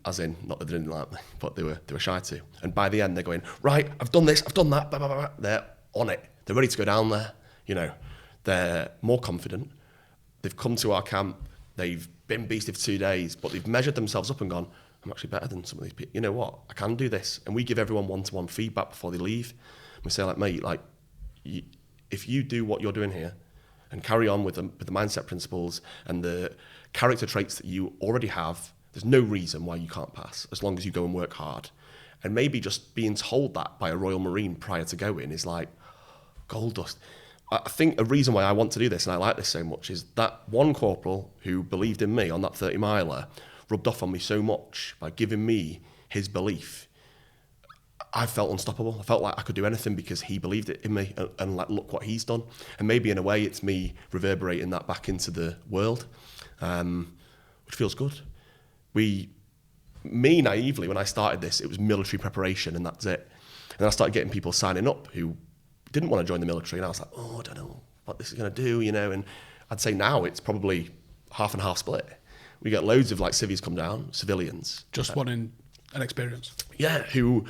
[SPEAKER 2] as in not that they didn't like me, but they were shy to. And by the end, they're going, right, I've done this, I've done that. Blah, blah, blah. They're on it. They're ready to go down there. You know, they're more confident. They've come to our camp. They've been beasted for 2 days, but they've measured themselves up and gone, I'm actually better than some of these people. You know what? I can do this. And we give everyone one-to-one feedback before they leave. We say, like, mate, like, if you do what you're doing here and carry on with the mindset principles and the character traits that you already have, there's no reason why you can't pass, as long as you go and work hard. And maybe just being told that by a Royal Marine prior to going is like gold dust. I think a reason why I want to do this and I like this so much is that one corporal who believed in me on that 30-miler rubbed off on me so much by giving me his belief. I felt unstoppable. I felt like I could do anything because he believed it in me, and like, look what he's done. And maybe in a way it's me reverberating that back into the world, which feels good. Me naively, when I started this, it was military preparation and that's it. And then I started getting people signing up who didn't want to join the military, and I was like, oh, I don't know what this is going to do, you know. And I'd say now it's probably half and half split. We get loads of like civvies come down, civilians.
[SPEAKER 1] Just wanting an experience.
[SPEAKER 2] Yeah, who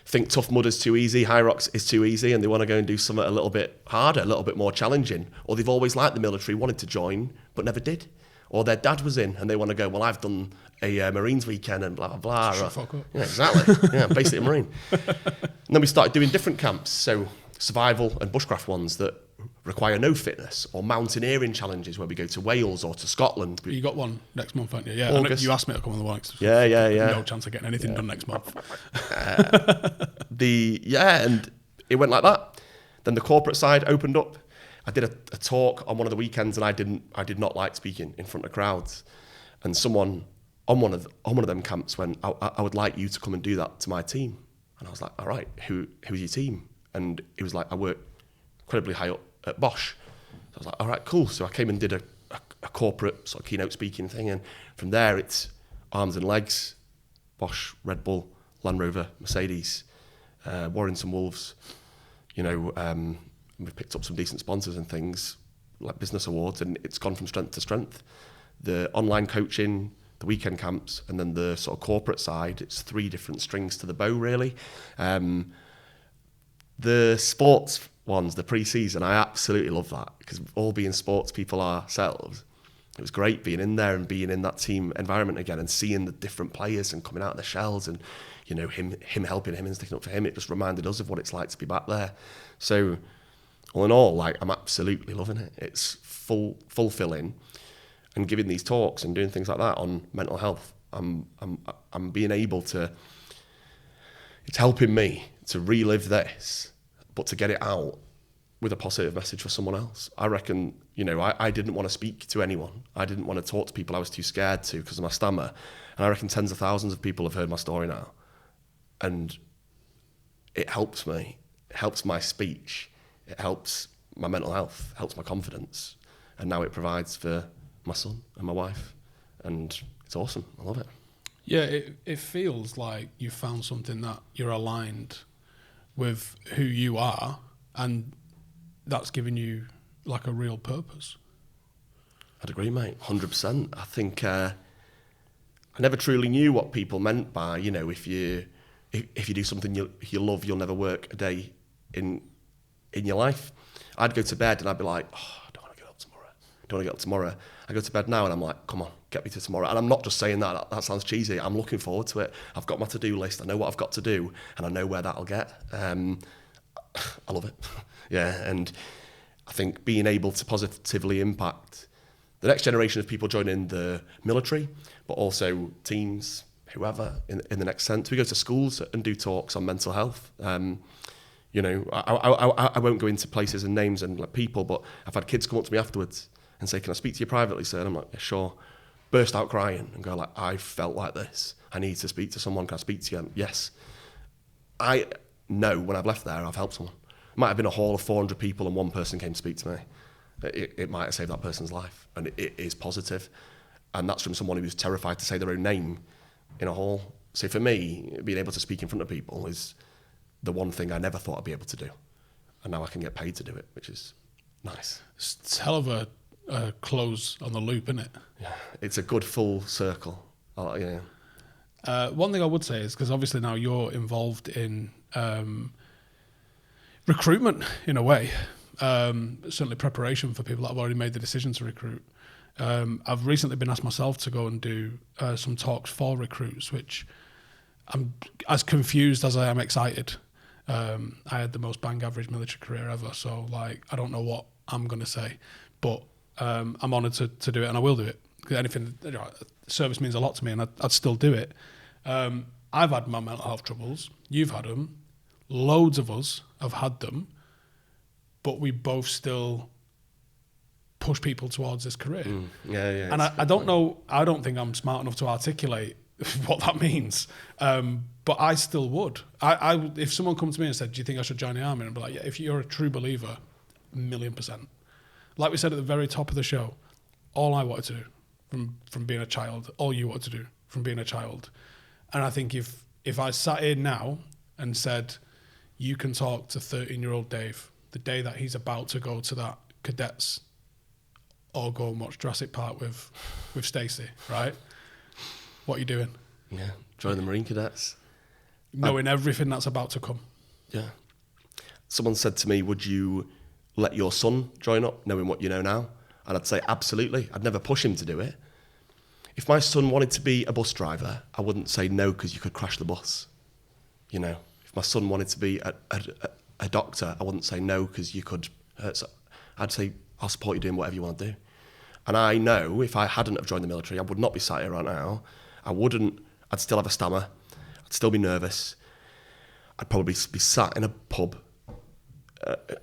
[SPEAKER 2] think Tough Mud is too easy, High Rocks is too easy, and they want to go and do something a little bit harder, a little bit more challenging. Or they've always liked the military, wanted to join, but never did. Or their dad was in, and they want to go, well, I've done a Marines weekend and blah, blah, blah.
[SPEAKER 1] Shut the fuck up.
[SPEAKER 2] Yeah, exactly. Yeah, basically a Marine. And then we started doing different camps, so survival and bushcraft ones that require no fitness, or mountaineering challenges where we go to Wales or to Scotland.
[SPEAKER 1] You got one next month, haven't you? Yeah,
[SPEAKER 2] August.
[SPEAKER 1] you asked me to come on the one.
[SPEAKER 2] Yeah.
[SPEAKER 1] No chance of getting anything done next month.
[SPEAKER 2] And it went like that. Then the corporate side opened up. I did a talk on one of the weekends, and I did not like speaking in front of crowds. And someone on one of them camps went, I would like you to come and do that to my team. And I was like, all right, who's your team? And it was like, I work incredibly high up at Bosch. So I was like, all right, cool. So I came and did a corporate sort of keynote speaking thing. And from there, it's arms and legs, Bosch, Red Bull, Land Rover, Mercedes, Warrington Wolves. You know, we've picked up some decent sponsors and things, like business awards, and it's gone from strength to strength. The online coaching, the weekend camps, and then the sort of corporate side, it's 3 different strings to the bow, really. The sports ones, the pre-season, I absolutely love that, because all being sports people ourselves, it was great being in there and being in that team environment again and seeing the different players and coming out of the shells and, you know, him helping him and sticking up for him. It just reminded us of what it's like to be back there. So all in all, like, I'm absolutely loving it. It's fulfilling. and giving these talks and doing things like that on mental health, I'm being able to, it's helping me to relive this, but to get it out with a positive message for someone else. I reckon, you know, I didn't want to speak to anyone. I didn't want to talk to people I was too scared to because of my stammer. And I reckon tens of thousands of people have heard my story now. And it helps me. It helps my speech. It helps my mental health, helps my confidence. And now it provides for my son and my wife. And it's awesome. I love it.
[SPEAKER 1] Yeah, it feels like you found something that you're aligned with who you are, and that's given you like a real purpose.
[SPEAKER 2] I'd agree, mate, 100%. I think I never truly knew what people meant by, you know, if you do something you love, you'll never work a day in your life. I'd go to bed and I'd be like, oh, I don't want to get up tomorrow. I go to bed now and I'm like, come on, get me to tomorrow. And I'm not just saying that sounds cheesy. I'm looking forward to it. I've got my to-do list. I know what I've got to do and I know where that'll get. I love it. Yeah, and I think being able to positively impact the next generation of people joining the military, but also teams, whoever, in the next sense. We go to schools and do talks on mental health. You know, I won't go into places and names and like people, but I've had kids come up to me afterwards and say, can I speak to you privately, sir? And I'm like, yeah, sure. Burst out crying and go like, I felt like this. I need to speak to someone. Can I speak to you? And yes. I know when I've left there, I've helped someone. It might have been a hall of 400 people and one person came to speak to me. It might have saved that person's life, and it is positive. And that's from someone who was terrified to say their own name in a hall. So for me, being able to speak in front of people is the one thing I never thought I'd be able to do. And now I can get paid to do it, which is nice.
[SPEAKER 1] It's a hell of a close on the loop, isn't it?
[SPEAKER 2] Yeah, it's a good full circle. Yeah.
[SPEAKER 1] One thing I would say is, because obviously now you're involved in recruitment in a way, certainly preparation for people that have already made the decision to recruit. I've recently been asked myself to go and do some talks for recruits, which I'm as confused as I am excited. I had the most bang average military career ever, so like I don't know what I'm going to say, but I'm honoured to do it, and I will do it. Anything, you know, service means a lot to me, and I'd still do it. I've had my mental health troubles. You've had them. Loads of us have had them, but we both still push people towards this career.
[SPEAKER 2] Yeah.
[SPEAKER 1] And I don't know, I don't think I'm smart enough to articulate what that means, but I still would. I if someone come to me and said, do you think I should join the army? And I'd be like, yeah, if you're a true believer, 1,000,000%. Like we said at the very top of the show, all I wanted to do from being a child, all you wanted to do from being a child. And I think if I sat in now and said, you can talk to 13-year-old Dave the day that he's about to go to that cadets or go and watch Jurassic Park with Stacey, right? What are you doing?
[SPEAKER 2] Yeah, join the Marine Cadets.
[SPEAKER 1] Knowing everything that's about to come.
[SPEAKER 2] Yeah. Someone said to me, would you let your son join up knowing what you know now? And I'd say, absolutely. I'd never push him to do it. If my son wanted to be a bus driver, I wouldn't say no because you could crash the bus. You know, if my son wanted to be a doctor, I wouldn't say no because you could hurt. So I'd say, I'll support you doing whatever you want to do. And I know if I hadn't have joined the military, I would not be sat here right now. I'd still have a stammer. I'd still be nervous. I'd probably be sat in a pub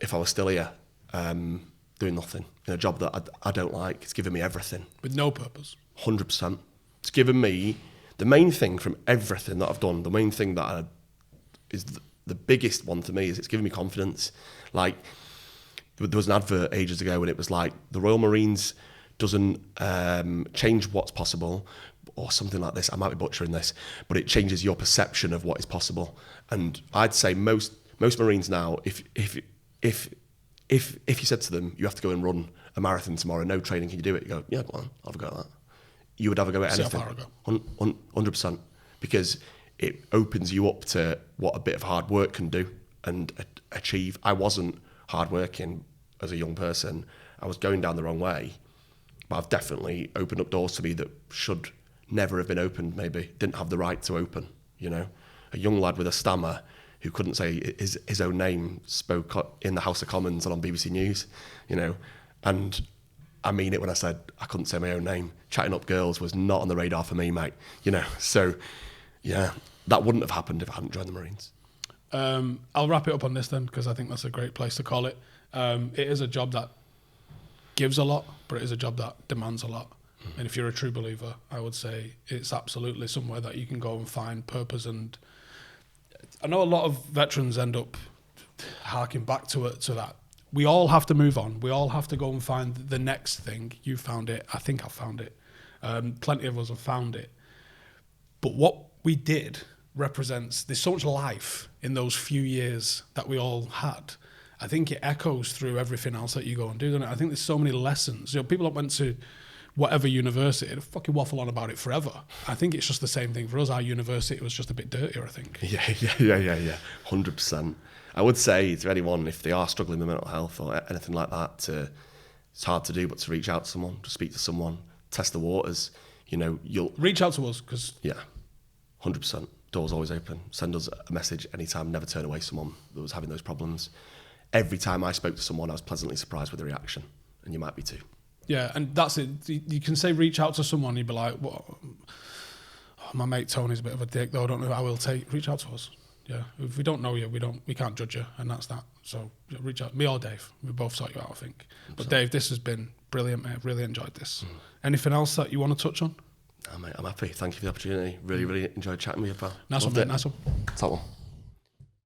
[SPEAKER 2] if I was still here, doing nothing, in a job that I don't like. It's given me everything.
[SPEAKER 1] With no purpose.
[SPEAKER 2] 100%. It's given me the main thing from everything that I've done. The main thing that is the biggest one to me is it's given me confidence. Like, there was an advert ages ago and it was like, the Royal Marines doesn't change what's possible, or something like this. I might be butchering this, but it changes your perception of what is possible. And I'd say most Marines now, if you said to them, you have to go and run a marathon tomorrow, no training, can you do it? You go, yeah, go on, I'll have a go at that. You would have a go at anything. 100%. Because it opens you up to what a bit of hard work can do and achieve. I wasn't hard working as a young person. I was going down the wrong way. But I've definitely opened up doors to me that should never have been opened, maybe. Didn't have the right to open, you know. A young lad with a stammer who couldn't say his own name spoke in the House of Commons and on BBC News, you know. And I mean it when I said I couldn't say my own name. Chatting up girls was not on the radar for me, mate. You know, so yeah, that wouldn't have happened if I hadn't joined the Marines.
[SPEAKER 1] I'll wrap it up on this then, because I think that's a great place to call it. It is a job that gives a lot, but it is a job that demands a lot. And if you're a true believer, I would say it's absolutely somewhere that you can go and find purpose. And I know a lot of veterans end up harking back to that. We all have to move on. We all have to go and find the next thing. You found it. I think I found it. Plenty of us have found it. But what we did represents, there's so much life in those few years that we all had. I think it echoes through everything else that you go and do, doesn't it? I think there's so many lessons. You know, people that went to whatever university, they fucking waffle on about it forever. I think it's just the same thing for us. Our university was just a bit dirtier, I think.
[SPEAKER 2] Yeah. 100%. I would say to anyone, if they are struggling with mental health or anything like that, it's hard to do, but to reach out to someone, to speak to someone, test the waters. You know, you'll
[SPEAKER 1] reach out to us, because
[SPEAKER 2] 100%. Doors always open. Send us a message anytime. Never turn away someone that was having those problems. Every time I spoke to someone, I was pleasantly surprised with the reaction, and you might be too.
[SPEAKER 1] Yeah, and that's it. You can say reach out to someone, you'd be like, "What? Oh, my mate Tony's a bit of a dick, though. I don't know. I will take. Reach out to us. Yeah, if we don't know you, we can't judge you, and that's that. So reach out. Me or Dave, we both sort you out, I think. But Dave, this has been brilliant, mate. I've really enjoyed this. Anything else that you want to touch on?
[SPEAKER 2] No, mate, I'm happy. Thank you for the opportunity. Really enjoyed chatting with you, pal.
[SPEAKER 1] Nice one, mate. Nice one.
[SPEAKER 2] Top one.